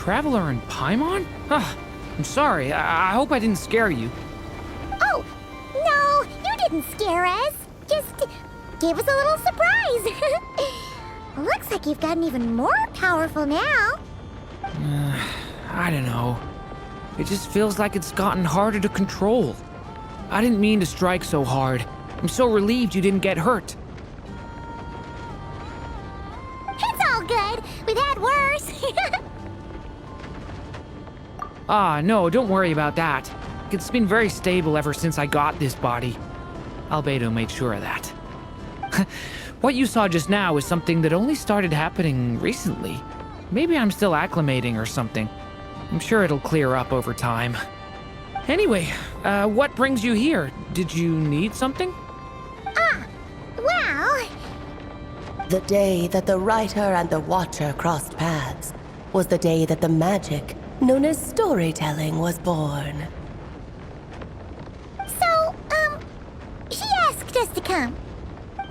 Traveler in Paimon? I'm sorry. I hope I didn't scare you. Oh, no, you didn't scare us. Just gave us a little surprise. Looks like you've gotten even more powerful now. I don't know. It just feels like it's gotten harder to control. I didn't mean to strike so hard. I'm so relieved you didn't get hurt. It's all good. We've had worse. No, don't worry about that. It's been very stable ever since I got this body. Albedo made sure of that. What you saw just now is something that only started happening recently. Maybe I'm still acclimating or something. I'm sure it'll clear up over time. Anyway, what brings you here? Did you need something? Well... The day that the writer and the watcher crossed paths was the day that the magic known as storytelling was born. So, she asked us to come.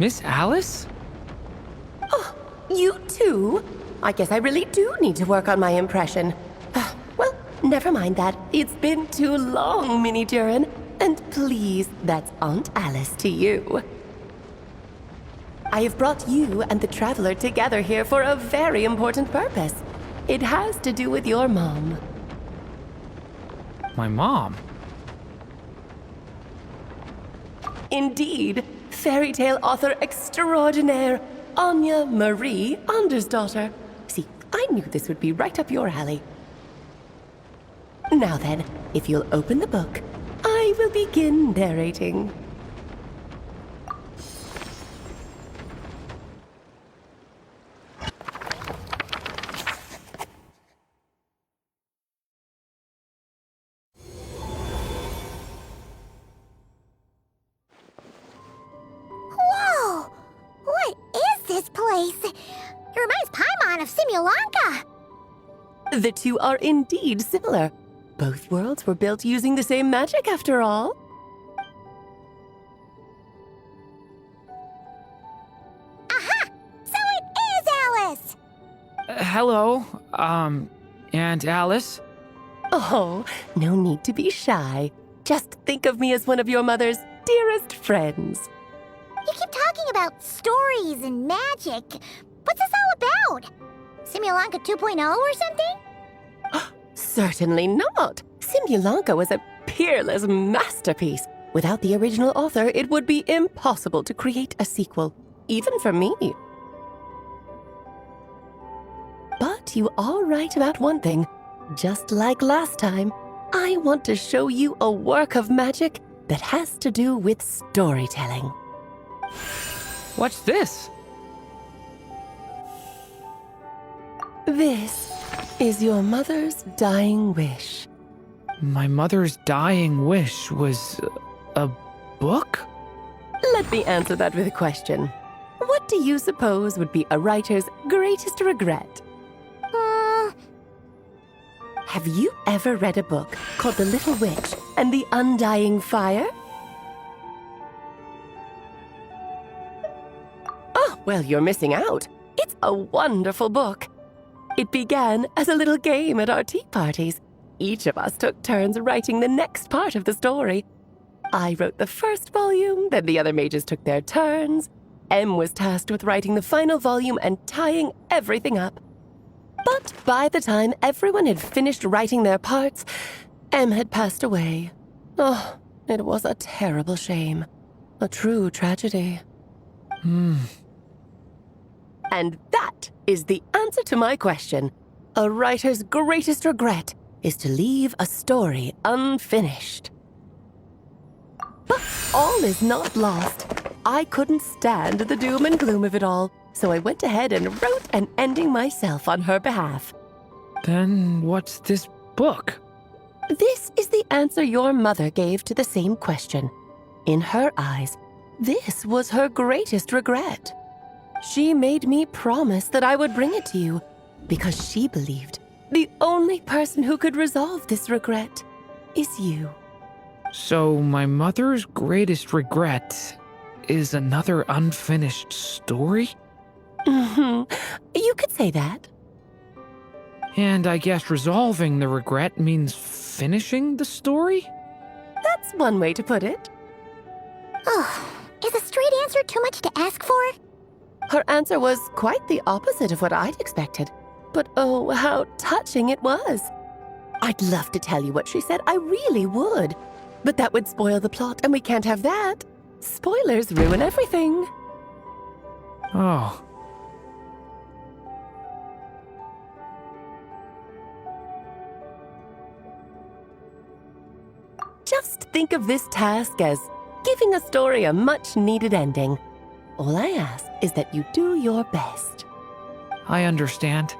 Miss Alice? Oh, you too? I guess I really do need to work on my impression. Well, never mind that. It's been too long, Mini Durin. And please, that's Aunt Alice to you. I have brought you and the Traveler together here for a very important purpose. It has to do with your mom. My mom? Indeed, fairy tale author extraordinaire, Anya Marie Andersdottir. See, I knew this would be right up your alley. Now then, if you'll open the book, I will begin narrating. Whoa! What is this place? It reminds Paimon of Simulanka. The two are indeed similar. Both worlds were built using the same magic, after all. Aha! So it is Alice! Hello, Aunt Alice? Oh, no need to be shy. Just think of me as one of your mother's dearest friends. You keep talking about stories and magic. What's this all about? Simulanka 2.0 or something? Certainly not. Simulanka was a peerless masterpiece. Without the original author, it would be impossible to create a sequel, even for me. But you are right about one thing. Just like last time, I want to show you a work of magic that has to do with storytelling. What's this? This is your mother's dying wish. My mother's dying wish was a book? Let me answer that with a question. What do you suppose would be a writer's greatest regret? Have you ever read a book called The Little Witch and the Undying Fire? Oh, well, you're missing out. It's a wonderful book. It began as a little game at our tea parties. Each of us took turns writing the next part of the story. I wrote the first volume, then the other mages took their turns. Em was tasked with writing the final volume and tying everything up. But by the time everyone had finished writing their parts, Em had passed away. Oh, it was a terrible shame. A true tragedy. And that is the answer to my question. A writer's greatest regret is to leave a story unfinished. But all is not lost. I couldn't stand the doom and gloom of it all, so I went ahead and wrote an ending myself on her behalf. Then what's this book? This is the answer your mother gave to the same question. In her eyes, this was her greatest regret. She made me promise that I would bring it to you because she believed the only person who could resolve this regret is you. So my mother's greatest regret is another unfinished story? You could say that. And I guess resolving the regret means finishing the story? That's one way to put it. Oh, is a straight answer too much to ask for? Her answer was quite the opposite of what I'd expected. But oh, how touching it was. I'd love to tell you what she said, I really would. But that would spoil the plot, and we can't have that. Spoilers ruin everything. Oh. Just think of this task as giving a story a much-needed ending. All I ask is that you do your best. I understand.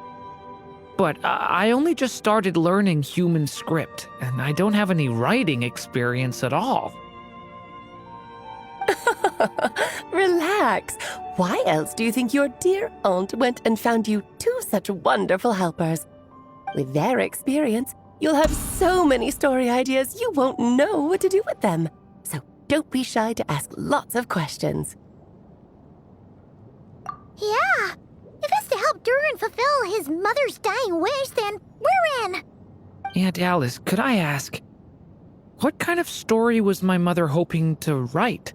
But I only just started learning human script, and I don't have any writing experience at all. Relax. Why else do you think your dear aunt went and found you two such wonderful helpers? With their experience, you'll have so many story ideas you won't know what to do with them. So don't be shy to ask lots of questions. Yeah. If it's to help Durin fulfill his mother's dying wish, then we're in. Aunt Alice, could I ask, what kind of story was my mother hoping to write?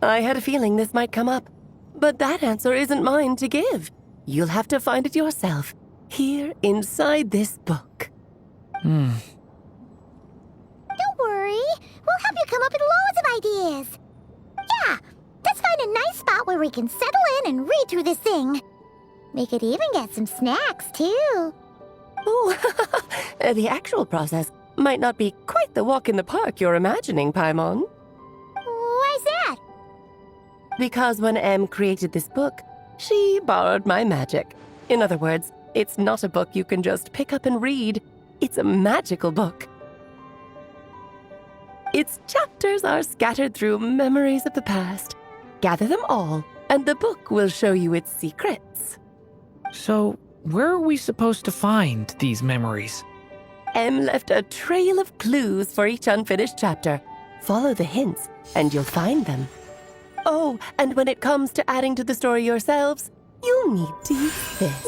I had a feeling this might come up, but that answer isn't mine to give. You'll have to find it yourself, here inside this book. Don't worry. We'll help you come up with loads of ideas. Yeah, let's find a nice spot where we can settle in and read through this thing. We could even get some snacks, too. Oh, the actual process might not be quite the walk in the park you're imagining, Paimon. Why's that? Because when Em created this book, she borrowed my magic. In other words, it's not a book you can just pick up and read. It's a magical book. Its chapters are scattered through memories of the past. Gather them all, and the book will show you its secrets. So, where are we supposed to find these memories? Em left a trail of clues for each unfinished chapter. Follow the hints, and you'll find them. Oh, and when it comes to adding to the story yourselves, you'll need to use this.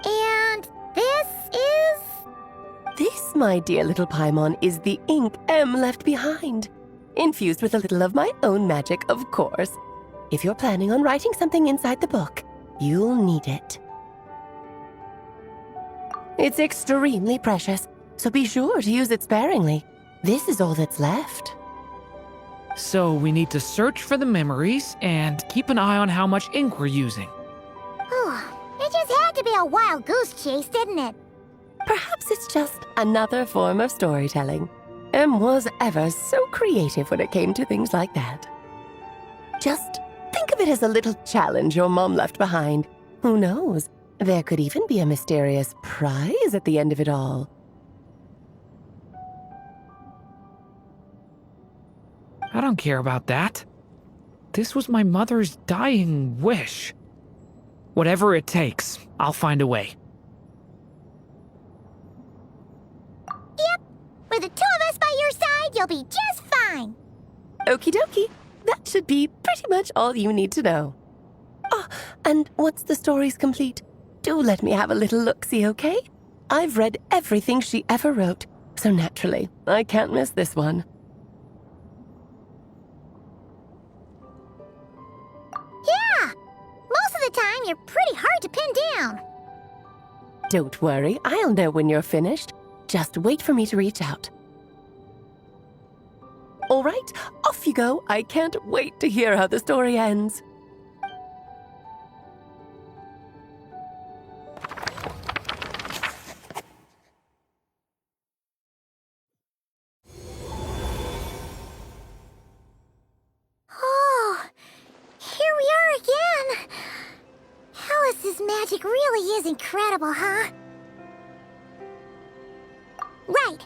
And this is... This, my dear little Paimon, is the ink Em left behind. Infused with a little of my own magic, of course. If you're planning on writing something inside the book, you'll need it. It's extremely precious, so be sure to use it sparingly. This is all that's left. So we need to search for the memories and keep an eye on how much ink we're using. It just had to be a wild goose chase, didn't it? Perhaps it's just another form of storytelling. Em was ever so creative when it came to things like that. Just think of it as a little challenge your mom left behind. Who knows? There could even be a mysterious prize at the end of it all. I don't care about that. This was my mother's dying wish. Whatever it takes, I'll find a way. Yep. With the two of us by your side, you'll be just fine. Okie dokie. That should be pretty much all you need to know. Oh, and once the story's complete, do let me have a little look-see, okay? I've read everything she ever wrote, so naturally, I can't miss this one. Yeah. Most of the time, you're pretty hard to pin down. Don't worry, I'll know when you're finished. Just wait for me to reach out. All right, off you go. I can't wait to hear how the story ends. Oh, here we are again. Alice's magic really is incredible, huh? Right.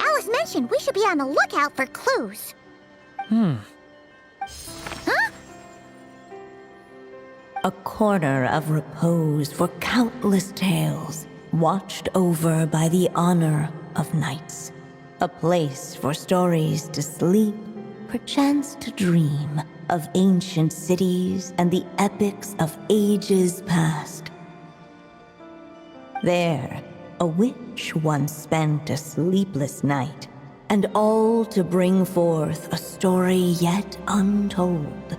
Alice mentioned we should be on the lookout for clues. Huh? A corner of repose for countless tales, watched over by the honor of knights. A place for stories to sleep, perchance to dream of ancient cities and the epics of ages past. There, a witch once spent a sleepless night, and all to bring forth a story yet untold.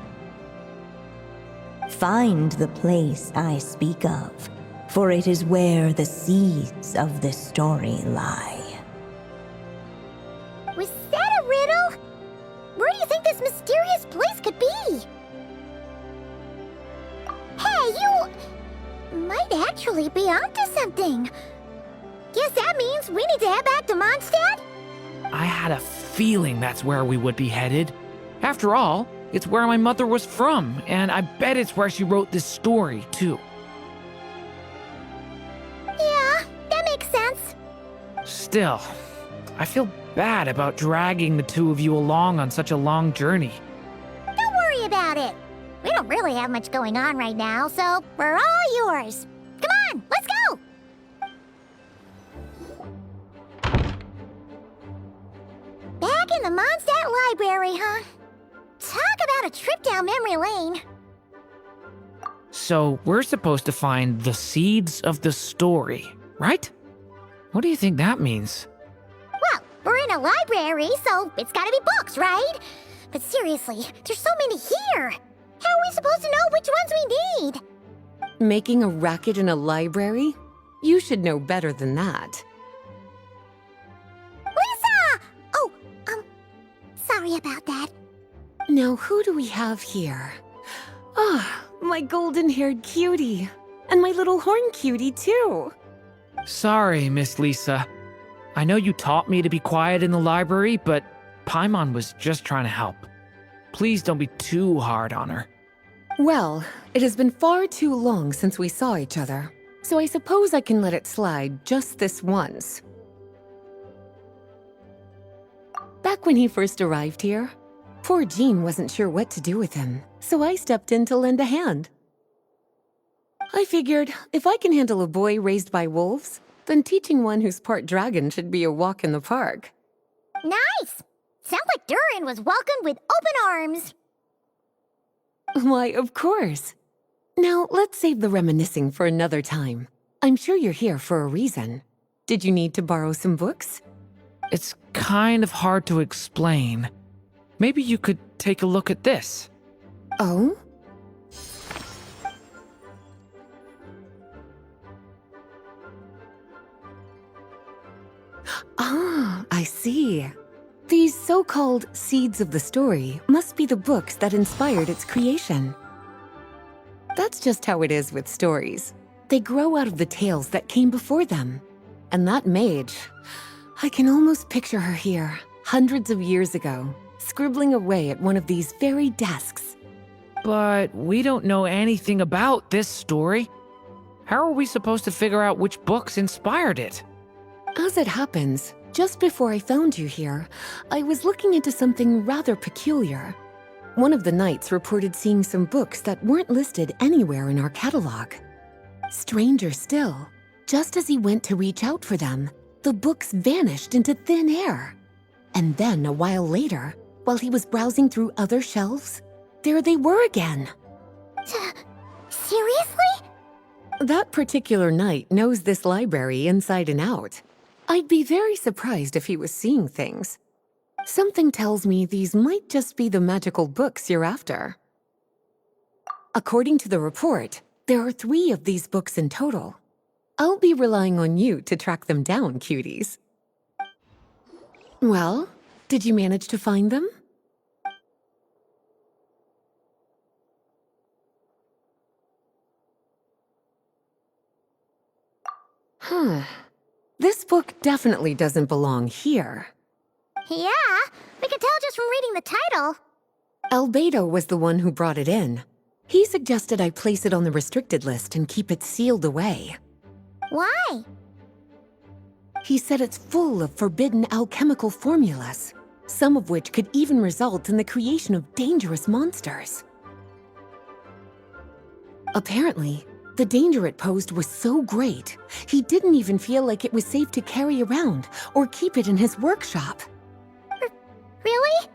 Find the place I speak of, for it is where the seeds of this story lie. Was that a riddle? Where do you think this mysterious place could be? Hey, you might actually be onto something. Guess that means we need to head back to Mondstadt? I had a feeling that's where we would be headed. After all, it's where my mother was from, and I bet it's where she wrote this story, too. Yeah, that makes sense. Still, I feel bad about dragging the two of you along on such a long journey. Don't worry about it. We don't really have much going on right now, so we're all yours. Come on, let's go! Back in the Mondstadt Library, huh? Talk about a trip down memory lane. So, we're supposed to find the seeds of the story, right? What do you think that means? Well, we're in a library, so it's gotta be books, right? But seriously, there's so many here. How are we supposed to know which ones we need? Making a racket in a library? You should know better than that. Lisa! Oh, sorry about that. Now, who do we have here? Ah, my golden-haired cutie. And my little horn cutie, too. Sorry, Miss Lisa. I know you taught me to be quiet in the library, but Paimon was just trying to help. Please don't be too hard on her. Well, it has been far too long since we saw each other, so I suppose I can let it slide just this once. Back when he first arrived here, poor Jean wasn't sure what to do with him, so I stepped in to lend a hand. I figured if I can handle a boy raised by wolves, then teaching one who's part dragon should be a walk in the park. Nice! Sounds like Durin was welcomed with open arms. Why, of course. Now, let's save the reminiscing for another time. I'm sure you're here for a reason. Did you need to borrow some books? It's kind of hard to explain. Maybe you could take a look at this. Oh? Ah, I see. These so-called seeds of the story must be the books that inspired its creation. That's just how it is with stories. They grow out of the tales that came before them. And that mage, I can almost picture her here, hundreds of years ago, scribbling away at one of these very desks. But we don't know anything about this story. How are we supposed to figure out which books inspired it? As it happens, just before I found you here, I was looking into something rather peculiar. One of the knights reported seeing some books that weren't listed anywhere in our catalog. Stranger still, just as he went to reach out for them, the books vanished into thin air. And then a while later, while he was browsing through other shelves, there they were again. Seriously? That particular knight knows this library inside and out. I'd be very surprised if he was seeing things. Something tells me these might just be the magical books you're after. According to the report, there are 3 of these books in total. I'll be relying on you to track them down, cuties. Well, did you manage to find them? Huh. This book definitely doesn't belong here. Yeah, we can tell just from reading the title. Albedo was the one who brought it in. He suggested I place it on the restricted list and keep it sealed away. Why? He said it's full of forbidden alchemical formulas, some of which could even result in the creation of dangerous monsters. Apparently, the danger it posed was so great, he didn't even feel like it was safe to carry around or keep it in his workshop. Really?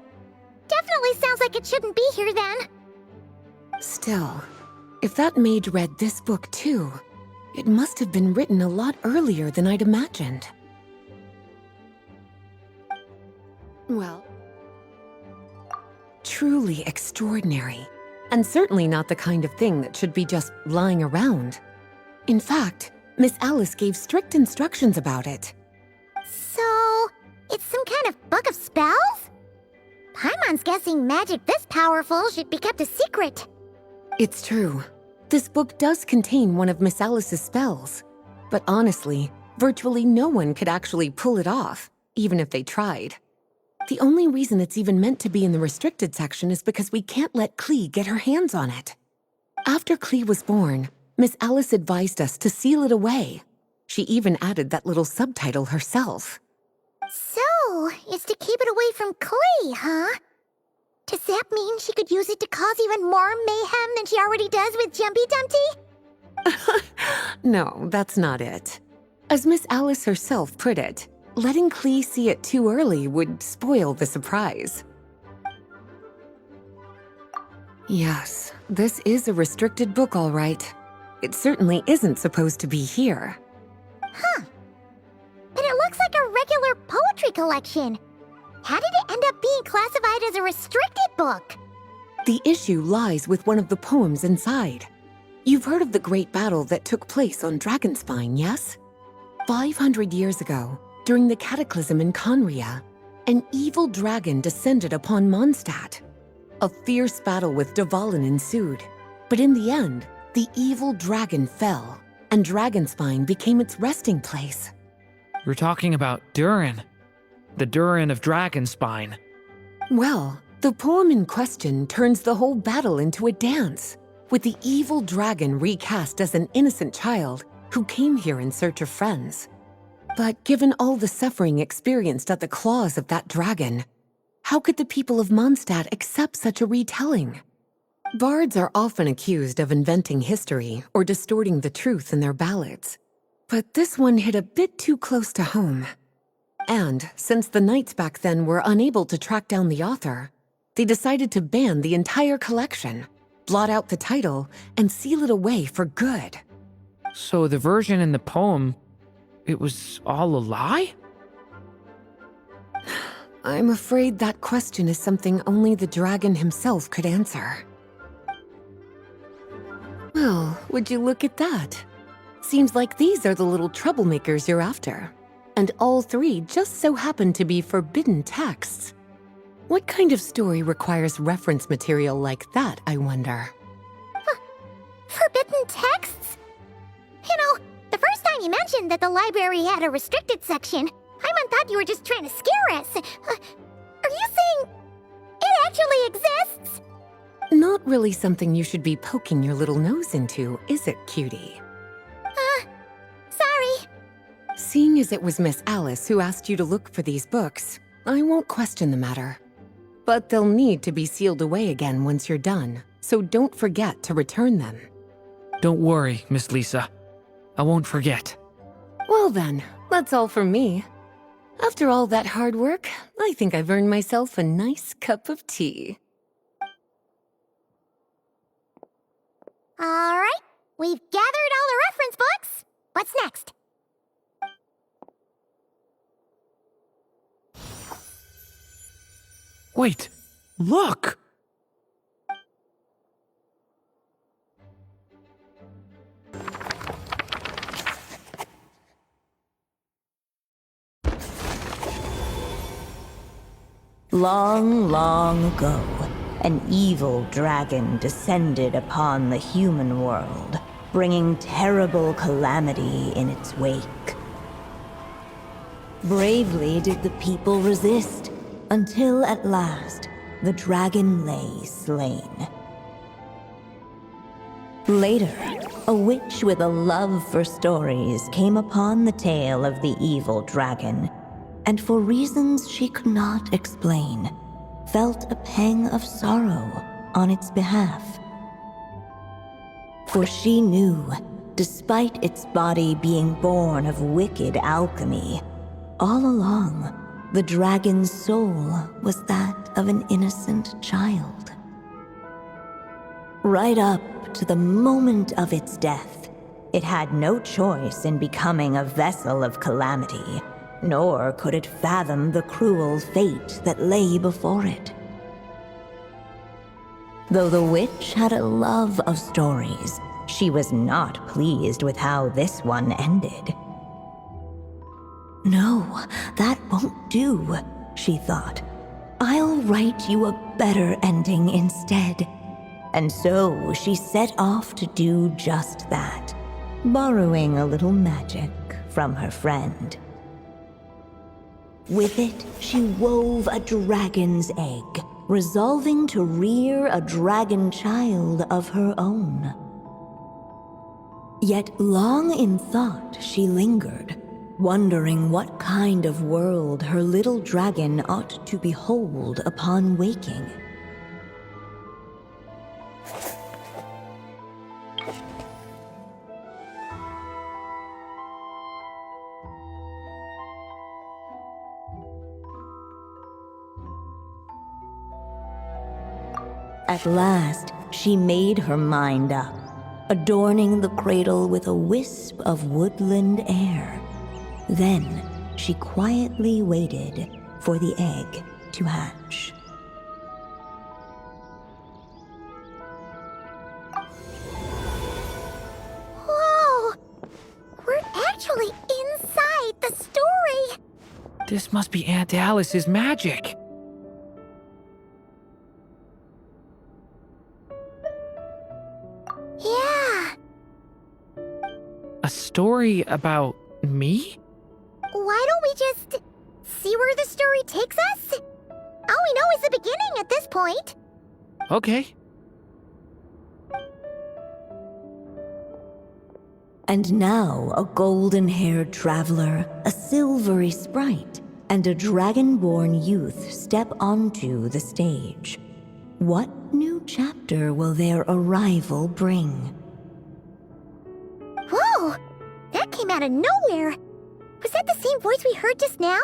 Definitely sounds like it shouldn't be here then. Still, if that mage read this book too, It must have been written a lot earlier than I'd imagined. Well, truly extraordinary, and certainly not the kind of thing that should be just lying around. In fact, Miss Alice gave strict instructions about it. So, it's some kind of book of spells? Paimon's guessing magic this powerful should be kept a secret. It's true. This book does contain one of Miss Alice's spells. But honestly, virtually no one could actually pull it off, even if they tried. The only reason it's even meant to be in the restricted section is because we can't let Klee get her hands on it. After Klee was born, Miss Alice advised us to seal it away. She even added that little subtitle herself. So, it's to keep it away from Klee, huh? Does that mean she could use it to cause even more mayhem than she already does with Jumpy Dumpty? No, that's not it. As Miss Alice herself put it, letting Klee see it too early would spoil the surprise. Yes, this is a restricted book, all right. It certainly isn't supposed to be here. Huh. But it looks like a regular poetry collection. How did it end up being classified as a restricted book? The issue lies with one of the poems inside. You've heard of the great battle that took place on Dragonspine, yes? 500 years ago, during the cataclysm in Conria, an evil dragon descended upon Mondstadt. A fierce battle with Dvalin ensued, but in the end, the evil dragon fell, and Dragonspine became its resting place. You're talking about Durin. The Durin of Dragonspine. Well, the poem in question turns the whole battle into a dance, with the evil dragon recast as an innocent child who came here in search of friends. But given all the suffering experienced at the claws of that dragon, how could the people of Mondstadt accept such a retelling? Bards are often accused of inventing history or distorting the truth in their ballads. But this one hit a bit too close to home. And since the knights back then were unable to track down the author, they decided to ban the entire collection, blot out the title, and seal it away for good. So the version in the poem, it was all a lie? I'm afraid that question is something only the dragon himself could answer. Well, would you look at that? Seems like these are the little troublemakers you're after. And all three just so happen to be forbidden texts. What kind of story requires reference material like that, I wonder? Forbidden texts? You know, the first time you mentioned that the library had a restricted section, Paimon thought you were just trying to scare us. Are you saying it actually exists? Not really something you should be poking your little nose into, is it, cutie? Sorry. Seeing as it was Miss Alice who asked you to look for these books, I won't question the matter. But they'll need to be sealed away again once you're done, so don't forget to return them. Don't worry, Miss Lisa. I won't forget. Well then, that's all from me. After all that hard work, I think I've earned myself a nice cup of tea. All right, we've gathered all the reference books. What's next? Wait, look! Long, long ago, an evil dragon descended upon the human world, bringing terrible calamity in its wake. Bravely did the people resist, until at last, the dragon lay slain. Later, a witch with a love for stories came upon the tale of the evil dragon, and for reasons she could not explain, felt a pang of sorrow on its behalf. For she knew, despite its body being born of wicked alchemy, all along, the dragon's soul was that of an innocent child. Right up to the moment of its death, It had no choice in becoming a vessel of calamity, nor could it fathom the cruel fate that lay before it. Though the witch had a love of stories, she was not pleased with how this one ended. No, that won't do, she thought. I'll write you a better ending instead. And so she set off to do just that, borrowing a little magic from her friend. With it, she wove a dragon's egg, resolving to rear a dragon child of her own. Yet long in thought she lingered, wondering what kind of world her little dragon ought to behold upon waking. At last, she made her mind up, adorning the cradle with a wisp of woodland air. Then, she quietly waited for the egg to hatch. Whoa! We're actually inside the story! This must be Aunt Alice's magic. Yeah. A story about me? Why don't we just see where the story takes us? All we know is the beginning at this point. Okay. And now a golden-haired traveler, a silvery sprite, and a dragon-born youth step onto the stage. What new chapter will their arrival bring? Whoa! That came out of nowhere! Was that the same voice we heard just now?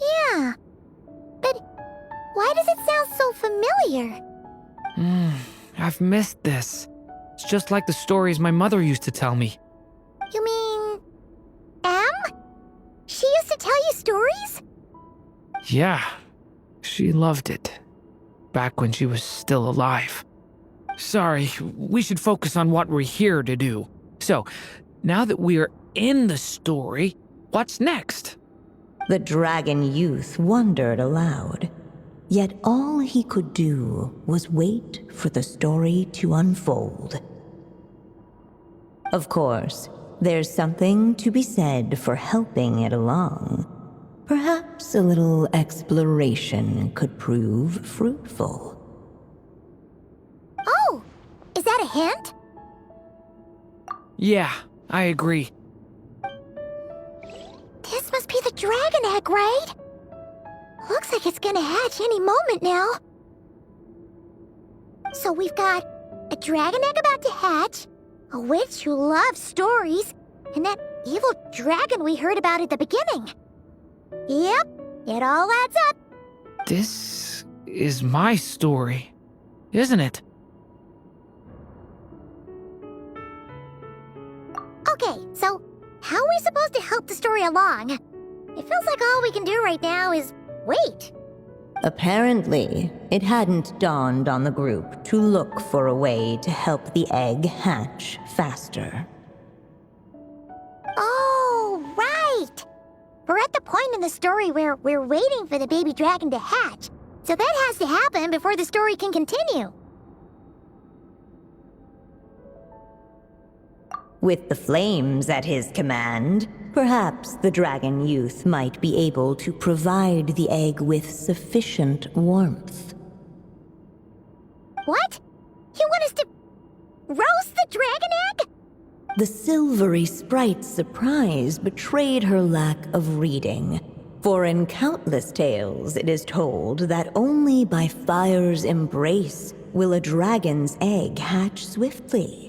Yeah. But why does it sound so familiar? I've missed this. It's just like the stories my mother used to tell me. You mean... Em? She used to tell you stories? Yeah, she loved it. Back when she was still alive. Sorry, we should focus on what we're here to do. So, now that we're in the story, what's next? The dragon youth wondered aloud. Yet all he could do was wait for the story to unfold. Of course, there's something to be said for helping it along. Perhaps a little exploration could prove fruitful. Oh! Is that a hint? Yeah, I agree. This must be the dragon egg, right? Looks like it's gonna hatch any moment now. So we've got a dragon egg about to hatch, a witch who loves stories, and that evil dragon we heard about at the beginning. Yep, it all adds up. This is my story, isn't it? Okay, so how are we supposed to help the story along? It feels like all we can do right now is wait. Apparently, it hadn't dawned on the group to look for a way to help the egg hatch faster. Oh, right! We're at the point in the story where we're waiting for the baby dragon to hatch, so that has to happen before the story can continue. With the flames at his command, perhaps the dragon youth might be able to provide the egg with sufficient warmth. What? You want us to roast the dragon egg? The silvery sprite's surprise betrayed her lack of reading, for in countless tales it is told that only by fire's embrace will a dragon's egg hatch swiftly.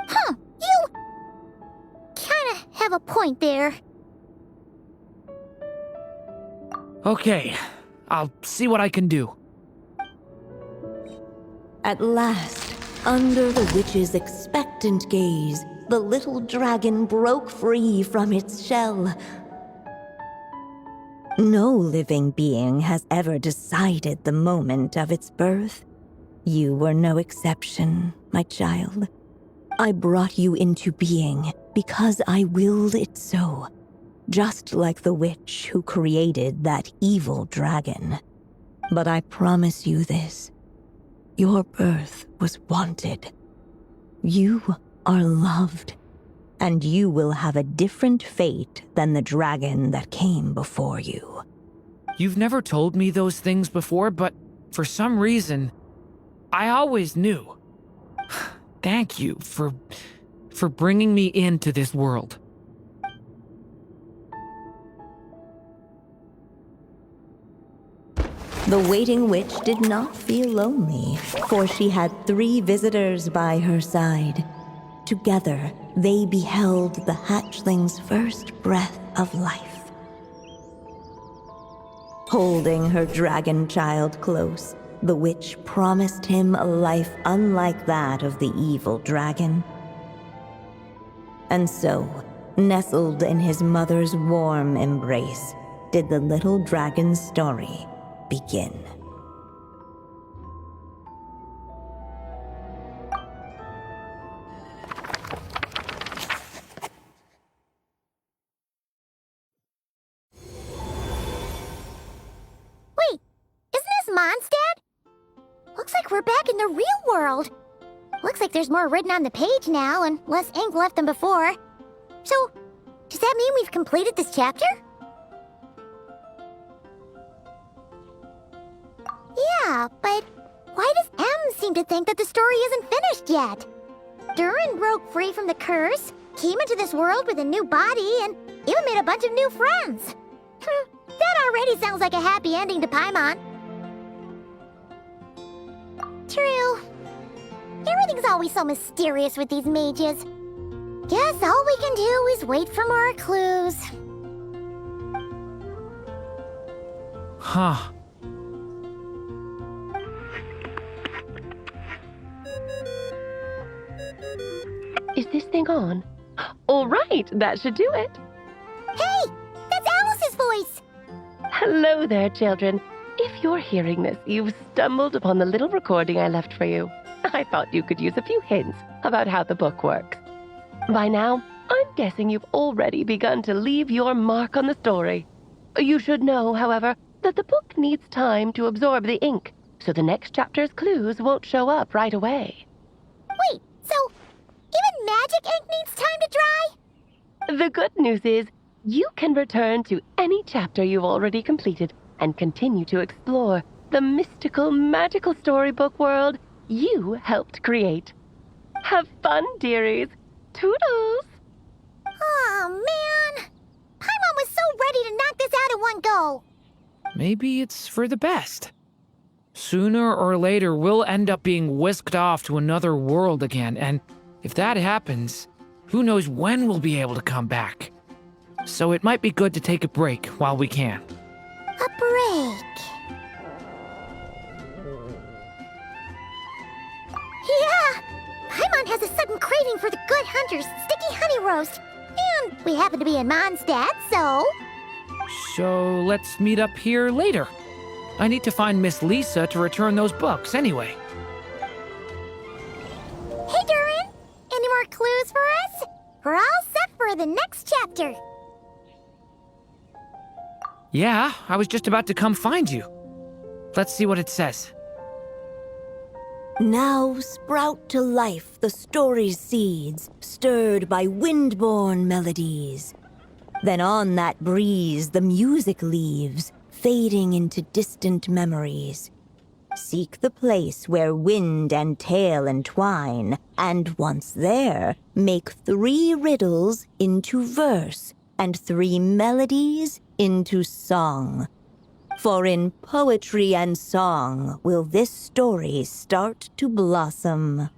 Huh, you kinda have a point there. Okay, I'll see what I can do. At last, under the witch's expectant gaze, the little dragon broke free from its shell. No living being has ever decided the moment of its birth. You were no exception, my child. I brought you into being because I willed it so, just like the witch who created that evil dragon. But I promise you this. Your birth was wanted. You are loved, and you will have a different fate than the dragon that came before you. You've never told me those things before, but for some reason, I always knew. Thank you for bringing me into this world. The waiting witch did not feel lonely, for she had 3 visitors by her side. Together, they beheld the hatchling's first breath of life. Holding her dragon child close, the witch promised him a life unlike that of the evil dragon. And so, nestled in his mother's warm embrace, did the little dragon's story begin. Wait, isn't this Mondstadt? Looks like we're back in the real world. Looks like there's more written on the page now and less ink left than before. So, does that mean we've completed this chapter? Yeah, but why does M seem to think that the story isn't finished yet? Durin broke free from the curse, came into this world with a new body, and even made a bunch of new friends. That already sounds like a happy ending to Paimon. True. Everything's always so mysterious with these mages. Guess all we can do is wait for more clues. Huh. Is this thing on? All right, that should do it. Hey, that's Alice's voice! Hello there, children. If you're hearing this, you've stumbled upon the little recording I left for you. I thought you could use a few hints about how the book works. By now, I'm guessing you've already begun to leave your mark on the story. You should know, however, that the book needs time to absorb the ink, so the next chapter's clues won't show up right away. Wait, so even magic ink needs time to dry? The good news is, you can return to any chapter you've already completed and continue to explore the mystical, magical storybook world you helped create. Have fun, dearies. Toodles! Oh, man. Paimon was so ready to knock this out in one go. Maybe it's for the best. Sooner or later, we'll end up being whisked off to another world again, and if that happens, who knows when we'll be able to come back. So it might be good to take a break while we can. A break. Yeah! Paimon has a sudden craving for the good hunter's sticky honey roast. And we happen to be in Mondstadt, so... So let's meet up here later. I need to find Miss Lisa to return those books anyway. Hey, Durin! Any more clues for us? We're all set for the next chapter. Yeah, I was just about to come find you. Let's see what it says. Now sprout to life the story's seeds, stirred by wind-born melodies. Then on that breeze the music leaves, fading into distant memories. Seek the place where wind and tale entwine, and once there, make 3 riddles into verse, and 3 melodies into song. For in poetry and song will this story start to blossom.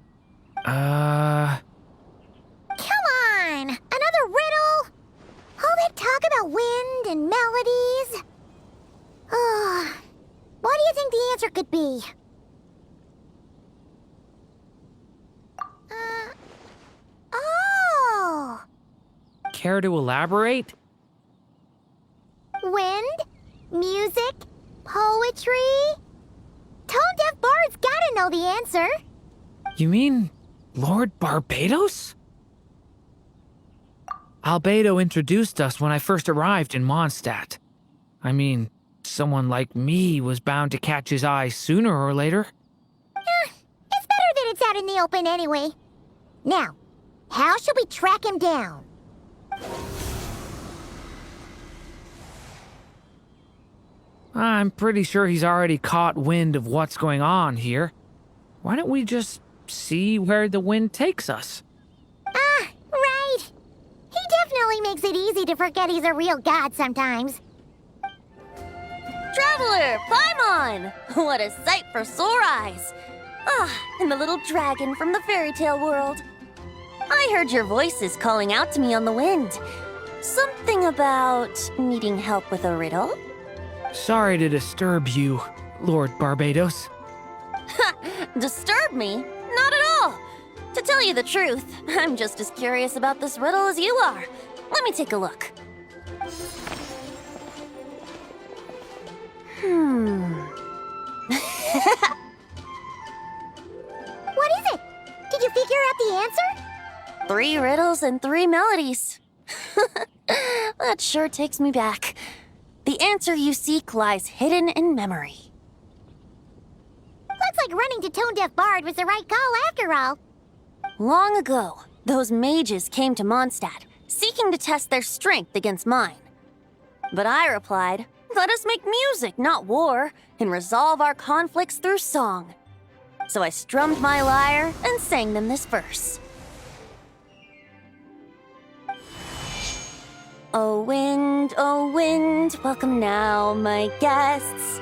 Come on! Another riddle? All that talk about wind and melodies? What do you think the answer could be? Care to elaborate? Wind? Music? Poetry? Tone-deaf bards gotta know the answer. You mean Lord Barbados? Albedo introduced us when I first arrived in Mondstadt. I mean, someone like me was bound to catch his eye sooner or later. It's better that it's out in the open anyway. Now, how should we track him down? I'm pretty sure he's already caught wind of what's going on here. Why don't we just see where the wind takes us? Ah, right. He definitely makes it easy to forget he's a real god sometimes. Traveler, Paimon! What a sight for sore eyes! Ah, and the little dragon from the fairy tale world. I heard your voices calling out to me on the wind. Something about needing help with a riddle? Sorry to disturb you, Lord Barbados. Disturb me? Not at all! To tell you the truth, I'm just as curious about this riddle as you are. Let me take a look. What is it? Did you figure out the answer? 3 riddles and 3 melodies. That sure takes me back. The answer you seek lies hidden in memory. Looks like running to Tone-Deaf Bard was the right call after all. Long ago, those mages came to Mondstadt, seeking to test their strength against mine. But I replied, let us make music, not war, and resolve our conflicts through song. So I strummed my lyre and sang them this verse. O wind, welcome now, my guests.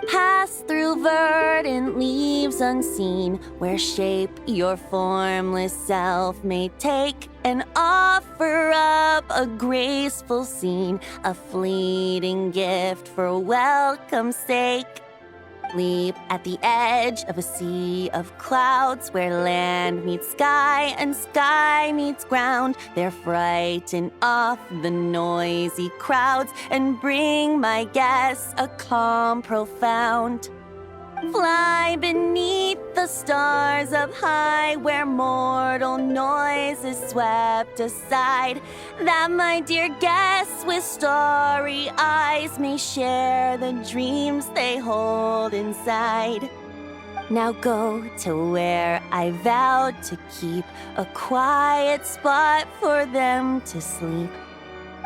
Pass through verdant leaves unseen, where shape your formless self may take, and offer up a graceful scene, a fleeting gift for welcome's sake. Leap at the edge of a sea of clouds, where land meets sky and sky meets ground. There frighten off the noisy crowds and bring my guests a calm profound. Fly beneath the stars up high, where mortal noise is swept aside, that my dear guests with starry eyes may share the dreams they hold inside. Now go to where I vowed to keep a quiet spot for them to sleep.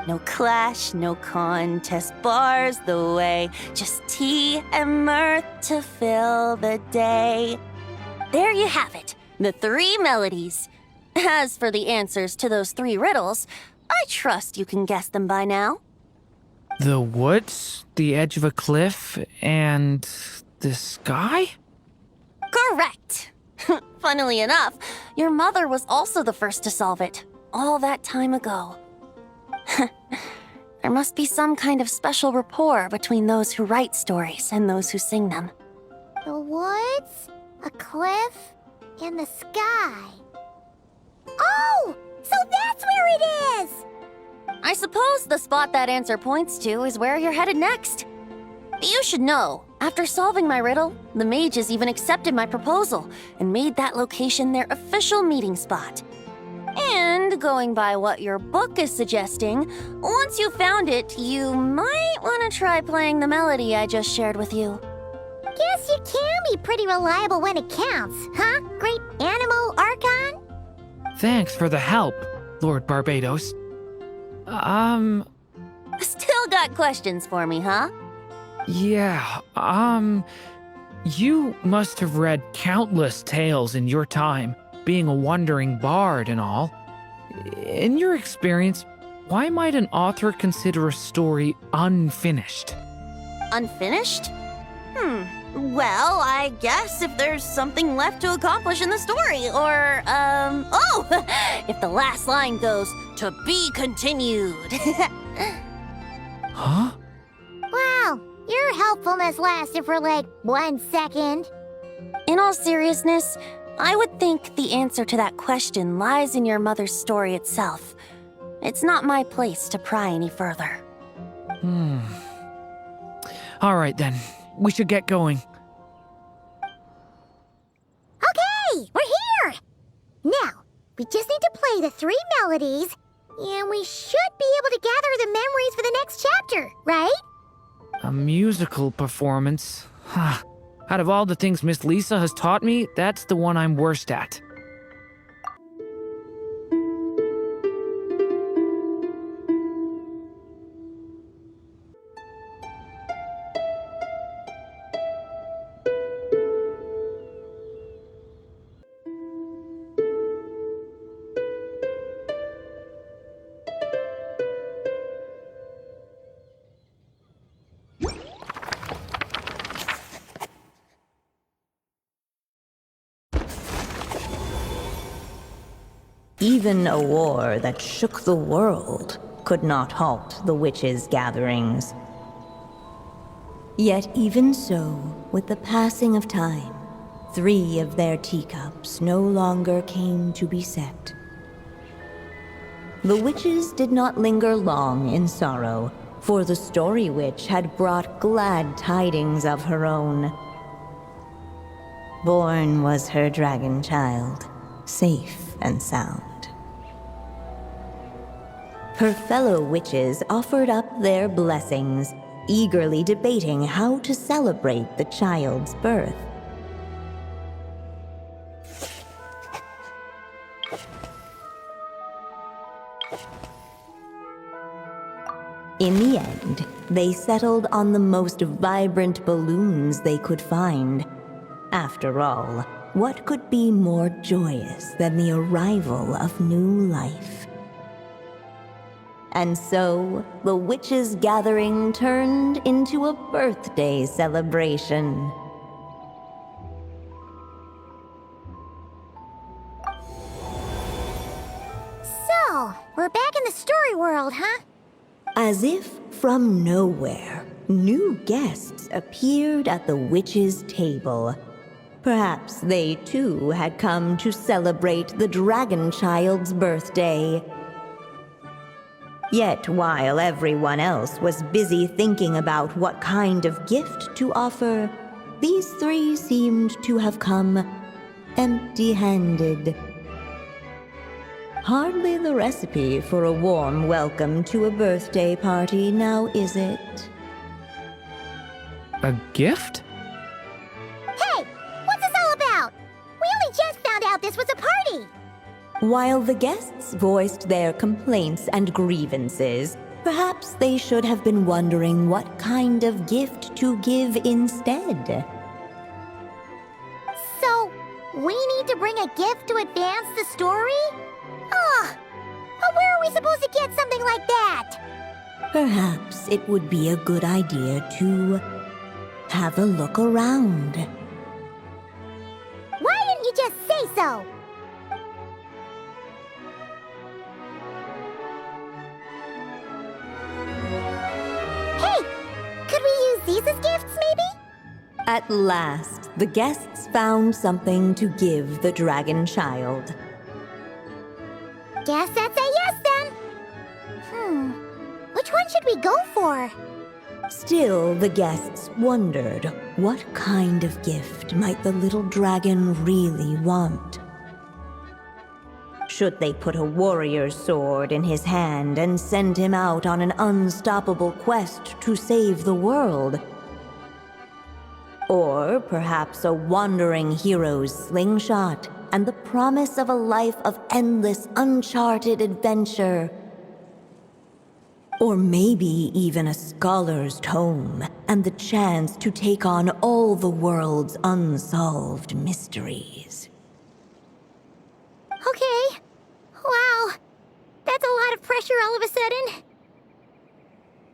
No clash, no contest bars the way, just tea and mirth to fill the day. There you have it, the 3 melodies. As for the answers to those 3 riddles, I trust you can guess them by now. The woods, the edge of a cliff, and the sky? Correct! Funnily enough, your mother was also the first to solve it, all that time ago. There must be some kind of special rapport between those who write stories and those who sing them. The woods, a cliff, and the sky. Oh! So that's where it is! I suppose the spot that answer points to is where you're headed next. You should know, after solving my riddle, the mages even accepted my proposal and made that location their official meeting spot. And going by what your book is suggesting, once you found it, you might want to try playing the melody I just shared with you. Guess you can be pretty reliable when it counts, huh, Great Animal Archon? Thanks for the help, Lord Barbados. Still got questions for me, huh? Yeah, you must have read countless tales in your time, being a wandering bard and all. In your experience, why might an author consider a story unfinished? Unfinished? Well, I guess if there's something left to accomplish in the story, or, if the last line goes, to be continued. Huh? Wow, your helpfulness lasted for like 1 second. In all seriousness, I would think the answer to that question lies in your mother's story itself. It's not my place to pry any further. All right then, we should get going. Okay, we're here! Now, we just need to play the 3 melodies, and we should be able to gather the memories for the next chapter, right? A musical performance? Huh. Out of all the things Miss Lisa has taught me, that's the one I'm worst at. Even a war that shook the world could not halt the witches' gatherings. Yet even so, with the passing of time, 3 of their teacups no longer came to be set. The witches did not linger long in sorrow, for the Story Witch had brought glad tidings of her own. Born was her dragon child, safe and sound. Her fellow witches offered up their blessings, eagerly debating how to celebrate the child's birth. In the end, they settled on the most vibrant balloons they could find. After all, what could be more joyous than the arrival of new life? And so, the witches' gathering turned into a birthday celebration. So, we're back in the story world, huh? As if from nowhere, new guests appeared at the witches' table. Perhaps they too had come to celebrate the dragon child's birthday. Yet while everyone else was busy thinking about what kind of gift to offer, these 3 seemed to have come empty-handed. Hardly the recipe for a warm welcome to a birthday party, now is it? A gift? Hey, what's this all about? We only just found out this was a party! While the guests voiced their complaints and grievances, perhaps they should have been wondering what kind of gift to give instead. So, we need to bring a gift to advance the story? Ugh! But where are we supposed to get something like that? Perhaps it would be a good idea to have a look around. Why didn't you just say so? Hey! Could we use these as gifts, maybe? At last, the guests found something to give the dragon child. Guess that's a yes then. Which one should we go for? Still, the guests wondered what kind of gift might the little dragon really want. Should they put a warrior's sword in his hand and send him out on an unstoppable quest to save the world? Or perhaps a wandering hero's slingshot and the promise of a life of endless, uncharted adventure? Or maybe even a scholar's tome and the chance to take on all the world's unsolved mysteries. Okay. Wow. That's a lot of pressure all of a sudden.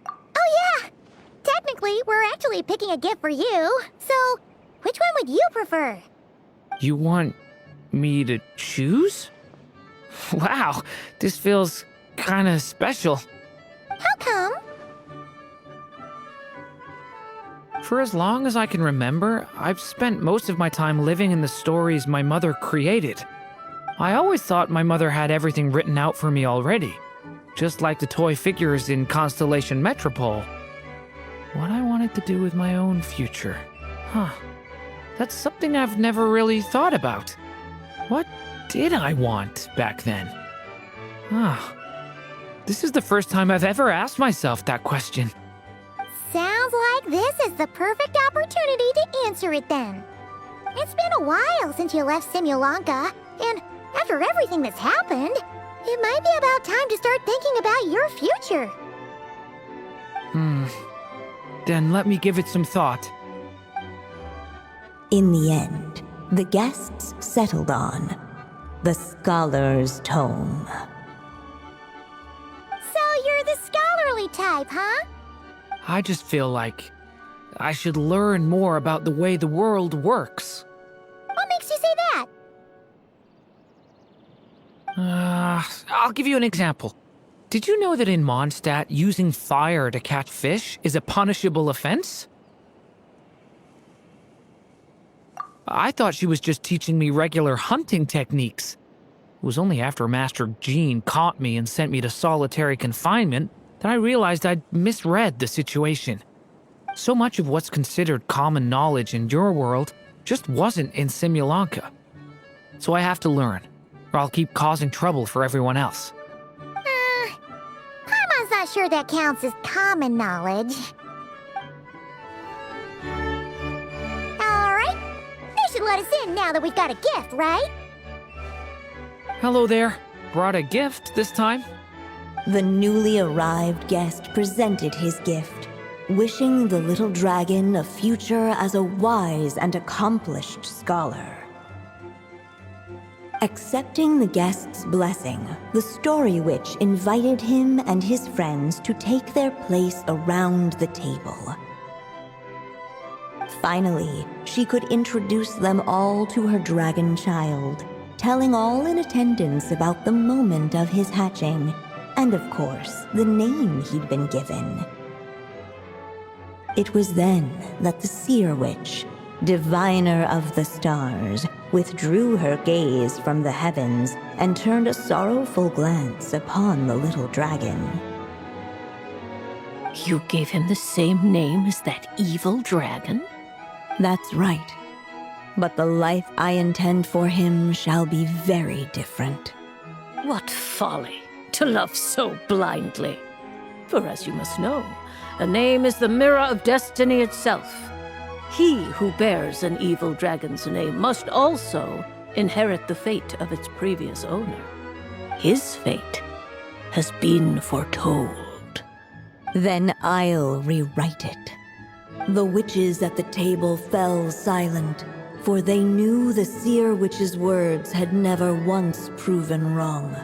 Oh yeah! Technically, we're actually picking a gift for you. So, which one would you prefer? You want me to choose? Wow, this feels kinda special. How come? For as long as I can remember, I've spent most of my time living in the stories my mother created. I always thought my mother had everything written out for me already. just like the toy figures in Constellation Metropole. What I wanted to do with my own future. Huh. That's something I've never really thought about. What did I want back then? This is the first time I've ever asked myself that question. Sounds like this is the perfect opportunity to answer it then. It's been a while since you left Simulanka, and after everything that's happened, it might be about time to start thinking about your future. Then let me give it some thought. In the end, the guests settled on the Scholar's Tome. So you're the scholarly type, huh? I just feel like I should learn more about the way the world works. What makes you say that? I'll give you an example. Did you know that in Mondstadt, using fire to catch fish is a punishable offense? I thought she was just teaching me regular hunting techniques. It was only after Master Jean caught me and sent me to solitary confinement that I realized I'd misread the situation. So much of what's considered common knowledge in your world just wasn't in Simulanka. So I have to learn, or I'll keep causing trouble for everyone else. Paimon's not sure that counts as common knowledge. Alright, they should let us in now that we've got a gift, right? Hello there. Brought a gift this time? The newly arrived guest presented his gift, wishing the little dragon a future as a wise and accomplished scholar. Accepting the guest's blessing, the Story Witch invited him and his friends to take their place around the table. Finally, she could introduce them all to her dragon child, telling all in attendance about the moment of his hatching, and of course, the name he'd been given. It was then that the Seer Witch, diviner of the stars, withdrew her gaze from the heavens and turned a sorrowful glance upon the little dragon. You gave him the same name as that evil dragon? That's right. But the life I intend for him shall be very different. What folly to love so blindly. For as you must know, a name is the mirror of destiny itself. He who bears an evil dragon's name must also inherit the fate of its previous owner. His fate has been foretold. Then I'll rewrite it. The witches at the table fell silent, for they knew the Seer Witch's words had never once proven wrong.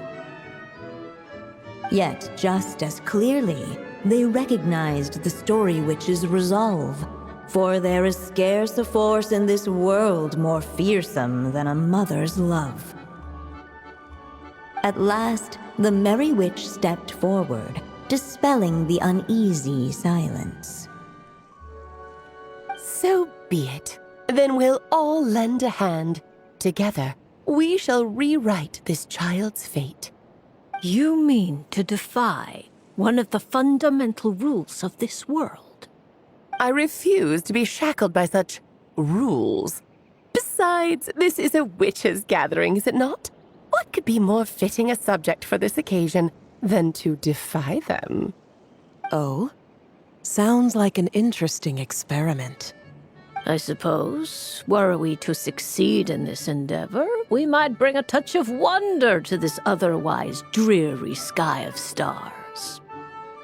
Yet, just as clearly, they recognized the Story Witch's resolve, for there is scarce a force in this world more fearsome than a mother's love. At last, the Merry Witch stepped forward, dispelling the uneasy silence. So be it. Then we'll all lend a hand. Together, we shall rewrite this child's fate. You mean to defy one of the fundamental rules of this world? I refuse to be shackled by such rules. Besides, this is a witches' gathering, is it not? What could be more fitting a subject for this occasion than to defy them? Oh? Sounds like an interesting experiment. I suppose, were we to succeed in this endeavor, we might bring a touch of wonder to this otherwise dreary sky of stars.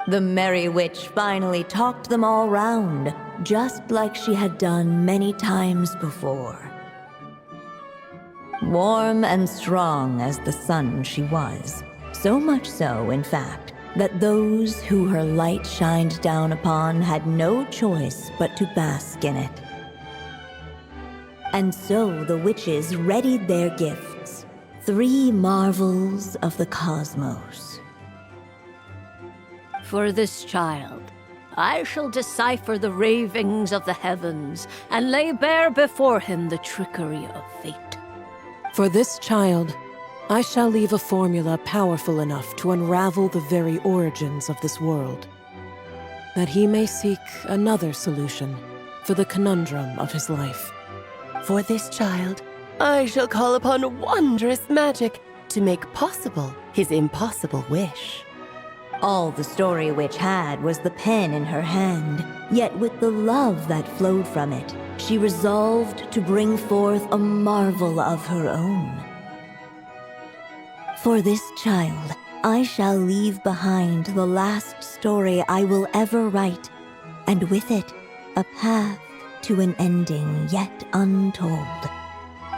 The Merry Witch finally talked them all round, just like she had done many times before. Warm and strong as the sun she was, so much so, in fact, that those who her light shined down upon had no choice but to bask in it. And so the witches readied their gifts, 3 marvels of the cosmos. For this child, I shall decipher the ravings of the heavens and lay bare before him the trickery of fate. For this child, I shall leave a formula powerful enough to unravel the very origins of this world, that he may seek another solution for the conundrum of his life. For this child, I shall call upon wondrous magic to make possible his impossible wish. All the Story Witch had was the pen in her hand, yet with the love that flowed from it, she resolved to bring forth a marvel of her own. For this child, I shall leave behind the last story I will ever write, and with it, a path to an ending yet untold.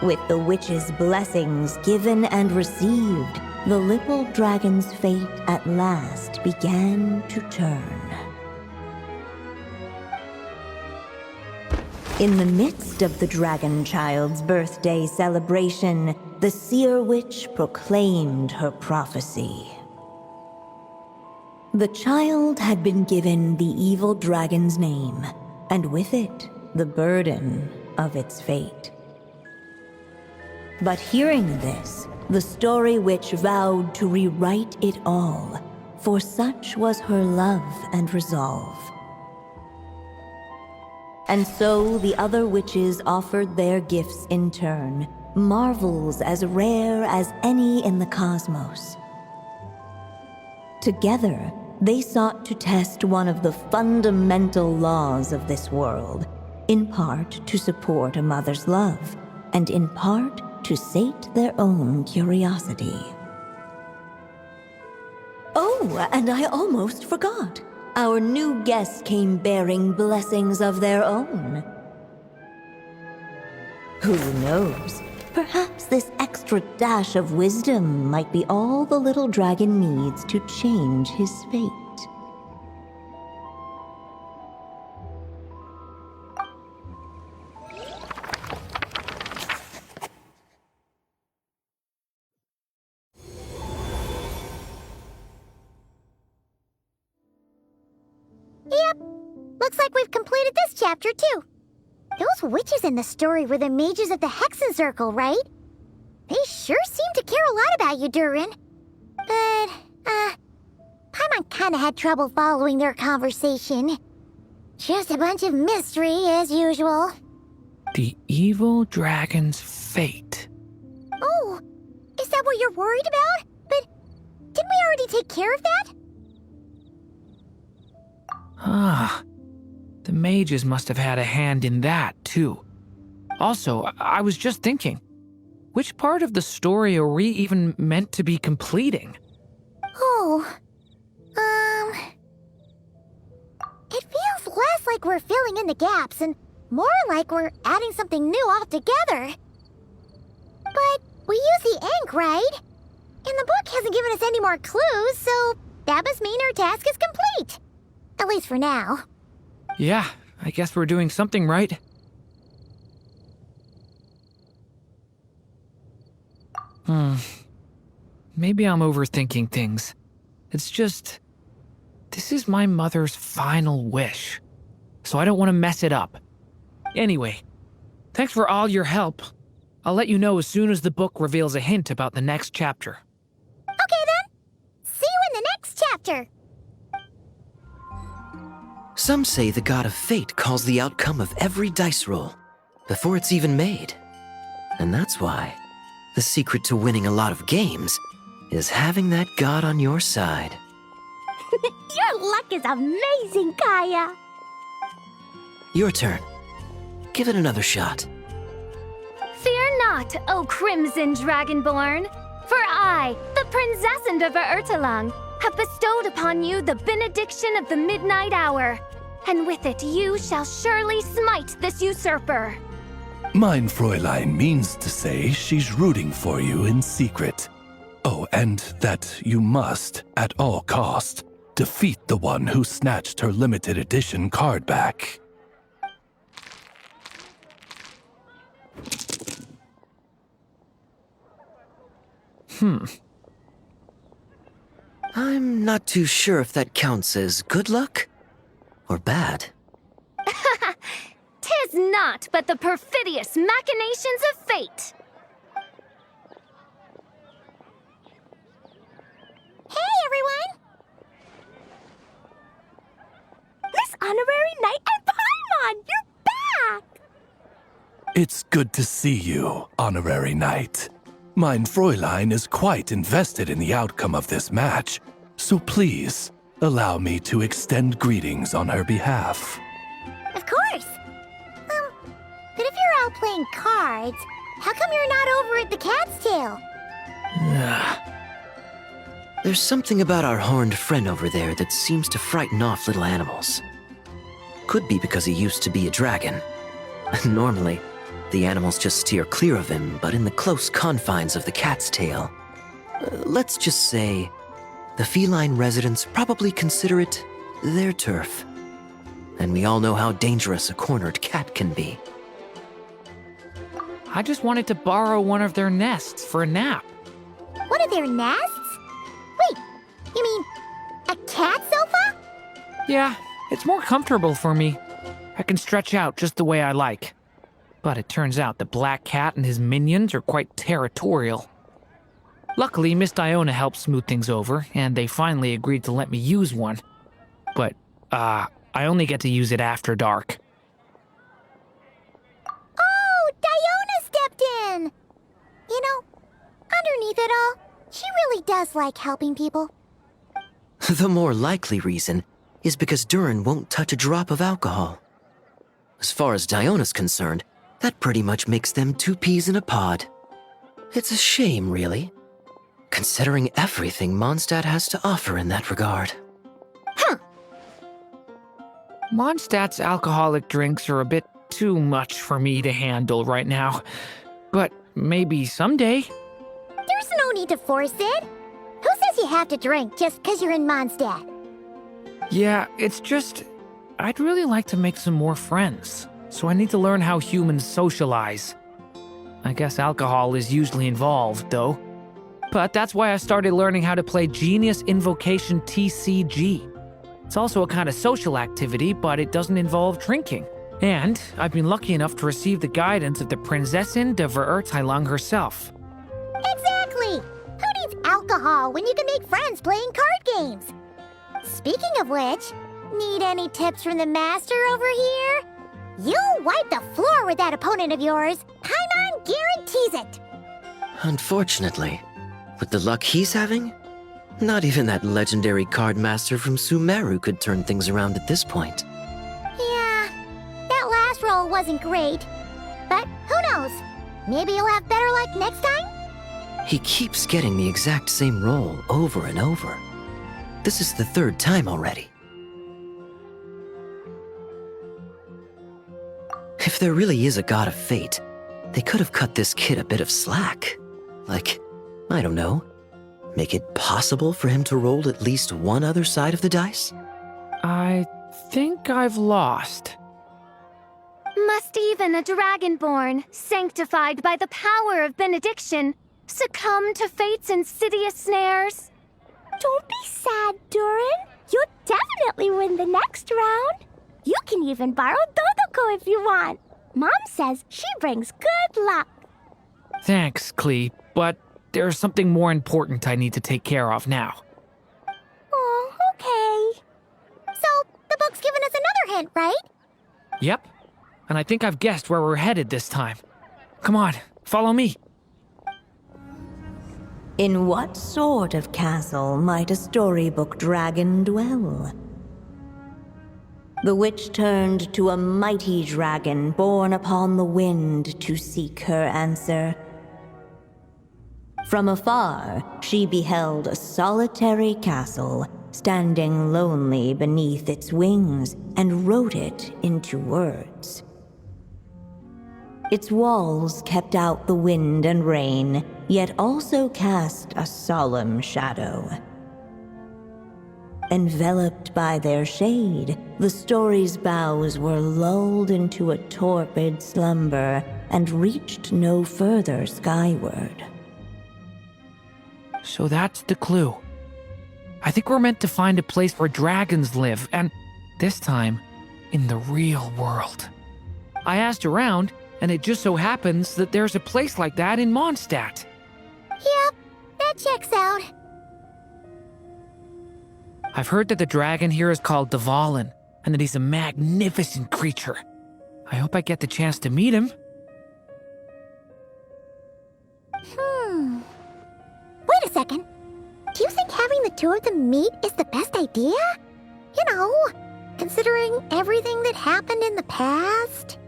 With the witch's blessings given and received, the little dragon's fate at last began to turn. In the midst of the dragon child's birthday celebration, the seer witch proclaimed her prophecy. The child had been given the evil dragon's name, and with it, the burden of its fate. But hearing this, the Story Witch vowed to rewrite it all, for such was her love and resolve. And so the other witches offered their gifts in turn, marvels as rare as any in the cosmos. Together, they sought to test one of the fundamental laws of this world, in part to support a mother's love, and in part to sate their own curiosity. Oh, and I almost forgot. Our new guests came bearing blessings of their own. Who knows? Perhaps this extra dash of wisdom might be all the little dragon needs to change his fate. Yep, looks like we've completed this chapter too. Those witches in the story were the mages of the Hexen Circle, right? They sure seem to care a lot about you, Durin. But, Paimon kinda had trouble following their conversation. Just a bunch of mystery, as usual. The evil dragon's fate. Oh, is that what you're worried about? But didn't we already take care of that? Ah, the mages must have had a hand in that, too. Also, I was just thinking, which part of the story are we even meant to be completing? Oh, it feels less like we're filling in the gaps and more like we're adding something new altogether. But we use the ink, right? And the book hasn't given us any more clues, so that must mean our task is complete. At least for now. Yeah, I guess we're doing something right. Maybe I'm overthinking things. It's just, this is my mother's final wish, so I don't want to mess it up. Anyway, thanks for all your help. I'll let you know as soon as the book reveals a hint about the next chapter. Okay then. See you in the next chapter. Some say the god of fate calls the outcome of every dice roll before it's even made. And that's why the secret to winning a lot of games is having that god on your side. Your luck is amazing, Kaya. Your turn. Give it another shot. Fear not, O Crimson Dragonborn, for I, the Princess of Ertalang, have bestowed upon you the benediction of the midnight hour, and with it you shall surely smite this usurper. Mein Fräulein means to say she's rooting for you in secret. Oh, and that you must, at all cost, defeat the one who snatched her limited edition card back. I'm not too sure if that counts as good luck or bad. Tis not but the perfidious machinations of fate. It's good to see you, Honorary Knight. Mein Fräulein is quite invested in the outcome of this match, so please, allow me to extend greetings on her behalf. Of course. But if you're out playing cards, how come you're not over at the Cat's Tail? There's something about our horned friend over there that seems to frighten off little animals. Could be because he used to be a dragon. Normally, the animals just steer clear of him, but in the close confines of the Cat's Tail, let's just say, the feline residents probably consider it their turf. And we all know how dangerous a cornered cat can be. I just wanted to borrow one of their nests for a nap. One of their nests? Wait, you mean a cat sofa? Yeah, it's more comfortable for me. I can stretch out just the way I like. But it turns out the Black Cat and his minions are quite territorial. Luckily, Miss Diona helped smooth things over, and they finally agreed to let me use one. But, I only get to use it after dark. Oh, Diona stepped in! You know, underneath it all, she really does like helping people. The more likely reason is because Durin won't touch a drop of alcohol. As far as Diona's concerned, that pretty much makes them two peas in a pod. It's a shame, really, considering everything Mondstadt has to offer in that regard. Mondstadt's alcoholic drinks are a bit too much for me to handle right now. But maybe someday. There's no need to force it. Who says you have to drink just because you're in Mondstadt? Yeah, it's just... I'd really like to make some more friends, so I need to learn how humans socialize. I guess alcohol is usually involved, though. But that's why I started learning how to play Genius Invocation TCG. It's also a kind of social activity, but it doesn't involve drinking. And I've been lucky enough to receive the guidance of the Prinzessin de Verurteilung herself. Exactly! Who needs alcohol when you can make friends playing card games? Speaking of which, need any tips from the master over here? You'll wipe the floor with that opponent of yours. Paimon guarantees it. Unfortunately, with the luck he's having, not even that legendary card master from Sumeru could turn things around at this point. Yeah, that last roll wasn't great. But who knows? Maybe you'll have better luck next time? He keeps getting the exact same roll over and over. This is the third time already. If there really is a god of fate, they could have cut this kid a bit of slack. Like, I don't know, make it possible for him to roll at least one other side of the dice? I think I've lost. Must even a dragonborn, sanctified by the power of benediction, succumb to fate's insidious snares? Don't be sad, Durin. You'll definitely win the next round. You can even borrow Dodoko if you want. Mom says she brings good luck. Thanks, Klee, but there's something more important I need to take care of now. Oh, okay. So, the book's given us another hint, right? Yep, and I think I've guessed where we're headed this time. Come on, follow me. In what sort of castle might a storybook dragon dwell? The witch turned to a mighty dragon born upon the wind to seek her answer. From afar, she beheld a solitary castle, standing lonely beneath its wings, and wrote it into words. Its walls kept out the wind and rain, yet also cast a solemn shadow. Enveloped by their shade, the story's boughs were lulled into a torpid slumber and reached no further skyward. So that's the clue. I think we're meant to find a place where dragons live, and this time, in the real world. I asked around, and it just so happens that there's a place like that in Mondstadt. Yep, that checks out. I've heard that the dragon here is called Dvalin, and that he's a magnificent creature. I hope I get the chance to meet him. Wait a second. Do you think having the two of them meet is the best idea? You know, considering everything that happened in the past?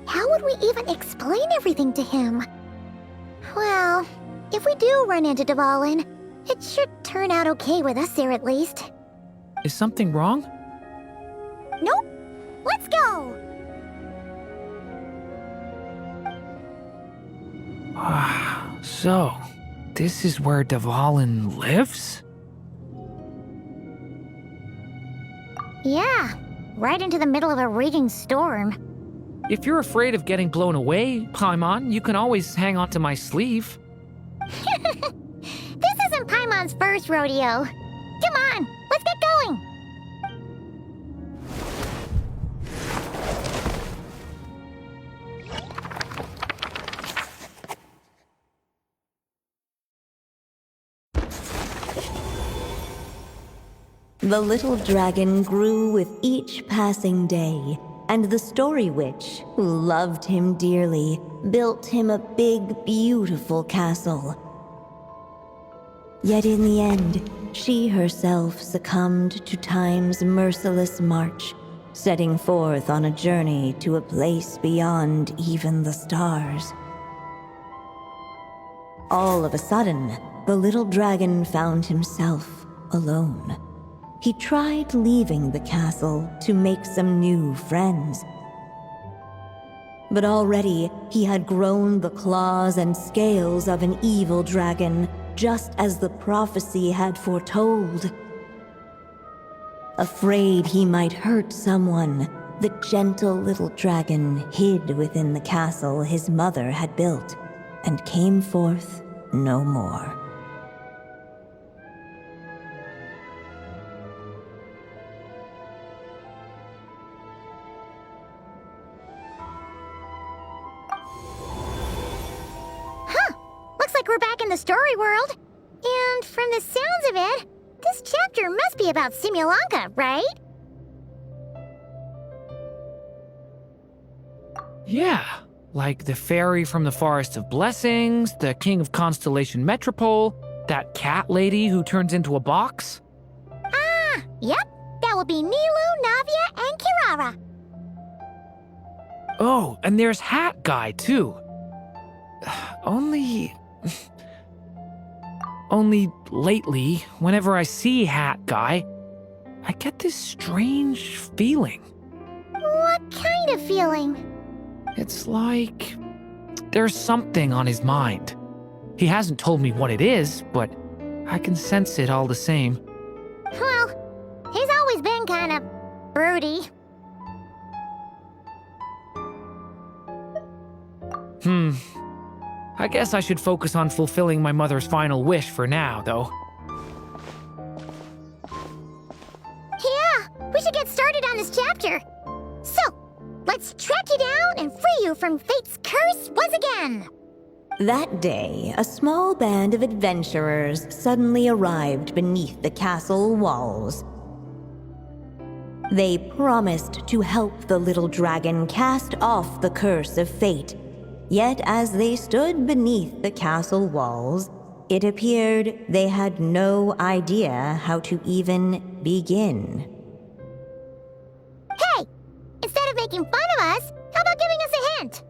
How would we even explain everything to him? Well, if we do run into Dvalin, it should turn out okay with us there at least. Is something wrong? Nope. Let's go! So, this is where Dvalin lives? Yeah, right into the middle of a raging storm. If you're afraid of getting blown away, Paimon, you can always hang onto my sleeve. This isn't Paimon's first rodeo. Come on, let's get going! The little dragon grew with each passing day, and the Story Witch, who loved him dearly, built him a big, beautiful castle. Yet in the end, she herself succumbed to time's merciless march, setting forth on a journey to a place beyond even the stars. All of a sudden, the little dragon found himself alone. He tried leaving the castle to make some new friends. But already he had grown the claws and scales of an evil dragon, just as the prophecy had foretold. Afraid he might hurt someone, the gentle little dragon hid within the castle his mother had built, and came forth no more. We're back in the story world. And from the sounds of it, this chapter must be about Simulanka, right? Yeah, like the fairy from the Forest of Blessings, the king of Constellation Metropole, that cat lady who turns into a box. Ah, yep. That will be Nilu, Navia, and Kirara. Oh, and there's Hat Guy, too. Only lately, whenever I see Hat Guy, I get this strange feeling. What kind of feeling? It's like there's something on his mind. He hasn't told me what it is, but I can sense it all the same. Well, he's always been kind of broody. I guess I should focus on fulfilling my mother's final wish for now, though. Yeah, we should get started on this chapter. So, let's track you down and free you from fate's curse once again. That day, a small band of adventurers suddenly arrived beneath the castle walls. They promised to help the little dragon cast off the curse of fate. Yet as they stood beneath the castle walls, it appeared they had no idea how to even begin. Hey! Instead of making fun of us, how about giving us a hint?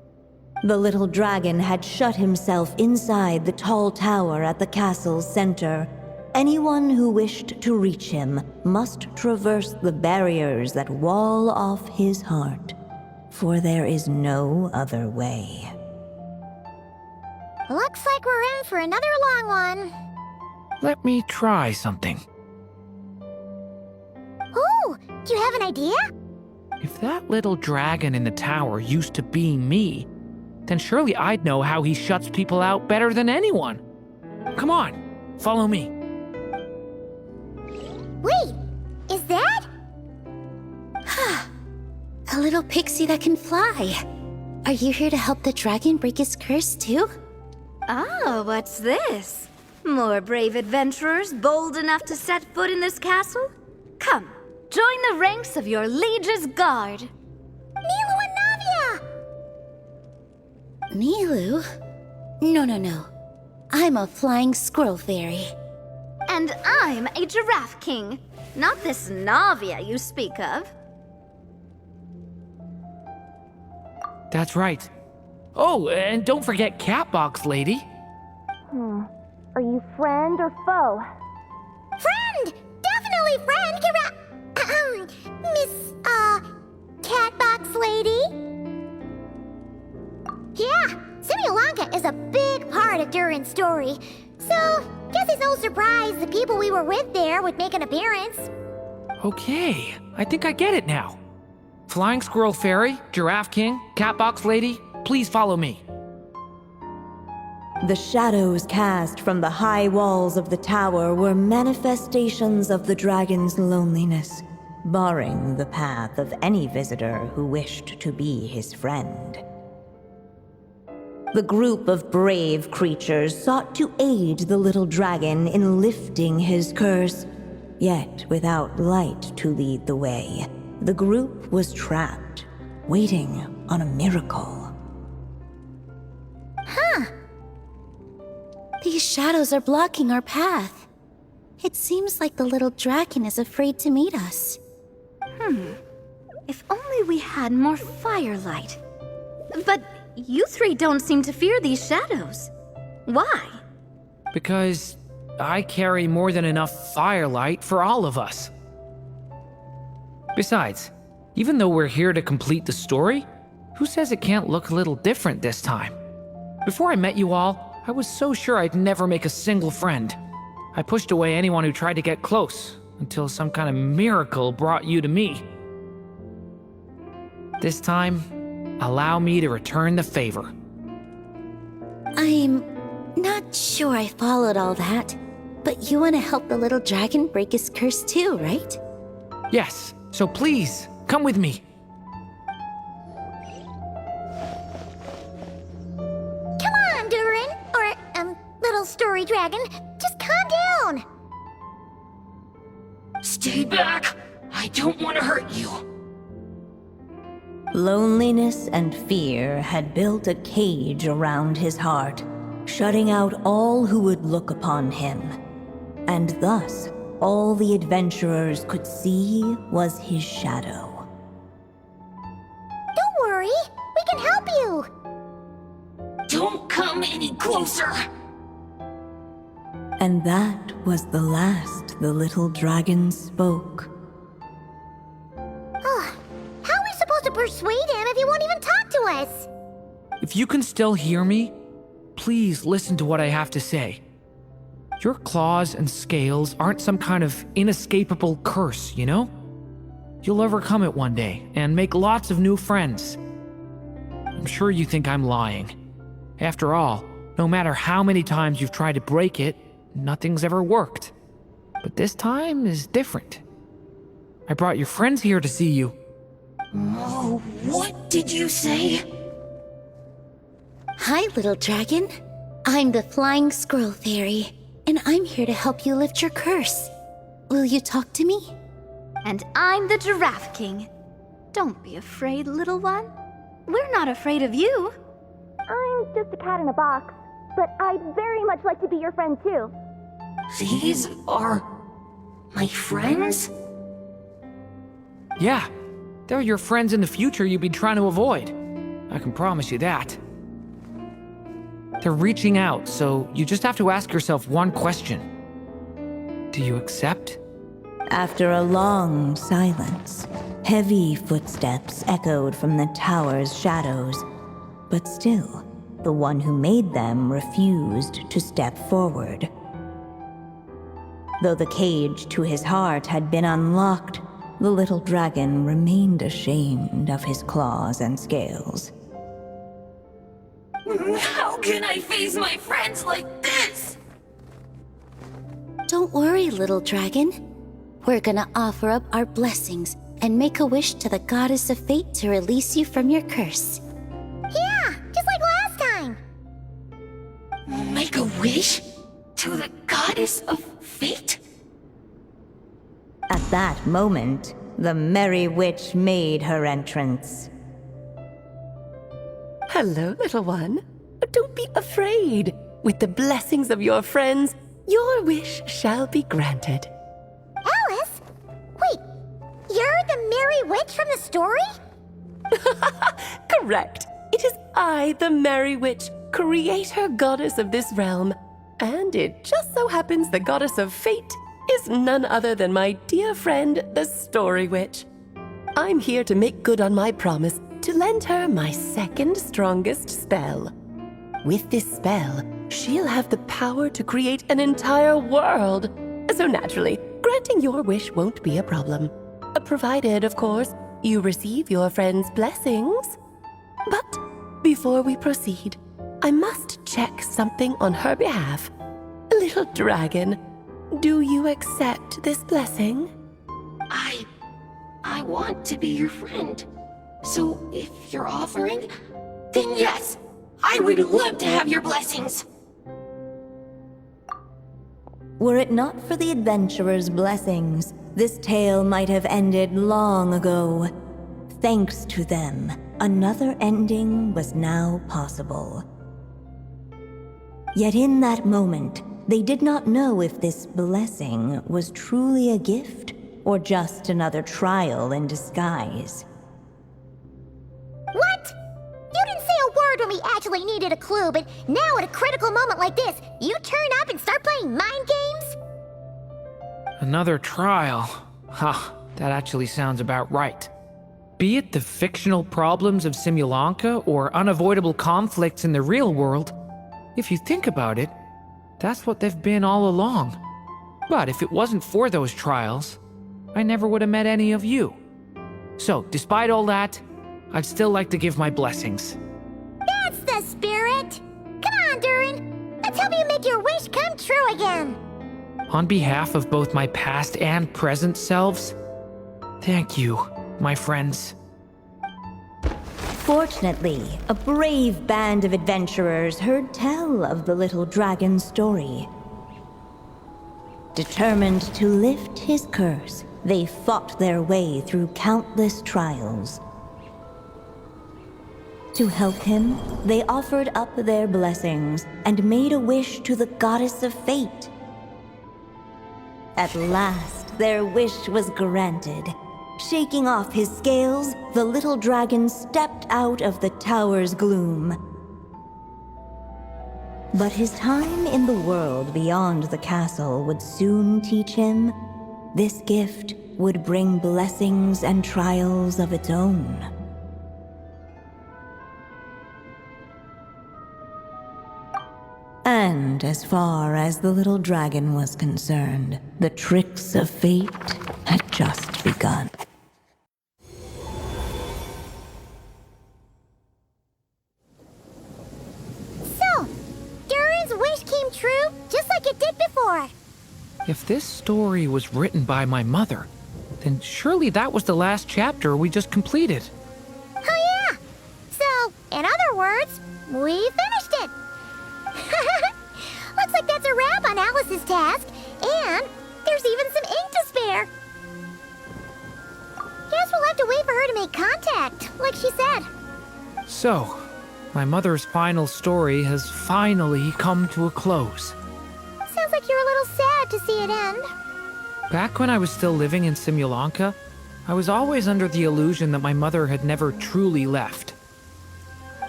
The little dragon had shut himself inside the tall tower at the castle's center. Anyone who wished to reach him must traverse the barriers that wall off his heart, for there is no other way. Looks like we're in for another long one. Let me try something. Ooh, do you have an idea? If that little dragon in the tower used to be me, then surely I'd know how he shuts people out better than anyone. Come on, follow me. Wait, is that? A little pixie that can fly. Are you here to help the dragon break his curse too? Oh, what's this? More brave adventurers bold enough to set foot in this castle? Come, join the ranks of your liege's guard. Nilu Nilu? No. I'm a flying squirrel fairy. And I'm a giraffe king. Not this Navia you speak of. That's right. Oh, and don't forget Catbox Lady. Are you friend or foe? Friend! Definitely friend, Miss, Catbox Lady? Yeah, Simulanka is a big part of Durin's story. So, guess it's no surprise the people we were with there would make an appearance. Okay, I think I get it now. Flying Squirrel Fairy, Giraffe King, Catbox Lady, please follow me. The shadows cast from the high walls of the tower were manifestations of the dragon's loneliness, barring the path of any visitor who wished to be his friend. The group of brave creatures sought to aid the little dragon in lifting his curse, yet without light to lead the way, the group was trapped, waiting on a miracle. These shadows are blocking our path. It seems like the little dragon is afraid to meet us. If only we had more firelight. But you three don't seem to fear these shadows. Why? Because I carry more than enough firelight for all of us. Besides, even though we're here to complete the story, who says it can't look a little different this time? Before I met you all, I was so sure I'd never make a single friend. I pushed away anyone who tried to get close, until some kind of miracle brought you to me. This time, allow me to return the favor. I'm not sure I followed all that, but you want to help the little dragon break his curse too, right? Yes, so please, come with me. Come on, Durin, or, little story dragon, just calm down. Stay back! I don't want to hurt you! Loneliness and fear had built a cage around his heart, shutting out all who would look upon him. And thus, all the adventurers could see was his shadow. Don't worry, we can help you. Don't come any closer! And that was the last the little dragon spoke. How are we supposed to persuade him if he won't even talk to us? If you can still hear me, please listen to what I have to say. Your claws and scales aren't some kind of inescapable curse, you know? You'll overcome it one day and make lots of new friends. I'm sure you think I'm lying. After all, no matter how many times you've tried to break it, nothing's ever worked. But this time is different. I brought your friends here to see you. Oh, what did you say? Hi, little dragon. I'm the Flying Squirrel Fairy, and I'm here to help you lift your curse. Will you talk to me? And I'm the Giraffe King. Don't be afraid, little one. We're not afraid of you. I'm just a cat in a box, but I'd very much like to be your friend too. These are my friends? Yeah, they're your friends in the future you've been trying to avoid. I can promise you that. They're reaching out, so you just have to ask yourself one question. Do you accept? After a long silence, heavy footsteps echoed from the tower's shadows, but still, the one who made them refused to step forward. Though the cage to his heart had been unlocked, the little dragon remained ashamed of his claws and scales. How can I face my friends like this? Don't worry, little dragon. We're gonna offer up our blessings and make a wish to the goddess of fate to release you from your curse. Yeah, just like last time. Make a wish? To the goddess of fate? At that moment, the merry witch made her entrance. Hello, little one. Don't be afraid. With the blessings of your friends, your wish shall be granted. Alice? Wait, you're the Merry Witch from the story? Correct. It is I, the Merry Witch, creator goddess of this realm. And it just so happens the goddess of fate is none other than my dear friend, the Story Witch. I'm here to make good on my promise to lend her my second strongest spell. With this spell, she'll have the power to create an entire world. So naturally, granting your wish won't be a problem. Provided, of course, you receive your friend's blessings. But before we proceed, I must check something on her behalf. Little dragon, do you accept this blessing? I want to be your friend. So if you're offering, then yes, I would love to have your blessings. Were it not for the adventurer's blessings, this tale might have ended long ago. Thanks to them, another ending was now possible. Yet in that moment, they did not know if this blessing was truly a gift or just another trial in disguise. What? You didn't say a word when we actually needed a clue, but now at a critical moment like this, you turn up and start playing mind games? Another trial. Ha, that actually sounds about right. Be it the fictional problems of Simulanka or unavoidable conflicts in the real world, if you think about it, that's what they've been all along. But if it wasn't for those trials, I never would have met any of you. So, despite all that, I'd still like to give my blessings. That's the spirit! Come on, Durin! Let's help you make your wish come true again! On behalf of both my past and present selves, thank you, my friends. Fortunately, a brave band of adventurers heard tell of the little dragon's story. Determined to lift his curse, they fought their way through countless trials. To help him, they offered up their blessings and made a wish to the goddess of fate. At last, their wish was granted. Shaking off his scales, the little dragon stepped out of the tower's gloom. But his time in the world beyond the castle would soon teach him this gift would bring blessings and trials of its own. And as far as the little dragon was concerned, the tricks of fate had just begun. So, Durin's wish came true, just like it did before. If this story was written by my mother, then surely that was the last chapter we just completed. Oh yeah! So, in other words, we finished it! Looks like that's a wrap on Alice's task, and there's even some ink to spare. Guess we'll have to wait for her to make contact, like she said. So, my mother's final story has finally come to a close. Sounds like you're a little sad to see it end. Back when I was still living in Simulanka, I was always under the illusion that my mother had never truly left.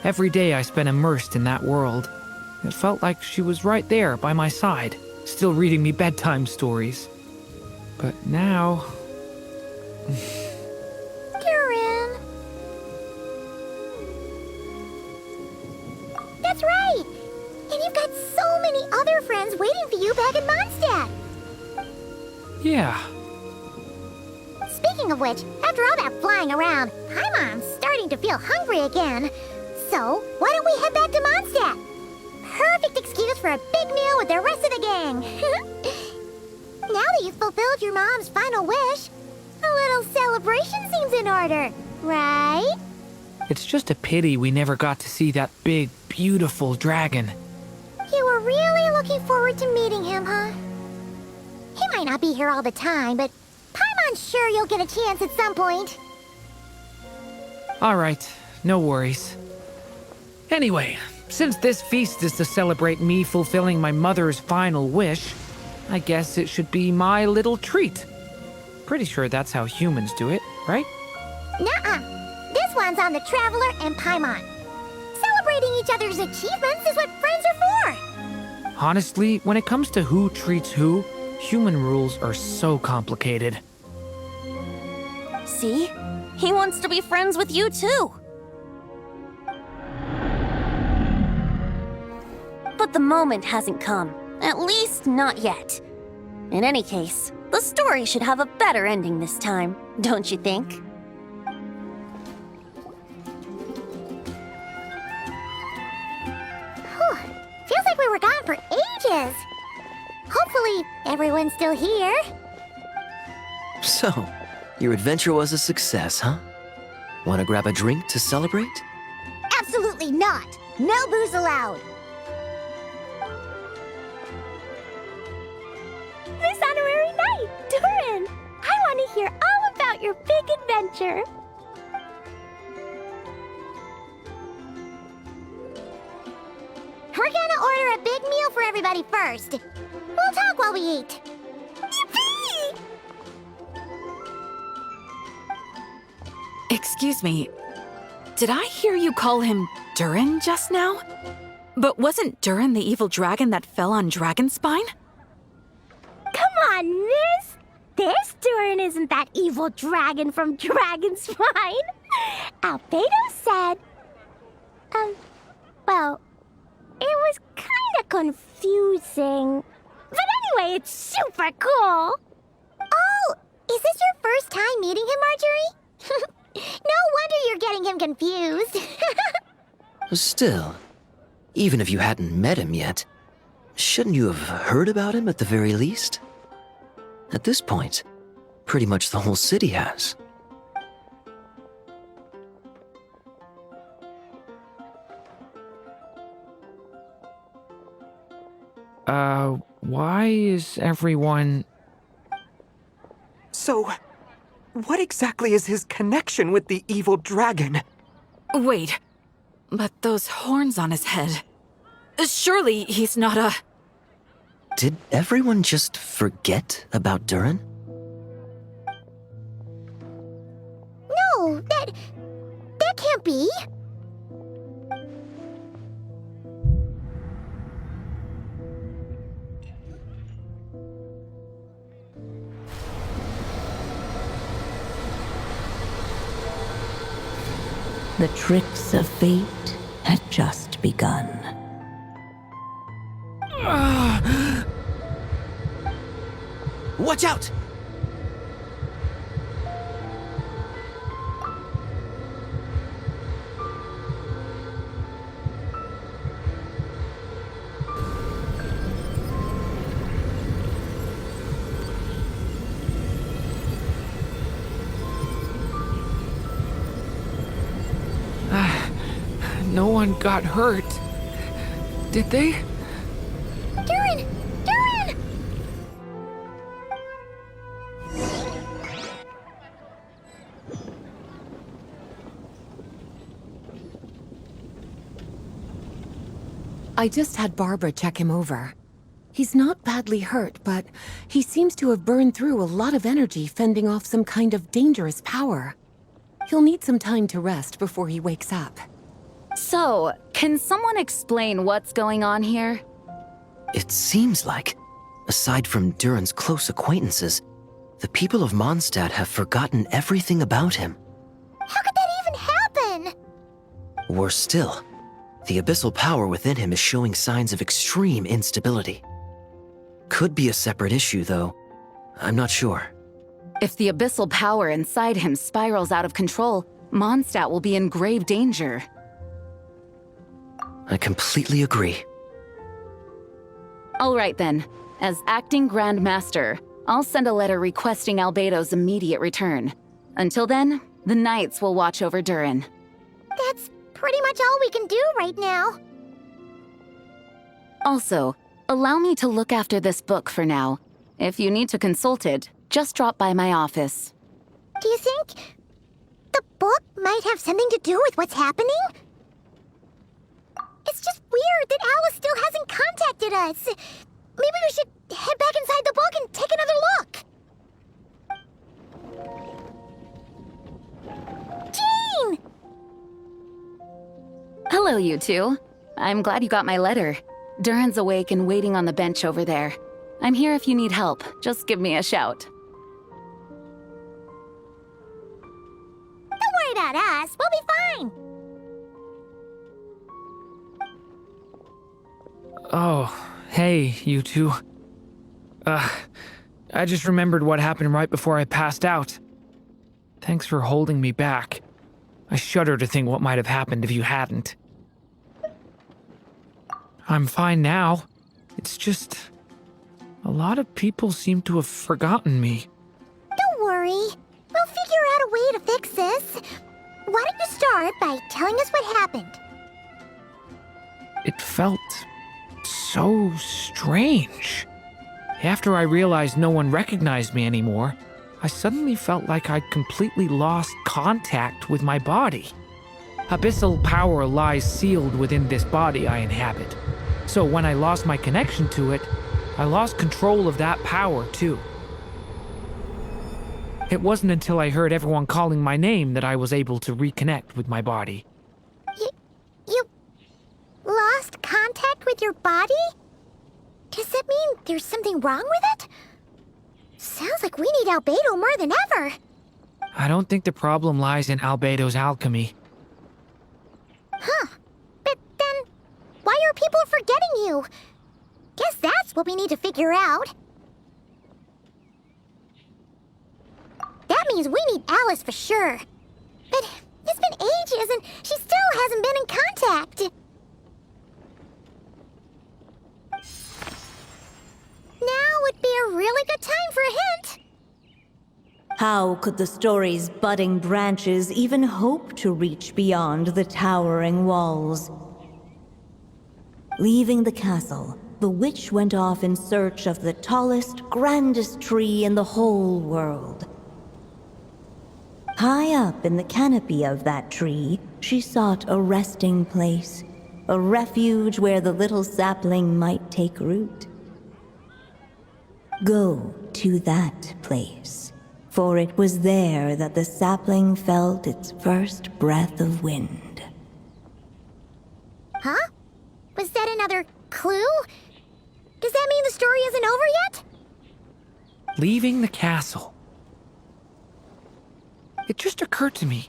Every day I spent immersed in that world. It felt like she was right there by my side, still reading me bedtime stories. But now... Durin. That's right! And you've got so many other friends waiting for you back in Mondstadt! Yeah. Speaking of which, after all that flying around, Paimon's starting to feel hungry again. So, why don't we head back to Mondstadt? Perfect excuse for a big meal with the rest of the gang. Now that you've fulfilled your mom's final wish, a little celebration seems in order, right? It's just a pity we never got to see that big, beautiful dragon. You were really looking forward to meeting him, huh? He might not be here all the time, but Paimon's sure you'll get a chance at some point. Alright, no worries. Anyway, since this feast is to celebrate me fulfilling my mother's final wish, I guess it should be my little treat. Pretty sure that's how humans do it, right? Nuh-uh. This one's on the Traveler and Paimon. Celebrating each other's achievements is what friends are for. Honestly, when it comes to who treats who, human rules are so complicated. See? He wants to be friends with you too. But the moment hasn't come. At least not yet. In any case, the story should have a better ending this time, don't you think? Whew. Feels like we were gone for ages. Hopefully, everyone's still here. So, your adventure was a success, huh? Want to grab a drink to celebrate? Absolutely not. No booze allowed. This honorary knight, Durin! I want to hear all about your big adventure. We're gonna order a big meal for everybody first. We'll talk while we eat. Yippee! Excuse me. Did I hear you call him Durin just now? But wasn't Durin the evil dragon that fell on Dragonspine? Come on, miss! This Durin isn't that evil dragon from Dragonspine. Albedo said... well, it was kinda confusing. But anyway, it's super cool. Oh, is this your first time meeting him, Marjorie? No wonder you're getting him confused. Still, even if you hadn't met him yet, shouldn't you have heard about him at the very least? At this point, pretty much the whole city has. Why is everyone... So, what exactly is his connection with the evil dragon? Wait, but those horns on his head... Surely he's not a... Did everyone just forget about Durin? No, that can't be. The tricks of fate had just begun. Watch out! No one got hurt. Did they? Durin! Durin! I just had Barbara check him over. He's not badly hurt, but he seems to have burned through a lot of energy fending off some kind of dangerous power. He'll need some time to rest before he wakes up. So, can someone explain what's going on here? It seems like, aside from Durin's close acquaintances, the people of Mondstadt have forgotten everything about him. How could that even happen? Worse still, the abyssal power within him is showing signs of extreme instability. Could be a separate issue, though. I'm not sure. If the abyssal power inside him spirals out of control, Mondstadt will be in grave danger. I completely agree. All right then. As acting Grand Master, I'll send a letter requesting Albedo's immediate return. Until then, the Knights will watch over Durin. That's pretty much all we can do right now. Also, allow me to look after this book for now. If you need to consult it, just drop by my office. Do you think the book might have something to do with what's happening? weird that Alice still hasn't contacted us. Maybe we should head back inside the book and take another look. Jean! Hello, you two. I'm glad you got my letter. Durin's awake and waiting on the bench over there. I'm here if you need help. Just give me a shout. Don't worry about us. We'll be fine. Oh, hey, you two. I just remembered what happened right before I passed out. Thanks for holding me back. I shudder to think what might have happened if you hadn't. I'm fine now. It's just... a lot of people seem to have forgotten me. Don't worry. We'll figure out a way to fix this. Why don't you start by telling us what happened? It felt so strange. After I realized no one recognized me anymore, I suddenly felt like I'd completely lost contact with my body. Abyssal power lies sealed within this body I inhabit. So when I lost my connection to it, I lost control of that power too. It wasn't until I heard everyone calling my name that I was able to reconnect with my body. You lost contact with your body? Does that mean there's something wrong with it? Sounds like we need Albedo more than ever. I don't think the problem lies in Albedo's alchemy. Huh. But then, why are people forgetting you? Guess that's what we need to figure out. That means we need Alice for sure. But it's been ages and she still hasn't been in contact. Now would be a really good time for a hint. How could the story's budding branches even hope to reach beyond the towering walls? Leaving the castle, the witch went off in search of the tallest, grandest tree in the whole world. High up in the canopy of that tree, she sought a resting place, a refuge where the little sapling might take root. Go to that place, for it was there that the sapling felt its first breath of wind. Huh? Was that another clue? Does that mean the story isn't over yet? Leaving the castle. It just occurred to me.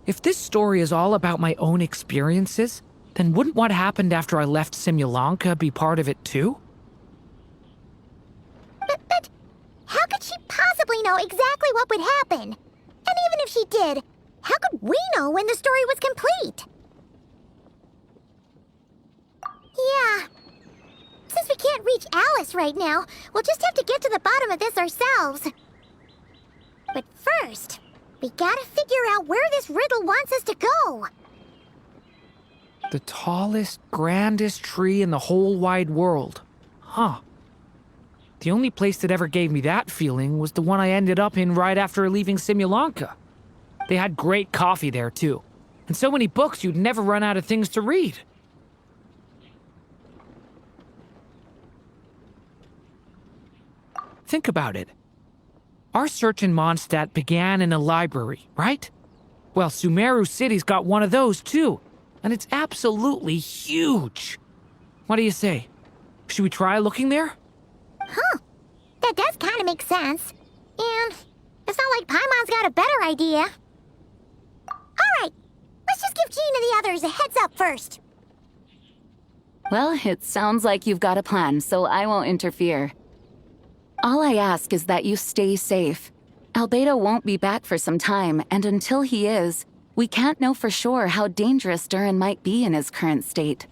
If this story is all about my own experiences, then wouldn't what happened after I left Simulanka be part of it too? But how could she possibly know exactly what would happen? And even if she did, how could we know when the story was complete? Yeah. Since we can't reach Alice right now, we'll just have to get to the bottom of this ourselves. But first, we gotta figure out where this riddle wants us to go. The tallest, grandest tree in the whole wide world. Huh. The only place that ever gave me that feeling was the one I ended up in right after leaving Simulanka. They had great coffee there, too. And so many books you'd never run out of things to read. Think about it. Our search in Mondstadt began in a library, right? Well, Sumeru City's got one of those, too. And it's absolutely huge. What do you say? Should we try looking there? Huh. That does kind of make sense. And it's not like Paimon's got a better idea. Alright, let's just give Jean and the others a heads up first. Well, it sounds like you've got a plan, so I won't interfere. All I ask is that you stay safe. Albedo won't be back for some time, and until he is, we can't know for sure how dangerous Durin might be in his current state.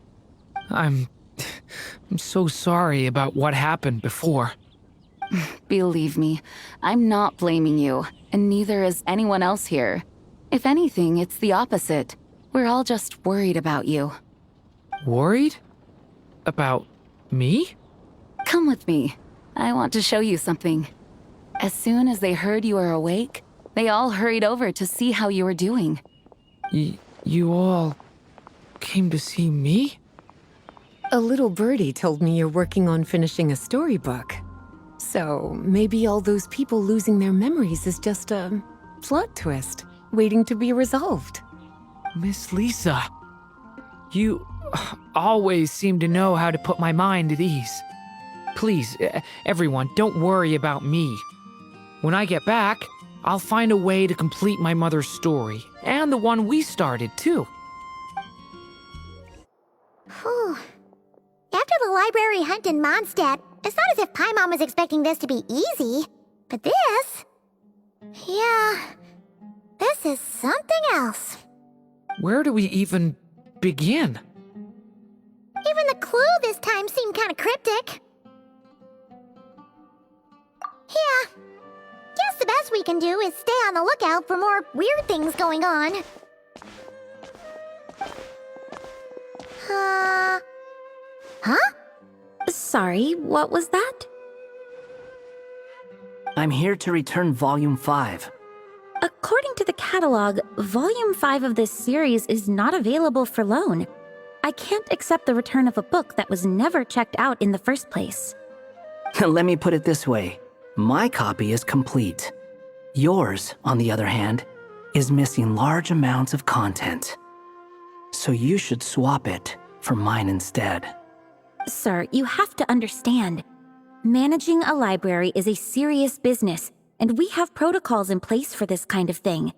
I'm so sorry about what happened before. Believe me, I'm not blaming you, and neither is anyone else here. If anything, it's the opposite. We're all just worried about you. Worried? About me? Come with me. I want to show you something. As soon as they heard you were awake, they all hurried over to see how you were doing. You all came to see me? A little birdie told me you're working on finishing a storybook. So maybe all those people losing their memories is just a plot twist waiting to be resolved. Miss Lisa, you always seem to know how to put my mind at ease. Please, everyone, don't worry about me. When I get back, I'll find a way to complete my mother's story, and the one we started, too. Whew. After the library hunt in Mondstadt, it's not as if Paimon was expecting this to be easy. But this... yeah... this is something else. Where do we even begin? Even the clue this time seemed kind of cryptic. Yeah. Guess the best we can do is stay on the lookout for more weird things going on. Huh? Sorry, what was that? I'm here to return Volume 5. According to the catalog, Volume 5 of this series is not available for loan. I can't accept the return of a book that was never checked out in the first place. Let me put it this way. My copy is complete. Yours, on the other hand, is missing large amounts of content. So you should swap it for mine instead. Sir, you have to understand. Managing a library is a serious business, and we have protocols in place for this kind of thing.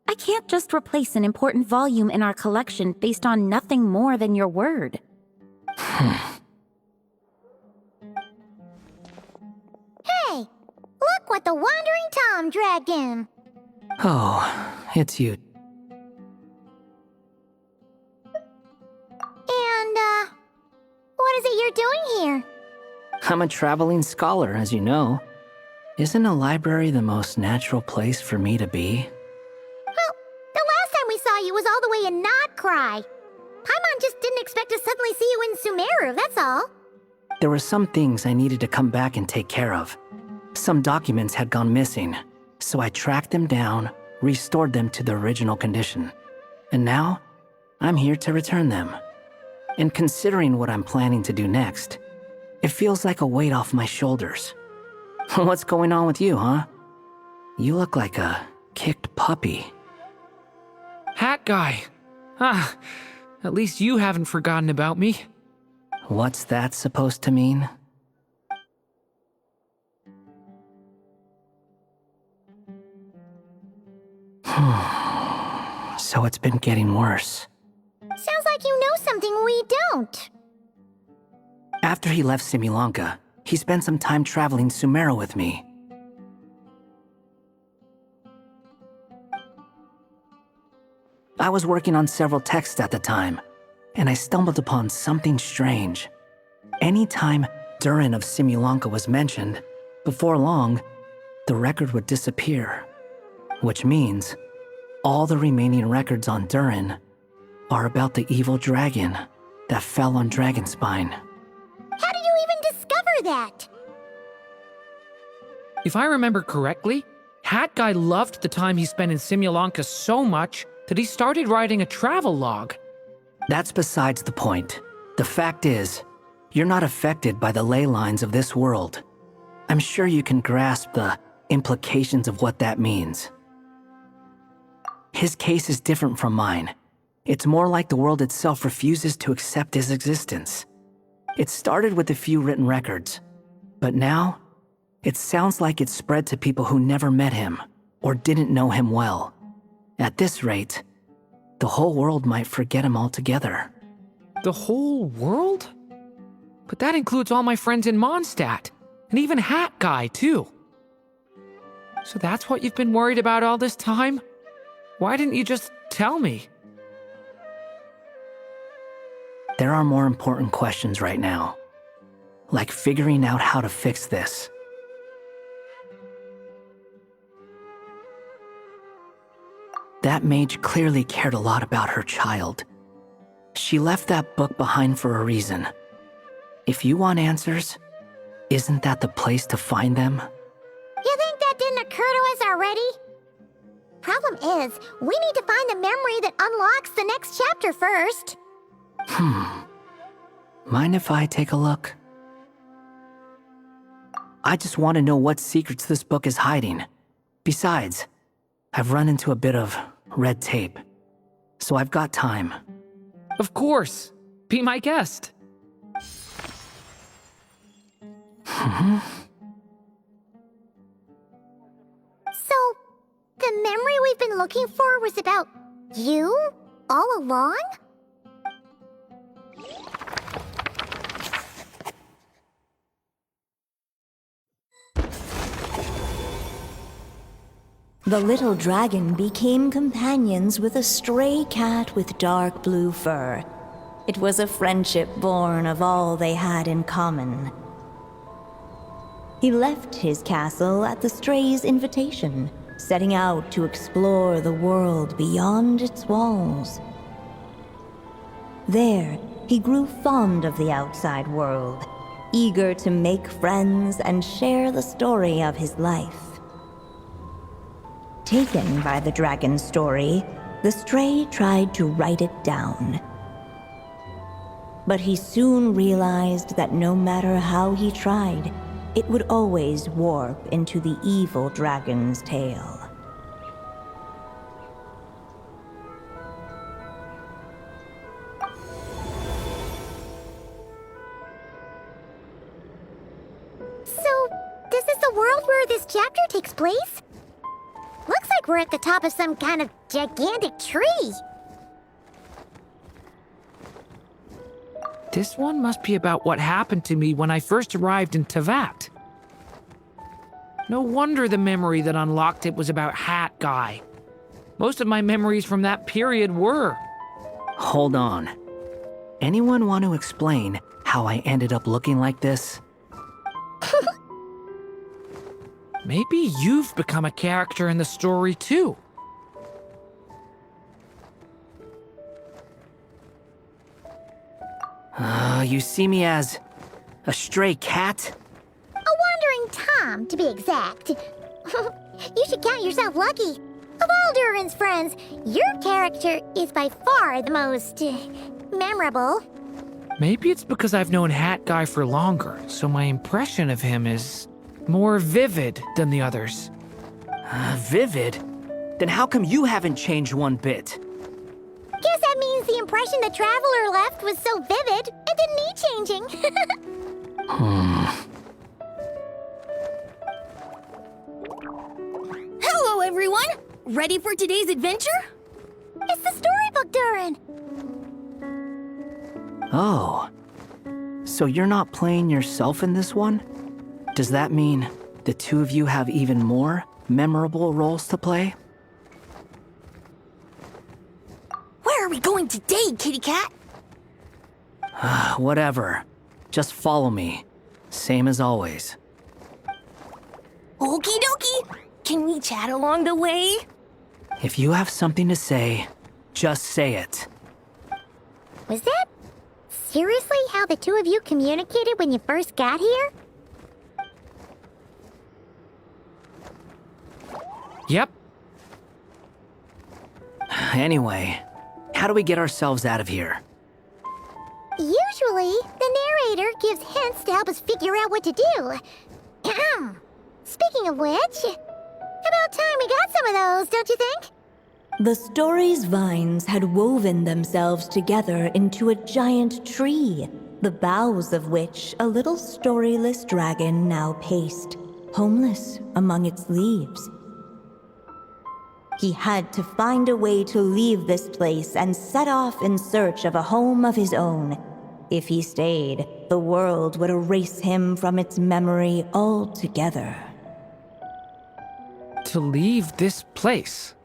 I can't just replace an important volume in our collection based on nothing more than your word. Hey! Look what the Wandering Tom dragged in! Oh, it's you. And, what is it you're doing here? I'm a traveling scholar, as you know. Isn't a library the most natural place for me to be? Well, the last time we saw you was all the way in Notcry. Paimon just didn't expect to suddenly see you in Sumeru, that's all. There were some things I needed to come back and take care of. Some documents had gone missing, so I tracked them down, restored them to their original condition. And now, I'm here to return them. And considering what I'm planning to do next, it feels like a weight off my shoulders. What's going on with you, huh? You look like a kicked puppy. Hat guy. At least you haven't forgotten about me. What's that supposed to mean? So it's been getting worse. Sounds like you know something we don't. After he left Simulanka, he spent some time traveling Sumeru with me. I was working on several texts at the time, and I stumbled upon something strange. Anytime Durin of Simulanka was mentioned, before long, the record would disappear. Which means, all the remaining records on Durin are about the evil dragon that fell on Dragonspine. How did you even discover that? If I remember correctly, Hat Guy loved the time he spent in Simulanka so much that he started writing a travel log. That's besides the point. The fact is, you're not affected by the ley lines of this world. I'm sure you can grasp the implications of what that means. His case is different from mine. It's more like the world itself refuses to accept his existence. It started with a few written records, but now, it sounds like it's spread to people who never met him or didn't know him well. At this rate, the whole world might forget him altogether. The whole world? But that includes all my friends in Mondstadt, and even Hat Guy, too. So that's what you've been worried about all this time? Why didn't you just tell me? There are more important questions right now, like figuring out how to fix this. That mage clearly cared a lot about her child. She left that book behind for a reason. If you want answers, isn't that the place to find them? You think that didn't occur to us already? Problem is, we need to find the memory that unlocks the next chapter first. Mind if I take a look? I just want to know what secrets this book is hiding. Besides, I've run into a bit of red tape, so I've got time. Of course. Be my guest. So, the memory we've been looking for was about you all along? The little dragon became companions with a stray cat with dark blue fur. It was a friendship born of all they had in common. He left his castle at the stray's invitation, setting out to explore the world beyond its walls. There, he grew fond of the outside world, eager to make friends and share the story of his life. Taken by the dragon's story, the stray tried to write it down. But he soon realized that no matter how he tried, it would always warp into the evil dragon's tale. So, this is the world where this chapter takes place? Looks like we're at the top of some kind of gigantic tree. This one must be about what happened to me when I first arrived in Tevat. No wonder the memory that unlocked it was about Hat Guy. Most of my memories from that period were. Hold on. Anyone want to explain how I ended up looking like this? Maybe you've become a character in the story too. You see me as a stray cat? A wandering Tom, to be exact. You should count yourself lucky. Of all Durin's friends, your character is by far the most memorable. Maybe it's because I've known Hat Guy for longer, so my impression of him is more vivid than the others. Vivid? Then how come you haven't changed one bit? Guess that means the impression the Traveler left was so vivid, it didn't need changing. Hello, everyone! Ready for today's adventure? It's the storybook, Durin! Oh. So you're not playing yourself in this one? Does that mean the two of you have even more memorable roles to play? Where are we going today, kitty cat? Whatever. Just follow me. Same as always. Okie dokie! Can we chat along the way? If you have something to say, just say it. Was that seriously how the two of you communicated when you first got here? Yep. Anyway, how do we get ourselves out of here? Usually, the narrator gives hints to help us figure out what to do. Speaking of which, about time we got some of those, don't you think? The story's vines had woven themselves together into a giant tree, the boughs of which a little storyless dragon now paced, homeless among its leaves. He had to find a way to leave this place and set off in search of a home of his own. If he stayed, the world would erase him from its memory altogether. To leave this place?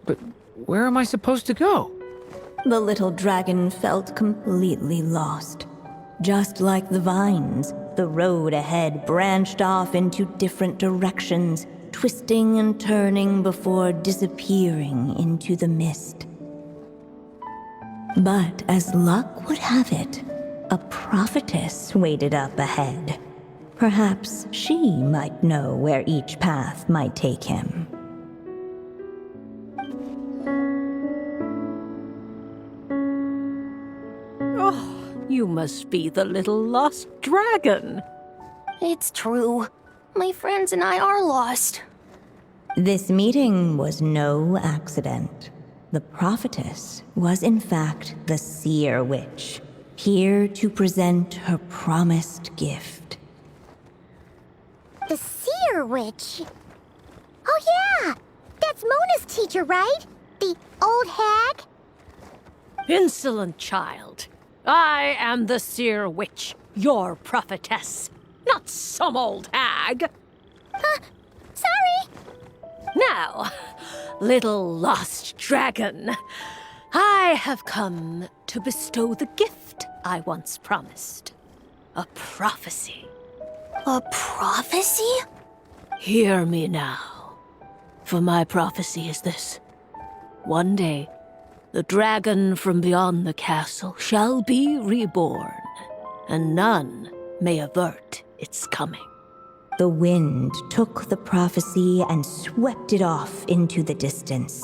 But where am I supposed to go? The little dragon felt completely lost. Just like the vines, the road ahead branched off into different directions, twisting and turning before disappearing into the mist. But as luck would have it, a prophetess waited up ahead. Perhaps she might know where each path might take him. You must be the little lost dragon. It's true. My friends and I are lost. This meeting was no accident. The prophetess was in fact the seer witch, here to present her promised gift. The seer witch? Oh yeah! That's Mona's teacher, right? The old hag? Insolent child. I am the seer witch, your prophetess, not some old hag. Sorry! Now, little lost dragon, I have come to bestow the gift I once promised. A prophecy. A prophecy? Hear me now, for my prophecy is this. One day, the dragon from beyond the castle shall be reborn, and none may avert its coming. The wind took the prophecy and swept it off into the distance.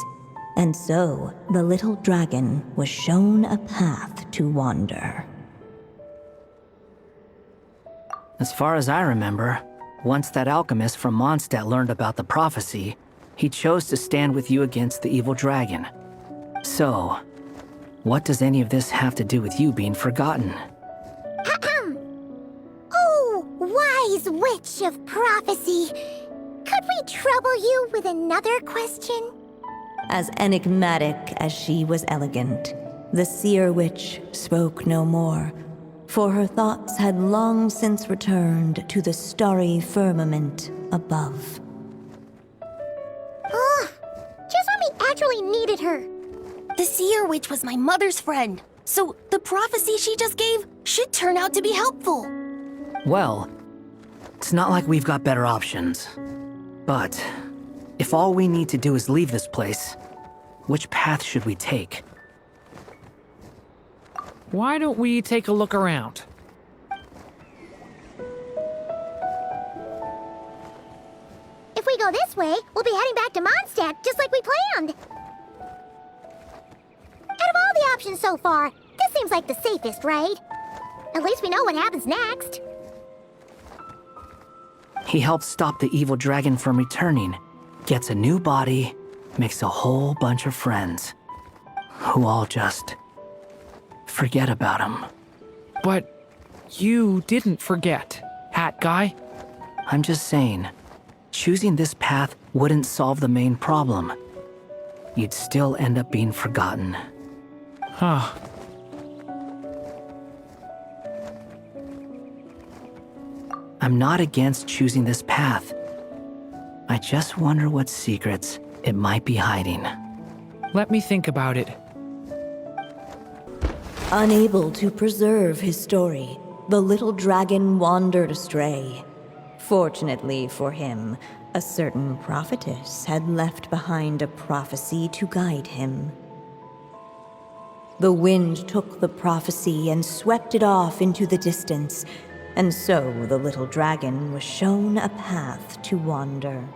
And so, the little dragon was shown a path to wander. As far as I remember, once that alchemist from Mondstadt learned about the prophecy, he chose to stand with you against the evil dragon. So, what does any of this have to do with you being forgotten? Oh, wise witch of prophecy! Could we trouble you with another question? As enigmatic as she was elegant, the seer witch spoke no more, for her thoughts had long since returned to the starry firmament above. Ugh! Just when we actually needed her. The seer witch was my mother's friend, so the prophecy she just gave should turn out to be helpful. Well, it's not like we've got better options. But if all we need to do is leave this place, which path should we take? Why don't we take a look around? If we go this way, we'll be heading back to Mondstadt, just like we planned. Out of all the options so far, this seems like the safest, right? At least we know what happens next. He helps stop the evil dragon from returning, gets a new body, makes a whole bunch of friends, who all just forget about him. But you didn't forget, Hat Guy. I'm just saying, choosing this path wouldn't solve the main problem. You'd still end up being forgotten. Huh. I'm not against choosing this path. I just wonder what secrets it might be hiding. Let me think about it. Unable to preserve his story, the little dragon wandered astray. Fortunately for him, a certain prophetess had left behind a prophecy to guide him. The wind took the prophecy and swept it off into the distance, and so the little dragon was shown a path to wander.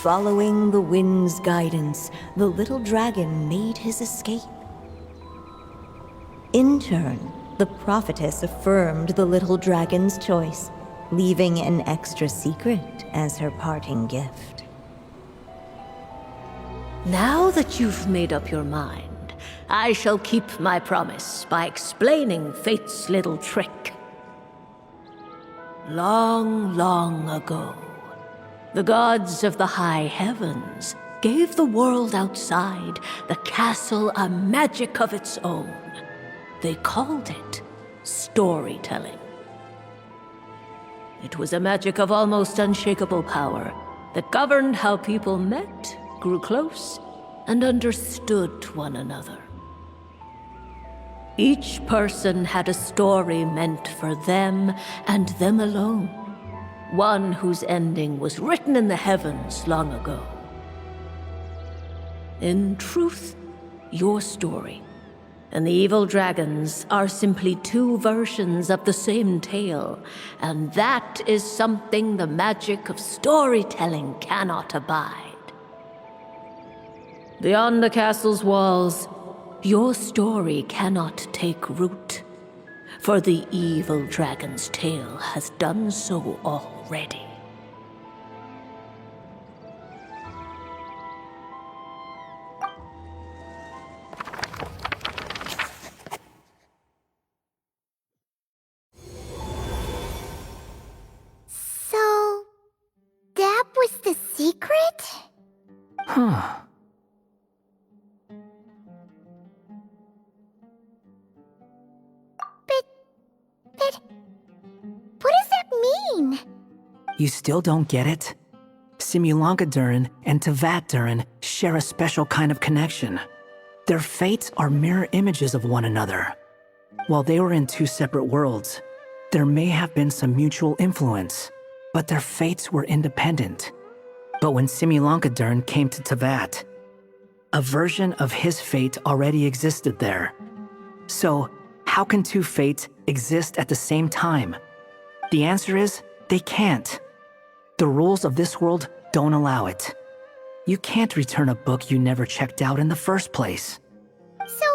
Following the wind's guidance, the little dragon made his escape. In turn, the prophetess affirmed the little dragon's choice, leaving an extra secret as her parting gift. Now that you've made up your mind, I shall keep my promise by explaining fate's little trick. Long, long ago, the gods of the high heavens gave the world outside the castle a magic of its own. They called it storytelling. It was a magic of almost unshakable power that governed how people met, grew close, and understood one another. Each person had a story meant for them and them alone, one whose ending was written in the heavens long ago. In truth, your story and the evil dragons are simply two versions of the same tale, and that is something the magic of storytelling cannot abide. Beyond the castle's walls, Your story cannot take root, for the evil dragon's tail has done so already. So, that was the secret? Huh. But what does that mean? You still don't get it? Simulanka Durin and Tevat Durin share a special kind of connection. Their fates are mirror images of one another. While they were in two separate worlds, there may have been some mutual influence, but their fates were independent. But when Simulanka Durin came to Tevat, a version of his fate already existed there. So, how can two fates exist at the same time? The answer is, they can't. The rules of this world don't allow it. You can't return a book you never checked out in the first place. So,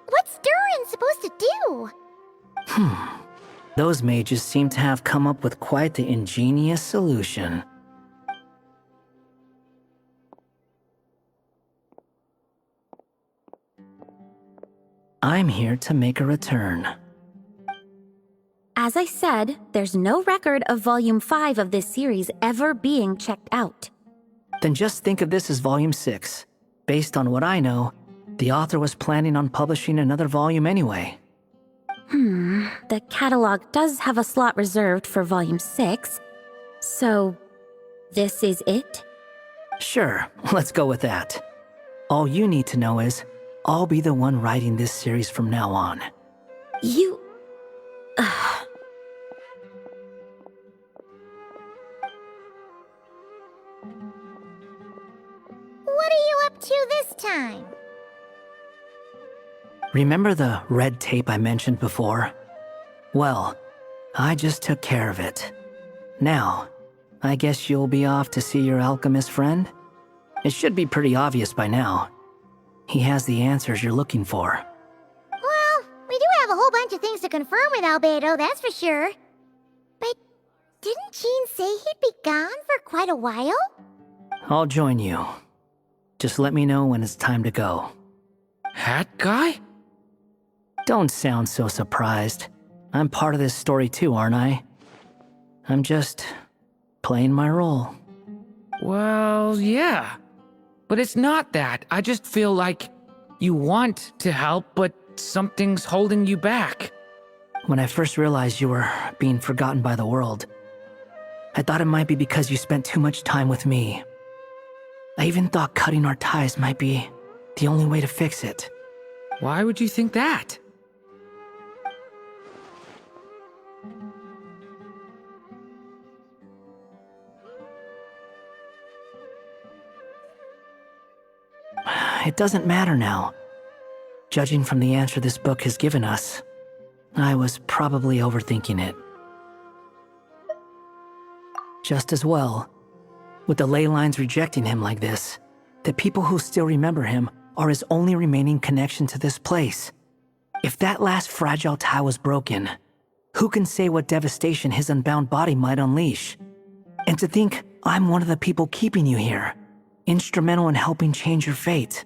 what's Durin supposed to do? Those mages seem to have come up with quite the ingenious solution. I'm here to make a return. As I said, there's no record of Volume 5 of this series ever being checked out. Then just think of this as Volume 6. Based on what I know, the author was planning on publishing another volume anyway. The catalog does have a slot reserved for Volume 6. So, this is it? Sure, let's go with that. All you need to know is, I'll be the one writing this series from now on. You... What are you up to this time? Remember the red tape I mentioned before? Well, I just took care of it. Now, I guess you'll be off to see your alchemist friend? It should be pretty obvious by now. He has the answers you're looking for. Well, we do have a whole bunch of things to confirm with Albedo, that's for sure. But didn't Jean say he'd be gone for quite a while? I'll join you. Just let me know when it's time to go. Hat guy? Don't sound so surprised. I'm part of this story too, aren't I? I'm just playing my role. Well, yeah. But it's not that. I just feel like you want to help, but something's holding you back. When I first realized you were being forgotten by the world, I thought it might be because you spent too much time with me. I even thought cutting our ties might be the only way to fix it. Why would you think that? It doesn't matter now. Judging from the answer this book has given us, I was probably overthinking it. Just as well, with the ley lines rejecting him like this, the people who still remember him are his only remaining connection to this place. If that last fragile tie was broken, who can say what devastation his unbound body might unleash? And to think I'm one of the people keeping you here, instrumental in helping change your fate.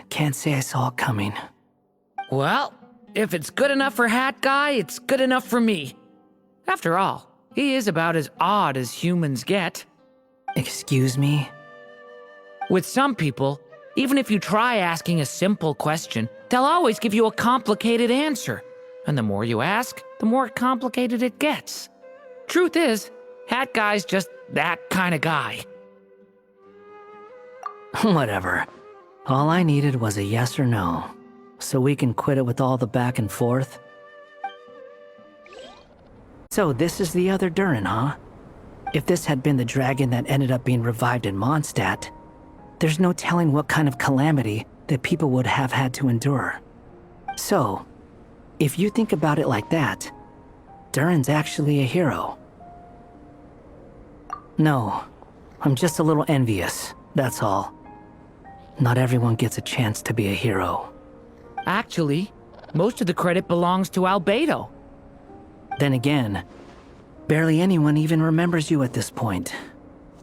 Can't say I saw it coming. Well, if it's good enough for Hat Guy, it's good enough for me. After all, he is about as odd as humans get. Excuse me? With some people, even if you try asking a simple question, they'll always give you a complicated answer. And the more you ask, the more complicated it gets. Truth is, Hat Guy's just that kind of guy. Whatever. All I needed was a yes or no, so we can quit it with all the back and forth. So this is the other Durin, huh? If this had been the dragon that ended up being revived in Mondstadt, there's no telling what kind of calamity that people would have had to endure. So, if you think about it like that, Durin's actually a hero. No, I'm just a little envious, that's all. Not everyone gets a chance to be a hero. Actually, most of the credit belongs to Albedo. Then again, barely anyone even remembers you at this point.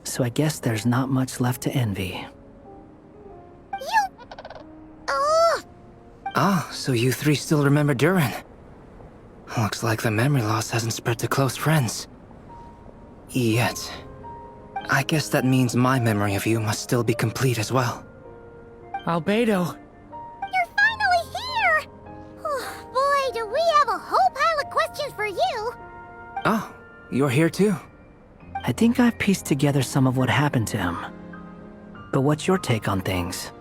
So I guess there's not much left to envy. Ah, so you three still remember Durin. Looks like the memory loss hasn't spread to close friends. Yet. I guess that means my memory of you must still be complete as well. Albedo. You're finally here! Oh, boy, do we have a whole pile of questions for you! Oh, you're here too? I think I've pieced together some of what happened to him. But what's your take on things?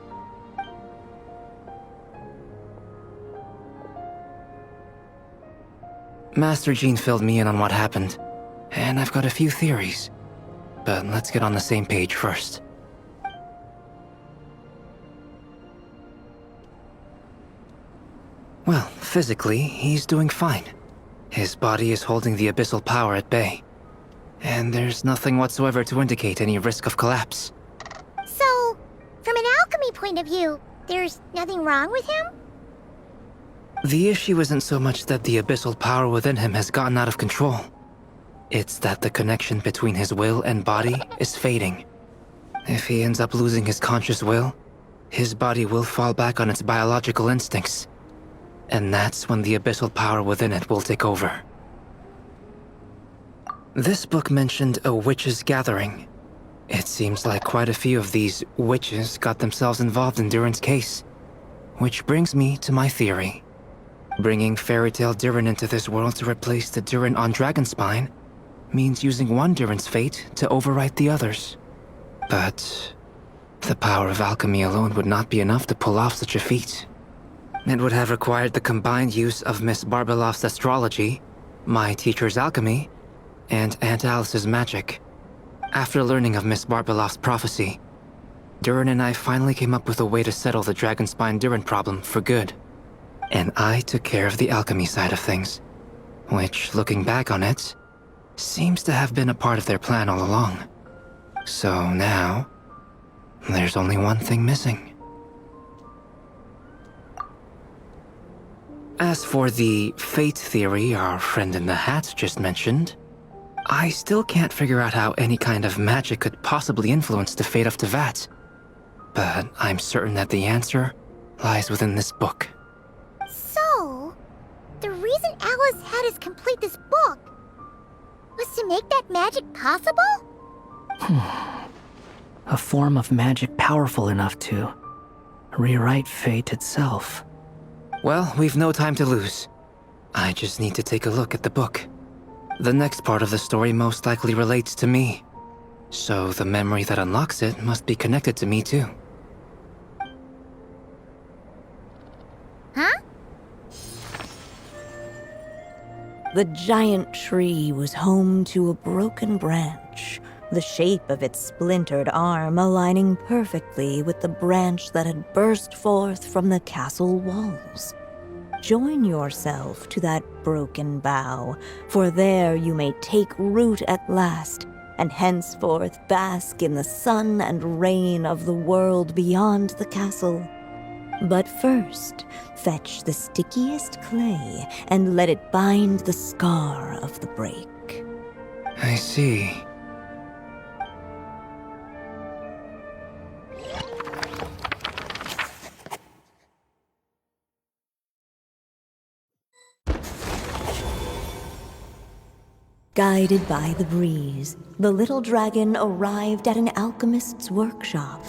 Master Jean filled me in on what happened, and I've got a few theories. But let's get on the same page first. Well, physically, he's doing fine. His body is holding the abyssal power at bay. And there's nothing whatsoever to indicate any risk of collapse. So, from an alchemy point of view, there's nothing wrong with him? The issue isn't so much that the abyssal power within him has gotten out of control. It's that the connection between his will and body is fading. If he ends up losing his conscious will, his body will fall back on its biological instincts. And that's when the abyssal power within it will take over. This book mentioned a witches' gathering. It seems like quite a few of these witches got themselves involved in Durin's case. Which brings me to my theory. Bringing Fairy Tale Durin into this world to replace the Durin on Dragonspine means using one Durin's fate to overwrite the others. But the power of alchemy alone would not be enough to pull off such a feat. It would have required the combined use of Miss Barbeloff's astrology, my teacher's alchemy, and Aunt Alice's magic. After learning of Miss Barbeloff's prophecy, Durin and I finally came up with a way to settle the Dragonspine Durin problem for good. And I took care of the alchemy side of things, which, looking back on it, seems to have been a part of their plan all along. So now, there's only one thing missing. As for the fate theory our friend in the hat just mentioned, I still can't figure out how any kind of magic could possibly influence the fate of Tevat. But I'm certain that the answer lies within this book. So, the reason Alice had us complete this book was to make that magic possible? A form of magic powerful enough to rewrite fate itself. Well, we've no time to lose. I just need to take a look at the book. The next part of the story most likely relates to me. So the memory that unlocks it must be connected to me too. Huh? The giant tree was home to a broken branch, the shape of its splintered arm aligning perfectly with the branch that had burst forth from the castle walls. Join yourself to that broken bough, for there you may take root at last, and henceforth bask in the sun and rain of the world beyond the castle. But first, fetch the stickiest clay and let it bind the scar of the break. I see. Guided by the breeze, the little dragon arrived at an alchemist's workshop.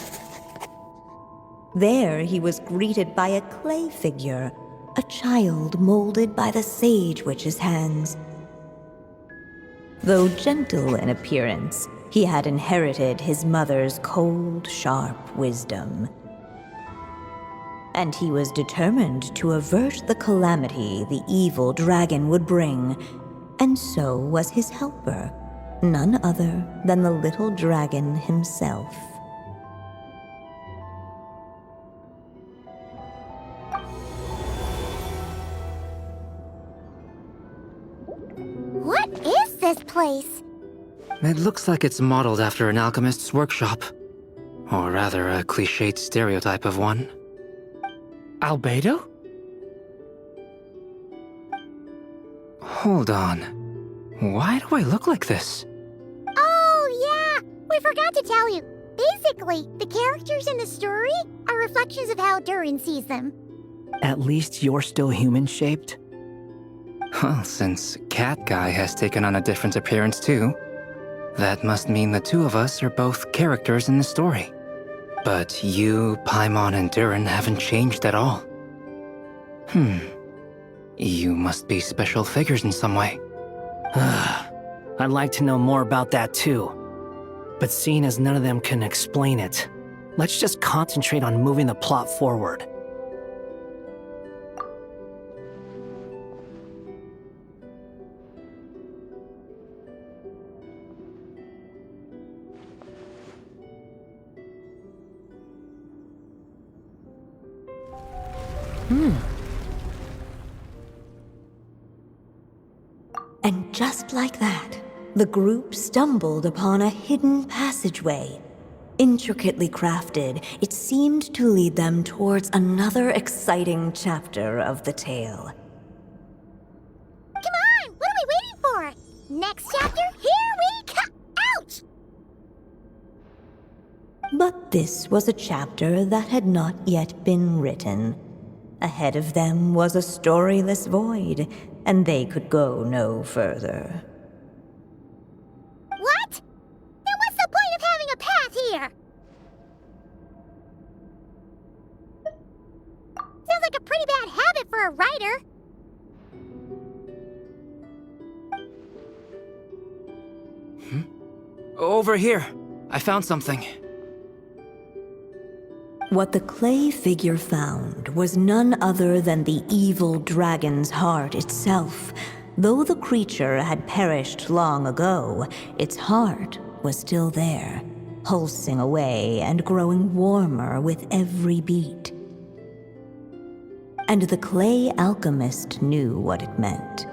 There he was greeted by a clay figure, a child molded by the Sage Witch's hands. Though gentle in appearance, he had inherited his mother's cold, sharp wisdom. And he was determined to avert the calamity the evil dragon would bring, and so was his helper, none other than the little dragon himself. What is this place? It looks like it's modeled after an alchemist's workshop. Or rather, a cliched stereotype of one. Albedo? Hold on. Why do I look like this? Oh, yeah! We forgot to tell you. Basically, the characters in the story are reflections of how Durin sees them. At least you're still human-shaped? Well, since Cat Guy has taken on a different appearance too, that must mean the two of us are both characters in the story. But you, Paimon, and Durin haven't changed at all. You must be special figures in some way. I'd like to know more about that too. But seeing as none of them can explain it, let's just concentrate on moving the plot forward. And just like that, the group stumbled upon a hidden passageway. Intricately crafted, it seemed to lead them towards another exciting chapter of the tale. Come on! What are we waiting for? Next chapter, here we come! Ouch! But this was a chapter that had not yet been written. Ahead of them was a storyless void, and they could go no further. What? Then what's the point of having a path here? Sounds like a pretty bad habit for a writer. Over here. I found something. What the clay figure found was none other than the evil dragon's heart itself. Though the creature had perished long ago, its heart was still there, pulsing away and growing warmer with every beat. And the clay alchemist knew what it meant.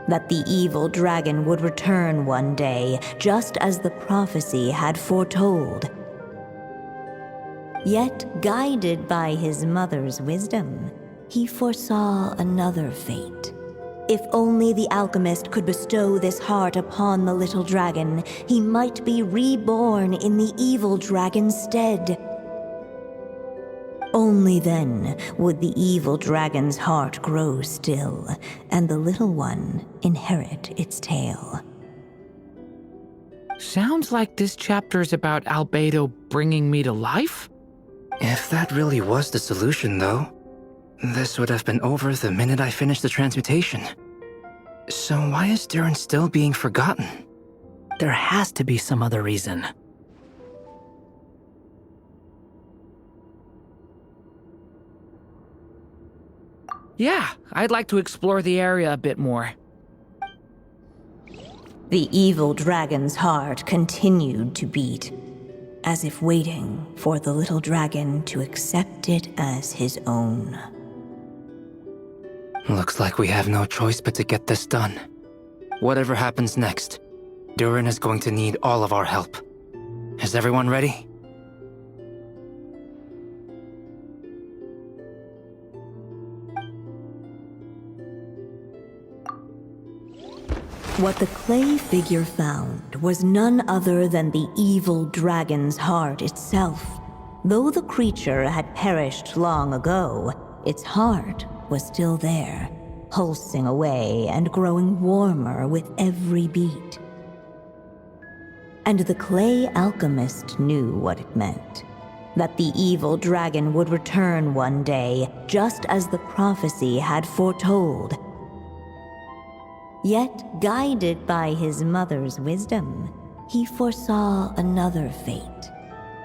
That the evil dragon would return one day, just as the prophecy had foretold. Yet, guided by his mother's wisdom, he foresaw another fate. If only the alchemist could bestow this heart upon the little dragon, he might be reborn in the evil dragon's stead. Only then would the evil dragon's heart grow still, and the little one inherit its tale. Sounds like this chapter's about Albedo bringing me to life? If that really was the solution, though, this would have been over the minute I finished the transmutation. So why is Durin still being forgotten? There has to be some other reason. Yeah, I'd like to explore the area a bit more. The evil dragon's heart continued to beat, as if waiting for the little dragon to accept it as his own. Looks like we have no choice but to get this done. Whatever happens next, Durin is going to need all of our help. Is everyone ready? What the clay figure found was none other than the evil dragon's heart itself. Though the creature had perished long ago, its heart was still there, pulsing away and growing warmer with every beat. And the clay alchemist knew what it meant. That the evil dragon would return one day, just as the prophecy had foretold. Yet, guided by his mother's wisdom, he foresaw another fate.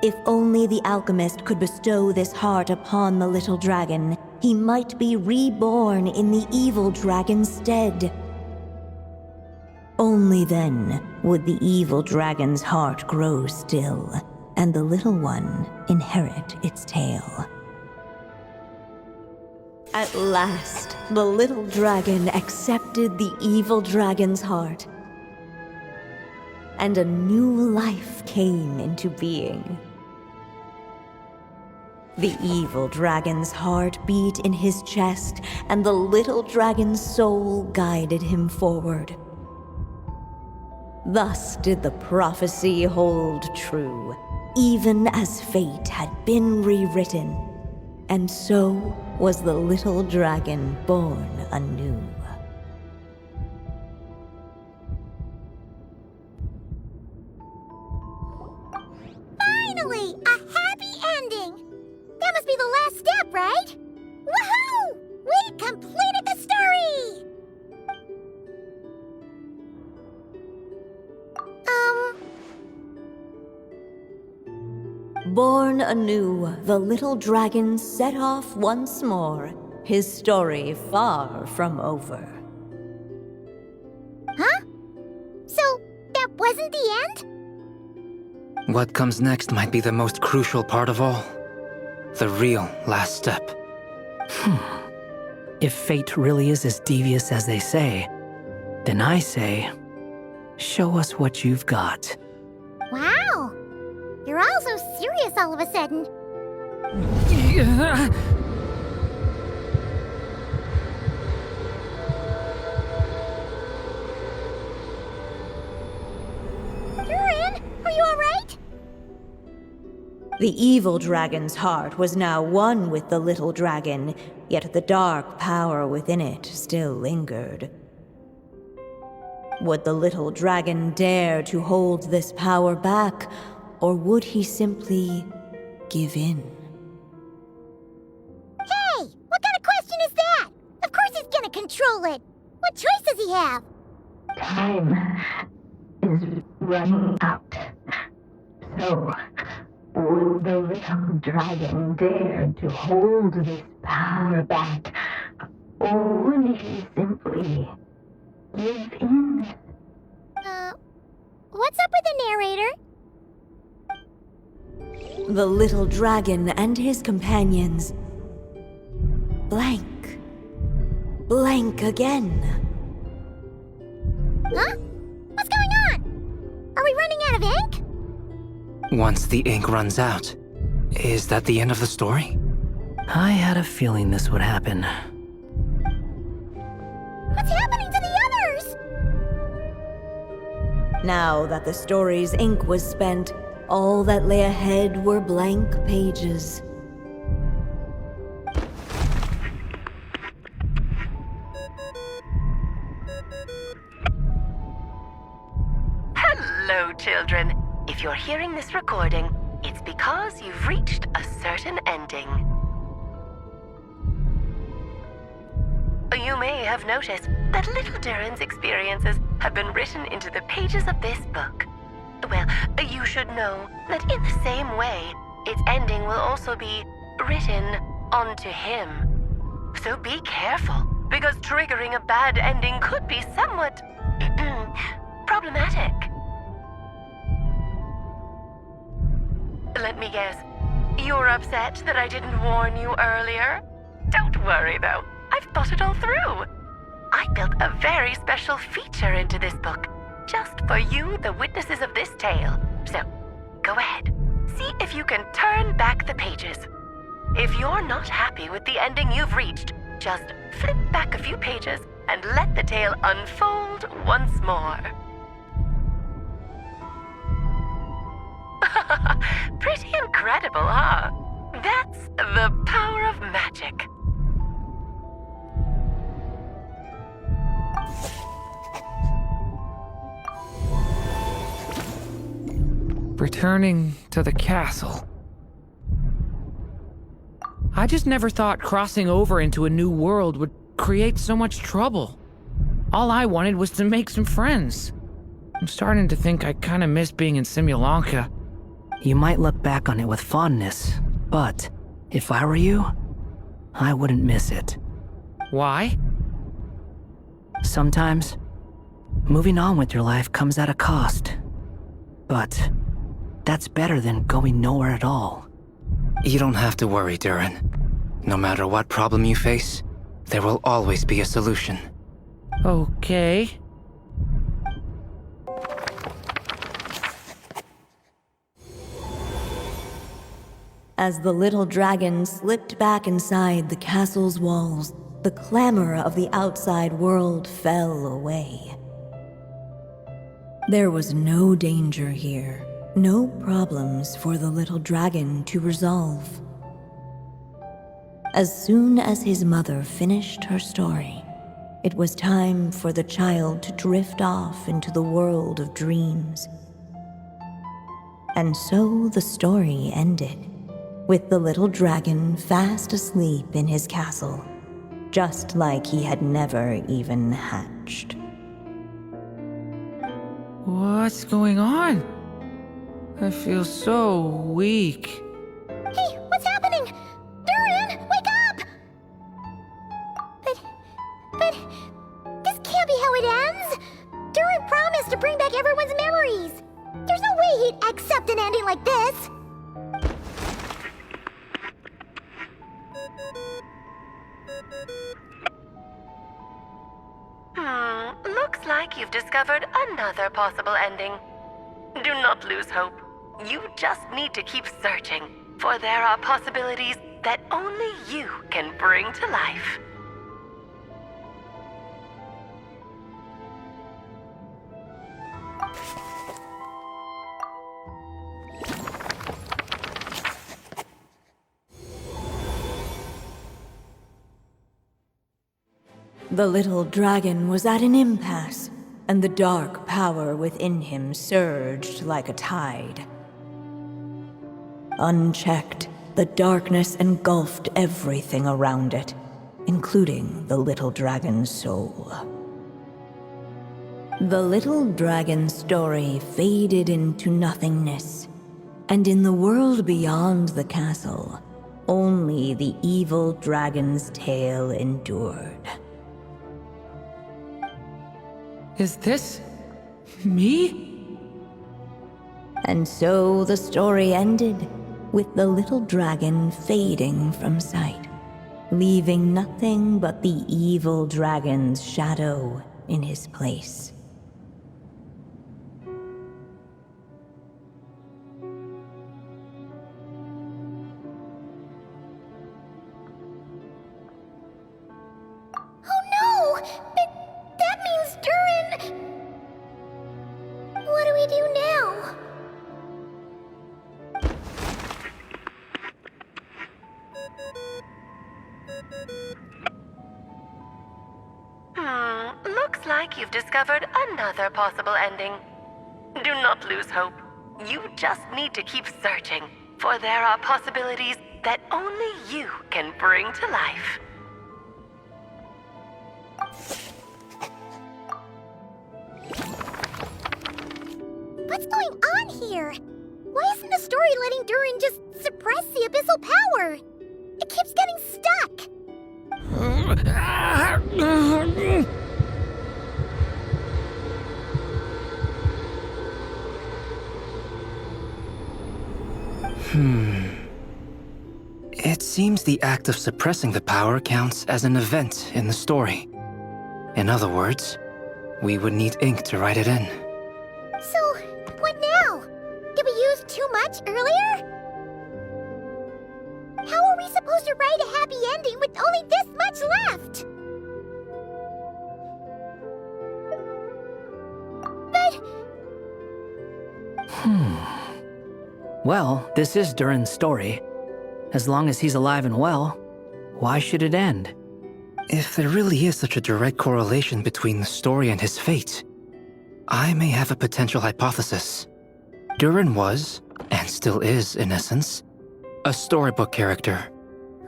If only the alchemist could bestow this heart upon the little dragon, he might be reborn in the evil dragon's stead. Only then would the evil dragon's heart grow still, and the little one inherit its tale. At last, the little dragon accepted the evil dragon's heart, and a new life came into being. The evil dragon's heart beat in his chest, and the little dragon's soul guided him forward. Thus did the prophecy hold true, even as fate had been rewritten, and so was the little dragon born anew. Finally! A happy ending! That must be the last step, right? Woohoo! We completed the story! Born anew, the little dragon set off once more, his story far from over. Huh? So, that wasn't the end? What comes next might be the most crucial part of all. The real last step. If fate really is as devious as they say, then I say, show us what you've got. Wow! You're all so serious all of a sudden. Durin, are you alright? The evil dragon's heart was now one with the little dragon, yet the dark power within it still lingered. Would the little dragon dare to hold this power back, or would he simply give in? Hey! What kind of question is that? Of course he's gonna control it! What choice does he have? Time is running out. So, will the little dragon dare to hold this power back? Or will he simply give in? What's up with the narrator? The little dragon and his companions blank. Blank again. Huh? What's going on? Are we running out of ink? Once the ink runs out, is that the end of the story? I had a feeling this would happen. What's happening to the others? Now that the story's ink was spent, all that lay ahead were blank pages. Hello, children. If you're hearing this recording, it's because you've reached a certain ending. You may have noticed that little Durin's experiences have been written into the pages of this book. Well, you should know that in the same way, its ending will also be written onto him. So be careful, because triggering a bad ending could be somewhat problematic. Let me guess, you're upset that I didn't warn you earlier? Don't worry though, I've thought it all through. I built a very special feature into this book, just for you, the witnesses of this tale. So, go ahead, see if you can turn back the pages. If you're not happy with the ending you've reached, just flip back a few pages and let the tale unfold once more. Pretty incredible, huh? That's the power of magic. Returning to the castle. I just never thought crossing over into a new world would create so much trouble. All I wanted was to make some friends. I'm starting to think I kinda miss being in Simulanka. You might look back on it with fondness, but if I were you, I wouldn't miss it. Why? Sometimes, moving on with your life comes at a cost. But that's better than going nowhere at all. You don't have to worry, Durin. No matter what problem you face, there will always be a solution. Okay. As the little dragon slipped back inside the castle's walls, the clamor of the outside world fell away. There was no danger here, no problems for the little dragon to resolve. As soon as his mother finished her story, it was time for the child to drift off into the world of dreams. And so the story ended, with the little dragon fast asleep in his castle, just like he had never even hatched. What's going on? I feel so weak. Hey, what's happening? Durin, wake up! But this can't be how it ends. Durin promised to bring back everyone's memories. There's no way he'd accept an ending like this. Looks like you've discovered another possible ending. Do not lose hope. You just need to keep searching, for there are possibilities that only you can bring to life. The little dragon was at an impasse, and the dark power within him surged like a tide. Unchecked, the darkness engulfed everything around it, including the little dragon's soul. The little dragon's story faded into nothingness, and in the world beyond the castle, only the evil dragon's tale endured. Is this me? And so the story ended, with the little dragon fading from sight, leaving nothing but the evil dragon's shadow in his place. Oh no! That means Durin... What do we do now? Looks like you've discovered another possible ending. Do not lose hope. You just need to keep searching, for there are possibilities that only you can bring to life. What's going on here? Why isn't the story letting Durin just suppress the abyssal power? It keeps getting stuck. It seems the act of suppressing the power counts as an event in the story. In other words, we would need ink to write it in. So, what now? Did we use too much earlier? How are we supposed to write a happy ending with only this much left? But... Well, this is Durin's story. As long as he's alive and well, why should it end? If there really is such a direct correlation between the story and his fate, I may have a potential hypothesis. Durin was, and still is in essence, a storybook character,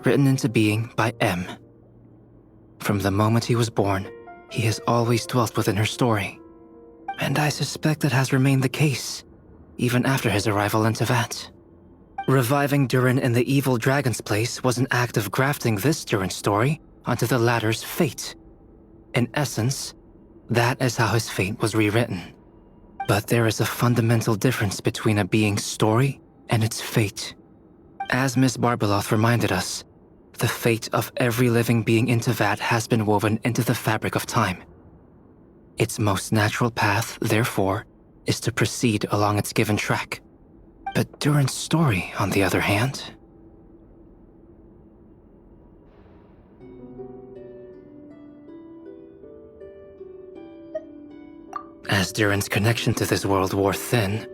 written into being by M. From the moment he was born, he has always dwelt within her story. And I suspect that has remained the case, even after his arrival in Tevat. Reviving Durin in the evil dragon's place was an act of grafting this Durin story onto the latter's fate. In essence, that is how his fate was rewritten. But there is a fundamental difference between a being's story and its fate. As Miss Barbeloth reminded us, the fate of every living being in Tevat has been woven into the fabric of time. Its most natural path, therefore, is to proceed along its given track. But Durin's story, on the other hand, As Durin's connection to this world wore thin,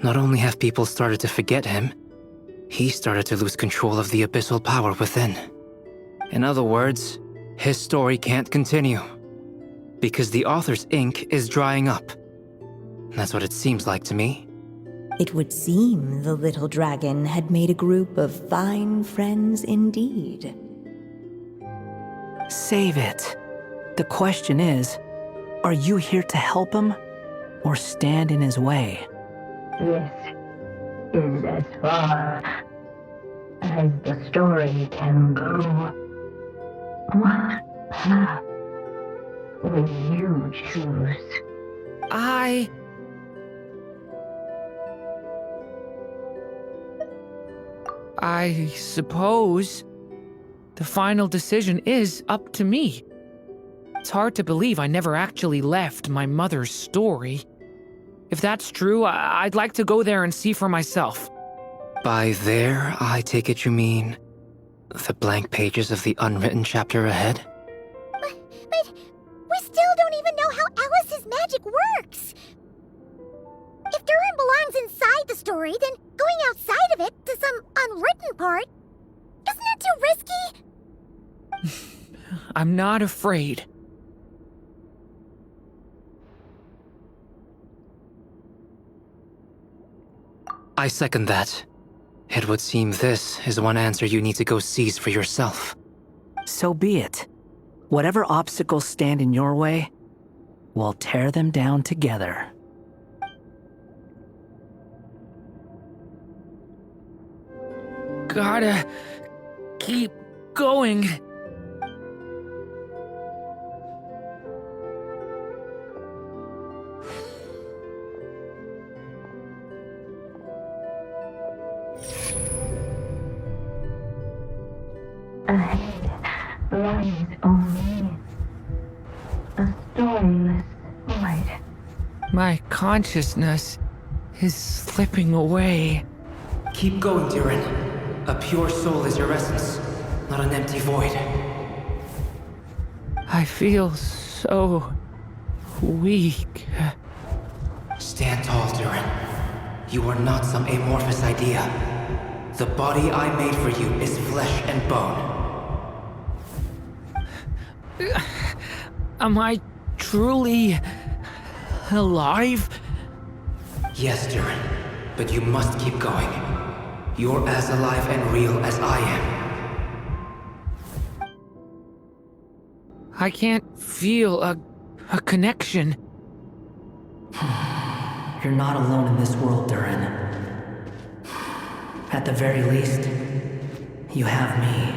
not only have people started to forget him, he started to lose control of the abyssal power within. In other words, his story can't continue. Because the author's ink is drying up. That's what it seems like to me. It would seem the little dragon had made a group of fine friends indeed. Save it. The question is, are you here to help him or stand in his way? This is as far as the story can go. What path will you choose? I suppose the final decision is up to me. It's hard to believe I never actually left my mother's story. If that's true, I'd like to go there and see for myself. By there, I take it you mean the blank pages of the unwritten chapter ahead? But we still don't even know how Alice's magic works. If Durin belongs inside the story, then going outside of it to some unwritten part, isn't that too risky? I'm not afraid. I second that. It would seem this is one answer you need to go seize for yourself. So be it. Whatever obstacles stand in your way, we'll tear them down together. Gotta keep going. Ahead lies only a storyless void. My consciousness is slipping away. Keep going, Durin. A pure soul is your essence, not an empty void. I feel so weak. Stand tall, Durin. You are not some amorphous idea. The body I made for you is flesh and bone. Am I truly alive? Yes, Durin, but you must keep going. You're as alive and real as I am. I can't feel a connection. You're not alone in this world, Durin. At the very least, you have me.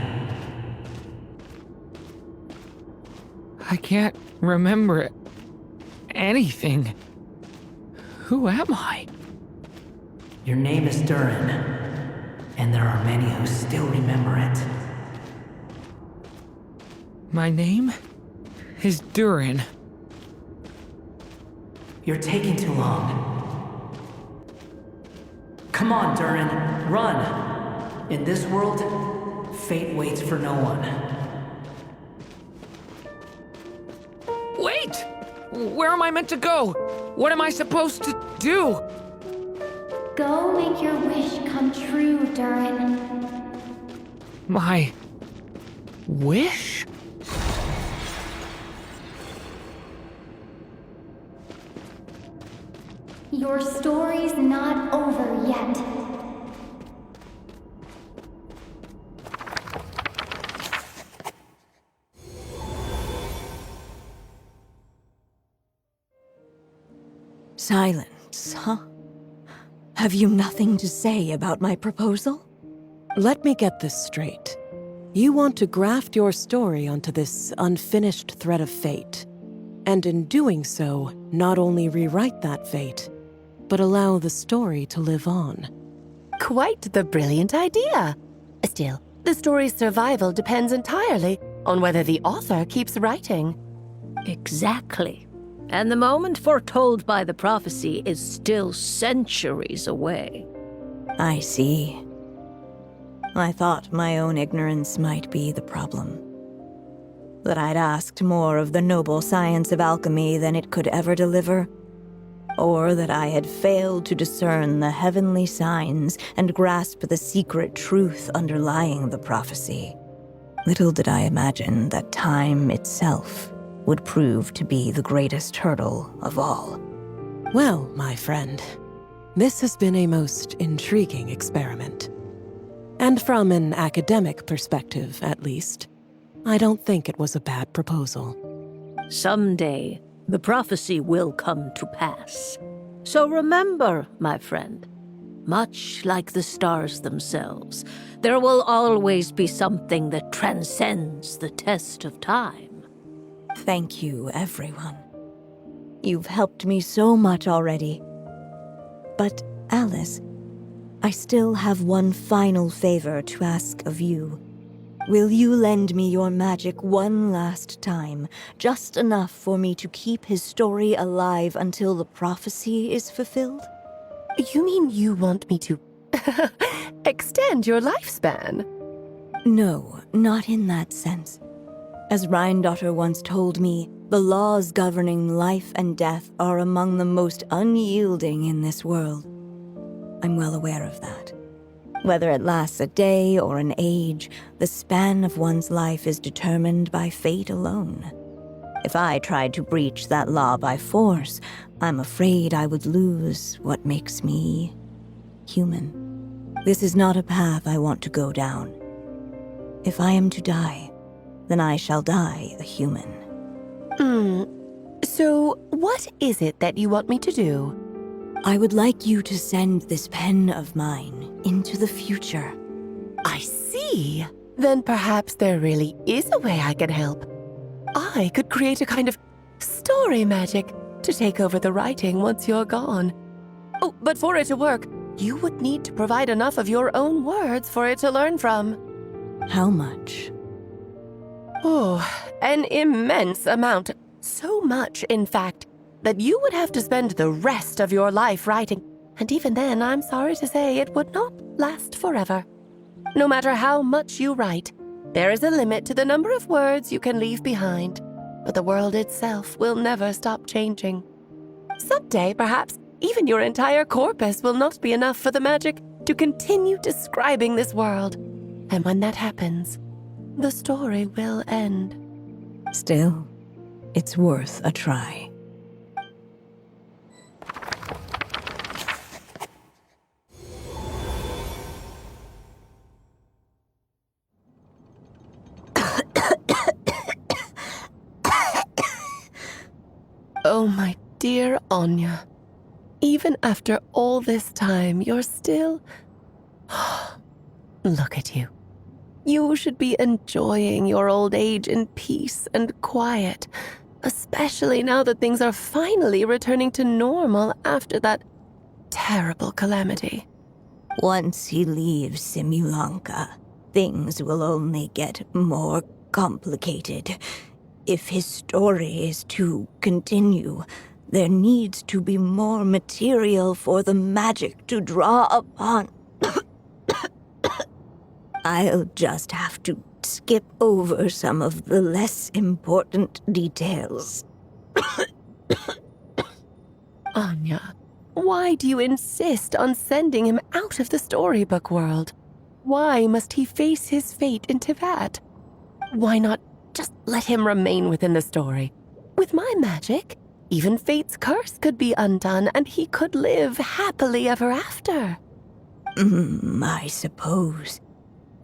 I can't remember anything. Who am I? Your name is Durin, and there are many who still remember it. My name is Durin. You're taking too long. Come on, Durin, run! In this world, fate waits for no one. Wait! Where am I meant to go? What am I supposed to do? Go make your wish come true, Durin. My wish? Your story's not over yet. Silence, huh? Have you nothing to say about my proposal? Let me get this straight. You want to graft your story onto this unfinished thread of fate, and in doing so, not only rewrite that fate, but allow the story to live on. Quite the brilliant idea. Still, the story's survival depends entirely on whether the author keeps writing. Exactly. And the moment foretold by the prophecy is still centuries away. I see. I thought my own ignorance might be the problem. That I'd asked more of the noble science of alchemy than it could ever deliver, or that I had failed to discern the heavenly signs and grasp the secret truth underlying the prophecy. Little did I imagine that time itself would prove to be the greatest hurdle of all. Well, my friend, this has been a most intriguing experiment. And from an academic perspective, at least, I don't think it was a bad proposal. Someday, the prophecy will come to pass. So remember, my friend, much like the stars themselves, there will always be something that transcends the test of time. Thank you, everyone. You've helped me so much already. But, Alice, I still have one final favor to ask of you. Will you lend me your magic one last time, just enough for me to keep his story alive until the prophecy is fulfilled? You mean you want me to extend your lifespan? No, not in that sense. As Rheindotter once told me, the laws governing life and death are among the most unyielding in this world. I'm well aware of that. Whether it lasts a day or an age, the span of one's life is determined by fate alone. If I tried to breach that law by force, I'm afraid I would lose what makes me human. This is not a path I want to go down. If I am to die, then I shall die a human. So what is it that you want me to do? I would like you to send this pen of mine into the future. I see. Then perhaps there really is a way I can help. I could create a kind of story magic to take over the writing once you're gone. Oh, but for it to work, you would need to provide enough of your own words for it to learn from. How much? Oh, an immense amount. So much, in fact, that you would have to spend the rest of your life writing, and even then, I'm sorry to say, it would not last forever. No matter how much you write, there is a limit to the number of words you can leave behind, but the world itself will never stop changing. Someday, perhaps, even your entire corpus will not be enough for the magic to continue describing this world. And when that happens, the story will end. Still, it's worth a try. Oh, my dear Anya. Even after all this time, you're still... Look at you. You should be enjoying your old age in peace and quiet, especially now that things are finally returning to normal after that terrible calamity. Once he leaves Simulanka, things will only get more complicated. If his story is to continue, there needs to be more material for the magic to draw upon. I'll just have to skip over some of the less important details. Anya, why do you insist on sending him out of the storybook world? Why must he face his fate into that? Why not just let him remain within the story? With my magic, even fate's curse could be undone and he could live happily ever after. I suppose.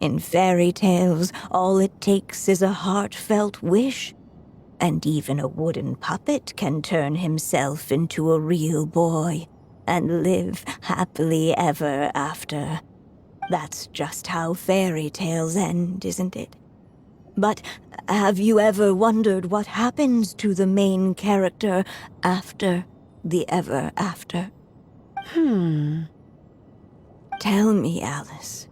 In fairy tales, all it takes is a heartfelt wish. And even a wooden puppet can turn himself into a real boy and live happily ever after. That's just how fairy tales end, isn't it? But have you ever wondered what happens to the main character after the ever after? Tell me, Alice,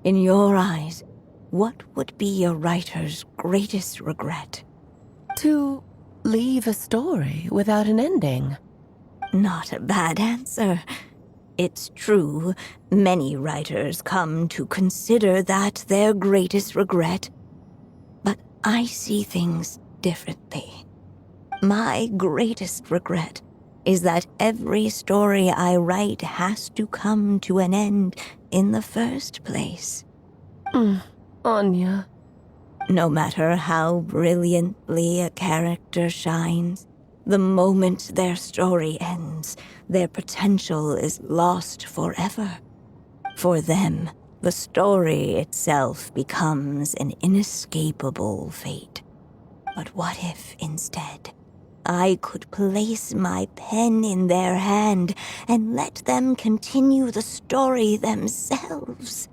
in your eyes, what would be a writer's greatest regret? To leave a story without an ending. Not a bad answer. It's true, many writers come to consider that their greatest regret. But I see things differently. My greatest regret is that every story I write has to come to an end in the first place. Anya. No matter how brilliantly a character shines, the moment their story ends, their potential is lost forever. For them, the story itself becomes an inescapable fate. But what if, instead, I could place my pen in their hand and let them continue the story themselves?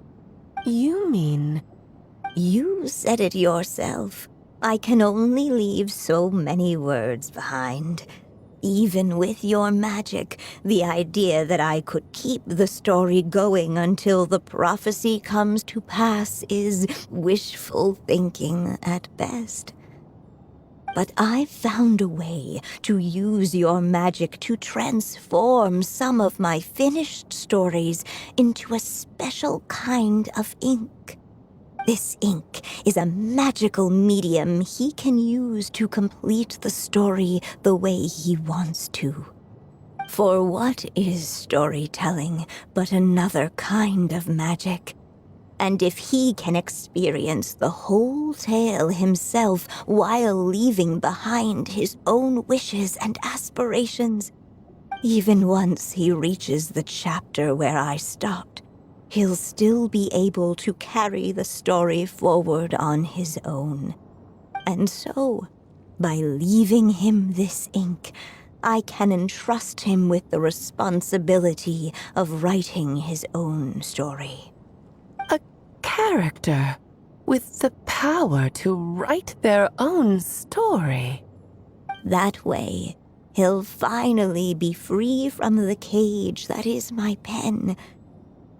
You mean? You said it yourself. I can only leave so many words behind. Even with your magic, the idea that I could keep the story going until the prophecy comes to pass is wishful thinking at best. But I've found a way to use your magic to transform some of my finished stories into a special kind of ink. This ink is a magical medium he can use to complete the story the way he wants to. For what is storytelling but another kind of magic? And if he can experience the whole tale himself while leaving behind his own wishes and aspirations, even once he reaches the chapter where I stopped, he'll still be able to carry the story forward on his own. And so, by leaving him this ink, I can entrust him with the responsibility of writing his own story. A character with the power to write their own story. That way, he'll finally be free from the cage that is my pen.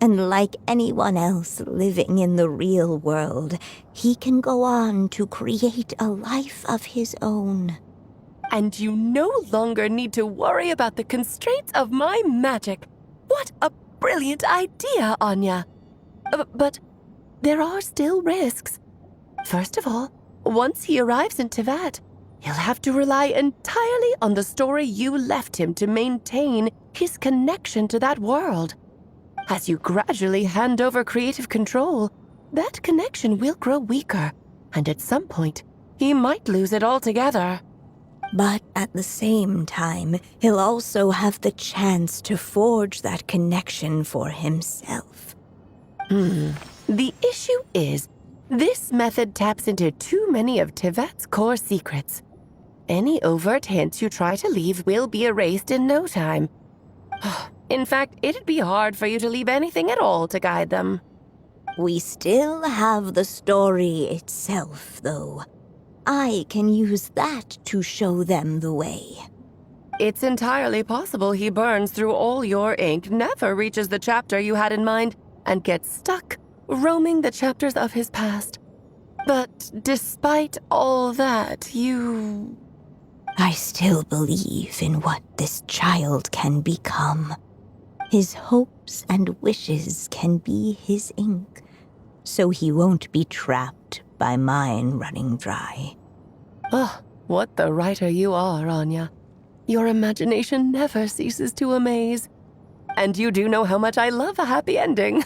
And like anyone else living in the real world, he can go on to create a life of his own. And you no longer need to worry about the constraints of my magic. What a brilliant idea, Anya. But there are still risks. First of all, once he arrives in Teyvat, he'll have to rely entirely on the story you left him to maintain his connection to that world. As you gradually hand over creative control, that connection will grow weaker, and at some point, he might lose it altogether. But at the same time, he'll also have the chance to forge that connection for himself. The issue is, this method taps into too many of Teyvat's core secrets. Any overt hints you try to leave will be erased in no time. In fact, it'd be hard for you to leave anything at all to guide them. We still have the story itself, though. I can use that to show them the way. It's entirely possible he burns through all your ink, never reaches the chapter you had in mind, and gets stuck, roaming the chapters of his past. But despite all that, I still believe in what this child can become. His hopes and wishes can be his ink, so he won't be trapped by mine running dry. Oh, what the writer you are, Anya. Your imagination never ceases to amaze. And you do know how much I love a happy ending.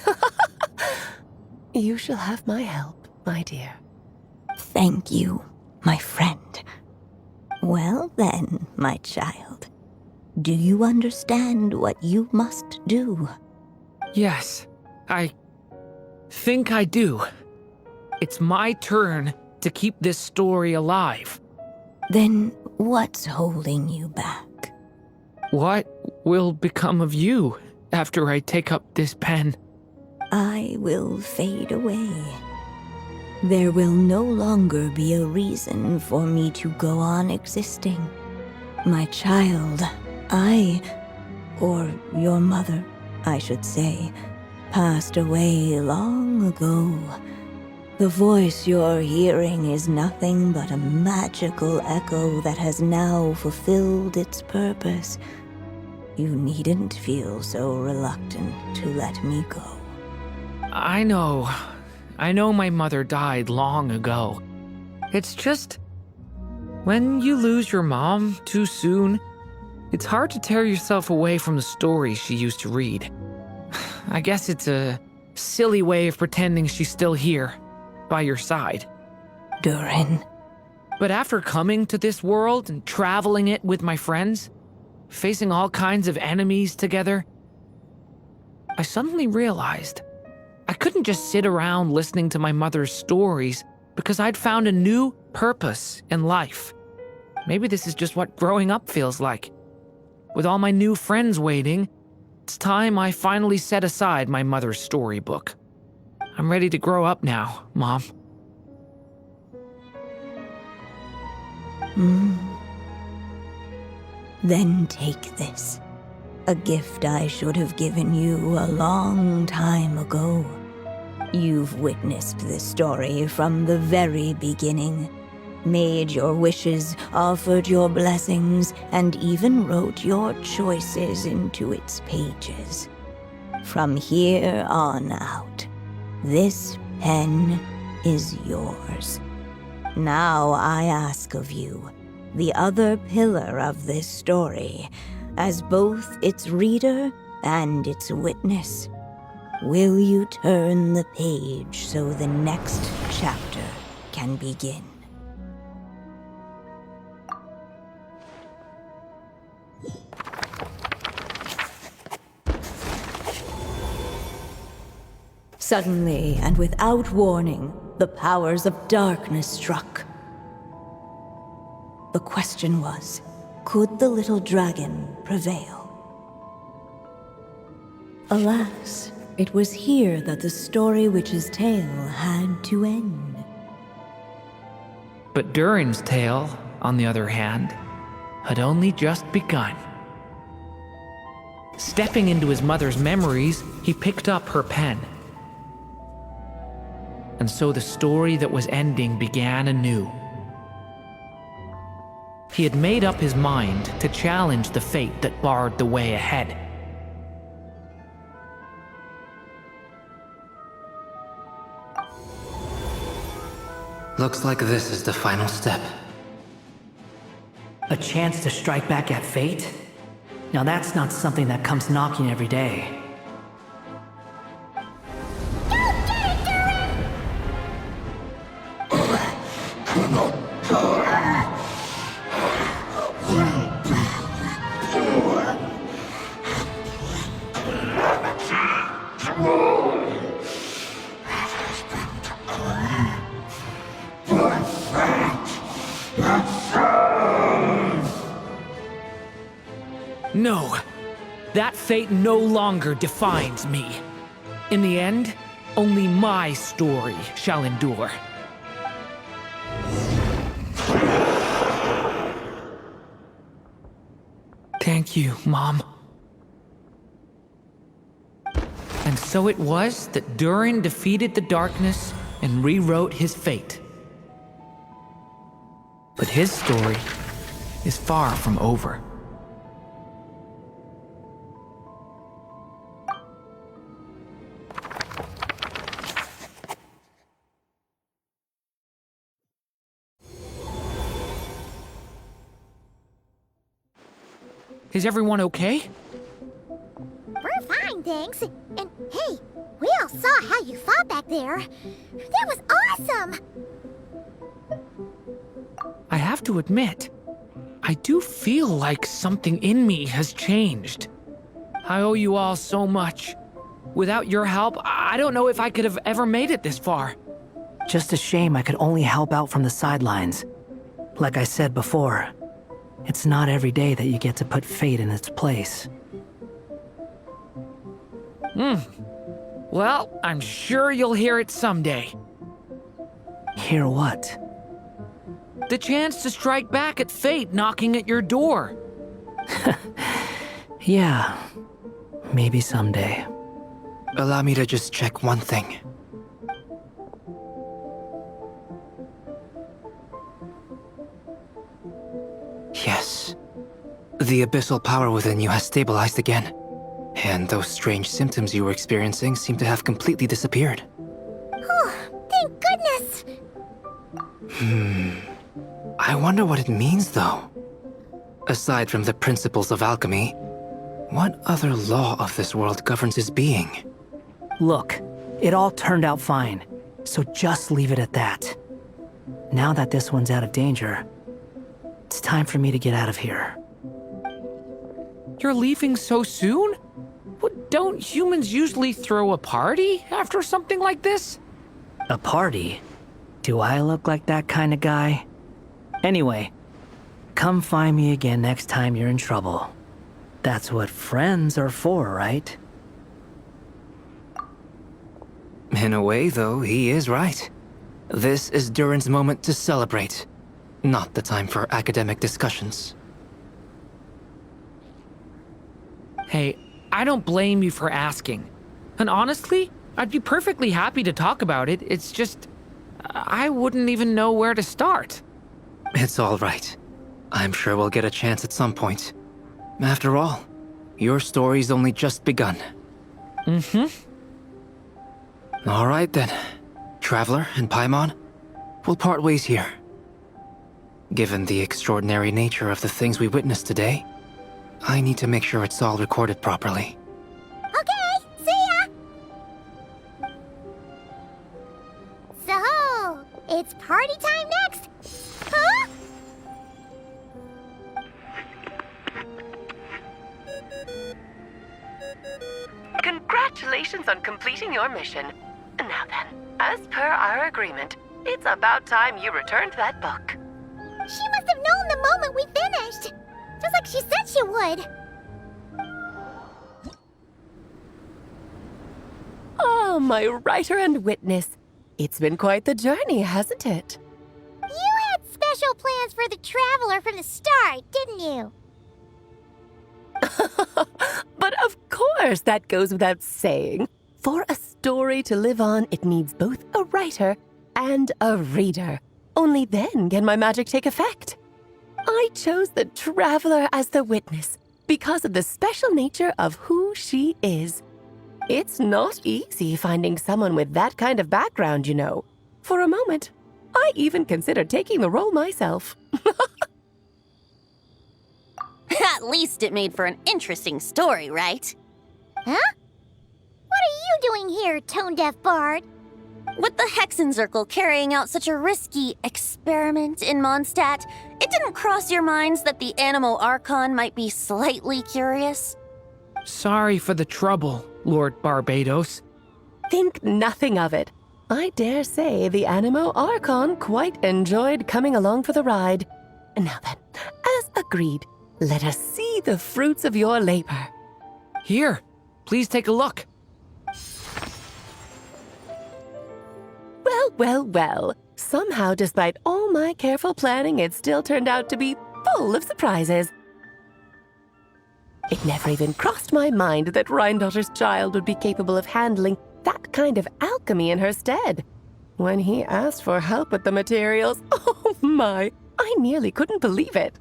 You shall have my help, my dear. Thank you, my friend. Well then, my child. Do you understand what you must do? Yes, I think I do. It's my turn to keep this story alive. Then what's holding you back? What will become of you after I take up this pen? I will fade away. There will no longer be a reason for me to go on existing. My child, or your mother, I should say, passed away long ago. The voice you're hearing is nothing but a magical echo that has now fulfilled its purpose. You needn't feel so reluctant to let me go. I know my mother died long ago. It's just, when you lose your mom too soon, It's hard to tear yourself away from the stories she used to read. I guess it's a silly way of pretending she's still here, by your side. Durin. But after coming to this world and traveling it with my friends, facing all kinds of enemies together, I suddenly realized I couldn't just sit around listening to my mother's stories because I'd found a new purpose in life. Maybe this is just what growing up feels like. With all my new friends waiting, it's time I finally set aside my mother's storybook. I'm ready to grow up now, Mom. Then take this. A gift I should have given you a long time ago. You've witnessed this story from the very beginning. Made your wishes, offered your blessings, and even wrote your choices into its pages. From here on out, this pen is yours. Now I ask of you, the other pillar of this story, as both its reader and its witness, will you turn the page so the next chapter can begin? Suddenly, and without warning, the powers of darkness struck. The question was, could the little dragon prevail? Alas, it was here that the story witch's tale had to end. But Durin's tale, on the other hand, had only just begun. Stepping into his mother's memories, he picked up her pen. And so the story that was ending began anew. He had made up his mind to challenge the fate that barred the way ahead. Looks like this is the final step. A chance to strike back at fate? Now that's not something that comes knocking every day. No, that fate no longer defines me. In the end, only my story shall endure. Thank you, Mom. And so it was that Durin defeated the darkness and rewrote his fate. But his story is far from over. Is everyone okay? We're fine, thanks. And hey, we all saw how you fought back there. That was awesome! I have to admit, I do feel like something in me has changed. I owe you all so much. Without your help, I don't know if I could have ever made it this far. Just a shame I could only help out from the sidelines. Like I said before, it's not every day that you get to put fate in its place. Well, I'm sure you'll hear it someday. Hear what? The chance to strike back at fate knocking at your door. Yeah, maybe someday. Allow me to just check one thing. Yes. The abyssal power within you has stabilized again. And those strange symptoms you were experiencing seem to have completely disappeared. Oh, thank goodness! I wonder what it means, though. Aside from the principles of alchemy, what other law of this world governs his being? Look, it all turned out fine, so just leave it at that. Now that this one's out of danger, it's time for me to get out of here. You're leaving so soon? What, don't humans usually throw a party after something like this? A party? Do I look like that kind of guy? Anyway, come find me again next time you're in trouble. That's what friends are for, right? In a way, though, he is right. This is Durin's moment to celebrate, not the time for academic discussions. Hey, I don't blame you for asking. And honestly, I'd be perfectly happy to talk about it. It's just, I wouldn't even know where to start. It's all right. I'm sure we'll get a chance at some point. After all, your story's only just begun. Mm-hmm. All right then. Traveler and Paimon, we'll part ways here. Given the extraordinary nature of the things we witnessed today, I need to make sure it's all recorded properly. Okay, see ya! So, it's party time next! Huh? Congratulations on completing your mission. Now then, as per our agreement, it's about time you returned that book. She must have known the moment we finished! Just like she said she would! Oh, my writer and witness. It's been quite the journey, hasn't it? You had special plans for the Traveler from the start, didn't you? But of course, that goes without saying. For a story to live on, it needs both a writer and a reader. Only then can my magic take effect. I chose the Traveler as the witness because of the special nature of who she is. It's not easy finding someone with that kind of background, you know. For a moment, I even considered taking the role myself. At least it made for an interesting story, right? Huh? What are you doing here, tone-deaf bard? With the Hexenzirkel carrying out such a risky experiment in Mondstadt, it didn't cross your minds that the Animo Archon might be slightly curious? Sorry for the trouble, Lord Barbados. Think nothing of it. I dare say the Animo Archon quite enjoyed coming along for the ride. Now then, as agreed, let us see the fruits of your labor. Here, please take a look. Well, well, well. Somehow, despite all my careful planning, it still turned out to be full of surprises. It never even crossed my mind that Rhindotter's child would be capable of handling that kind of alchemy in her stead. When he asked for help with the materials, oh my, I nearly couldn't believe it.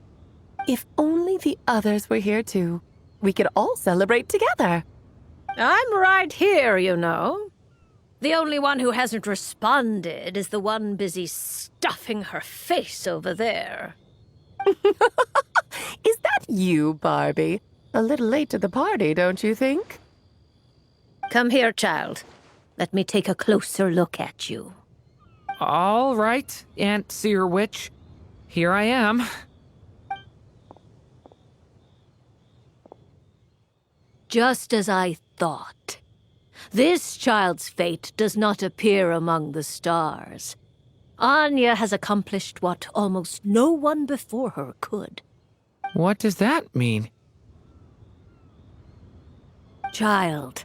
If only the others were here too. We could all celebrate together. I'm right here, you know. The only one who hasn't responded is the one busy stuffing her face over there. Is that you, Barbie? A little late to the party, don't you think? Come here, child. Let me take a closer look at you. All right, Aunt Seer Witch. Here I am. Just as I thought. This child's fate does not appear among the stars. Anya has accomplished what almost no one before her could. What does that mean? Child,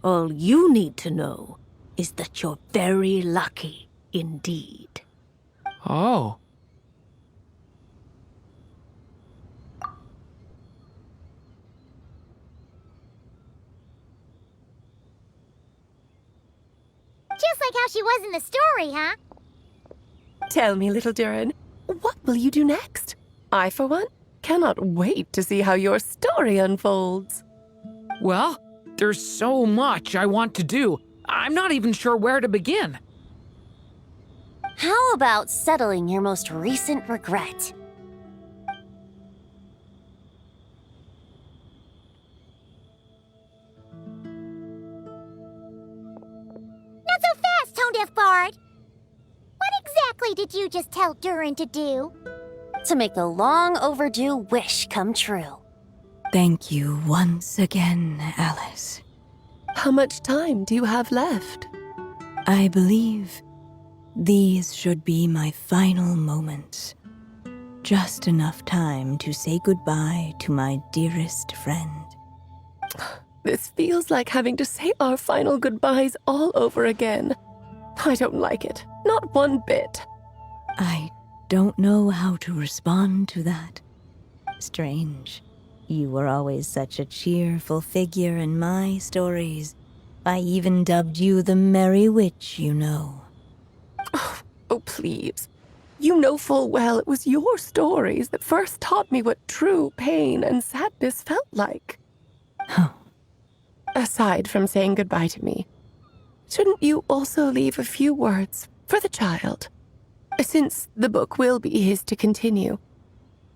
all you need to know is that you're very lucky indeed. Oh. Just like how she was in the story, huh? Tell me, little Durin, what will you do next? I, for one, cannot wait to see how your story unfolds. Well, there's so much I want to do. I'm not even sure where to begin. How about settling your most recent regret? Deaf Bard. What exactly did you just tell Durin to do? To make the long overdue wish come true. Thank you once again, Alice. How much time do you have left? I believe these should be my final moments. Just enough time to say goodbye to my dearest friend. This feels like having to say our final goodbyes all over again. I don't like it. Not one bit. I don't know how to respond to that. Strange. You were always such a cheerful figure in my stories. I even dubbed you the Merry Witch, you know. Oh, please. You know full well it was your stories that first taught me what true pain and sadness felt like. Aside from saying goodbye to me, shouldn't you also leave a few words for the child? Since the book will be his to continue,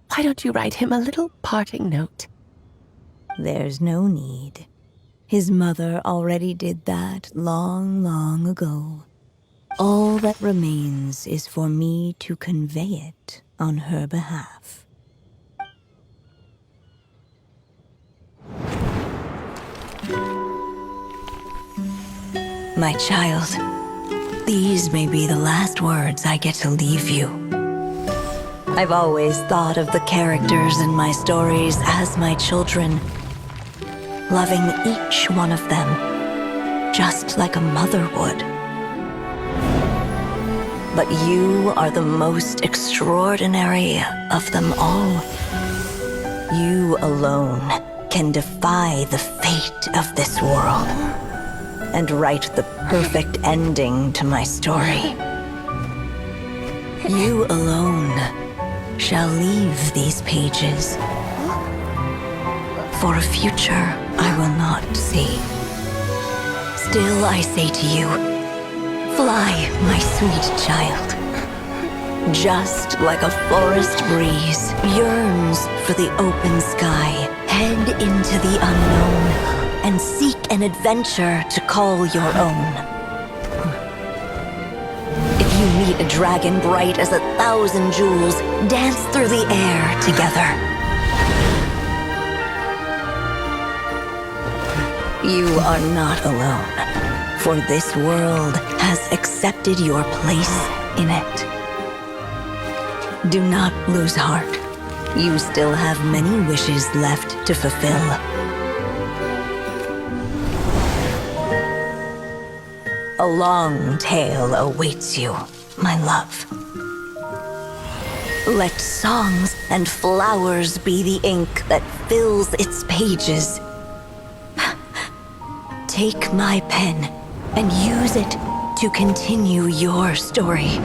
why don't you write him a little parting note? There's no need. His mother already did that long, long ago. All that remains is for me to convey it on her behalf. My child, these may be the last words I get to leave you. I've always thought of the characters in my stories as my children, loving each one of them, just like a mother would. But you are the most extraordinary of them all. You alone can defy the fate of this world and write the perfect ending to my story. You alone shall leave these pages for a future I will not see. Still I say to you, fly, my sweet child. Just like a forest breeze yearns for the open sky, head into the unknown and seek an adventure to call your own. If you meet a dragon bright as 1,000 jewels, dance through the air together. You are not alone, for this world has accepted your place in it. Do not lose heart. You still have many wishes left to fulfill. A long tale awaits you, my love. Let songs and flowers be the ink that fills its pages. Take my pen and use it to continue your story.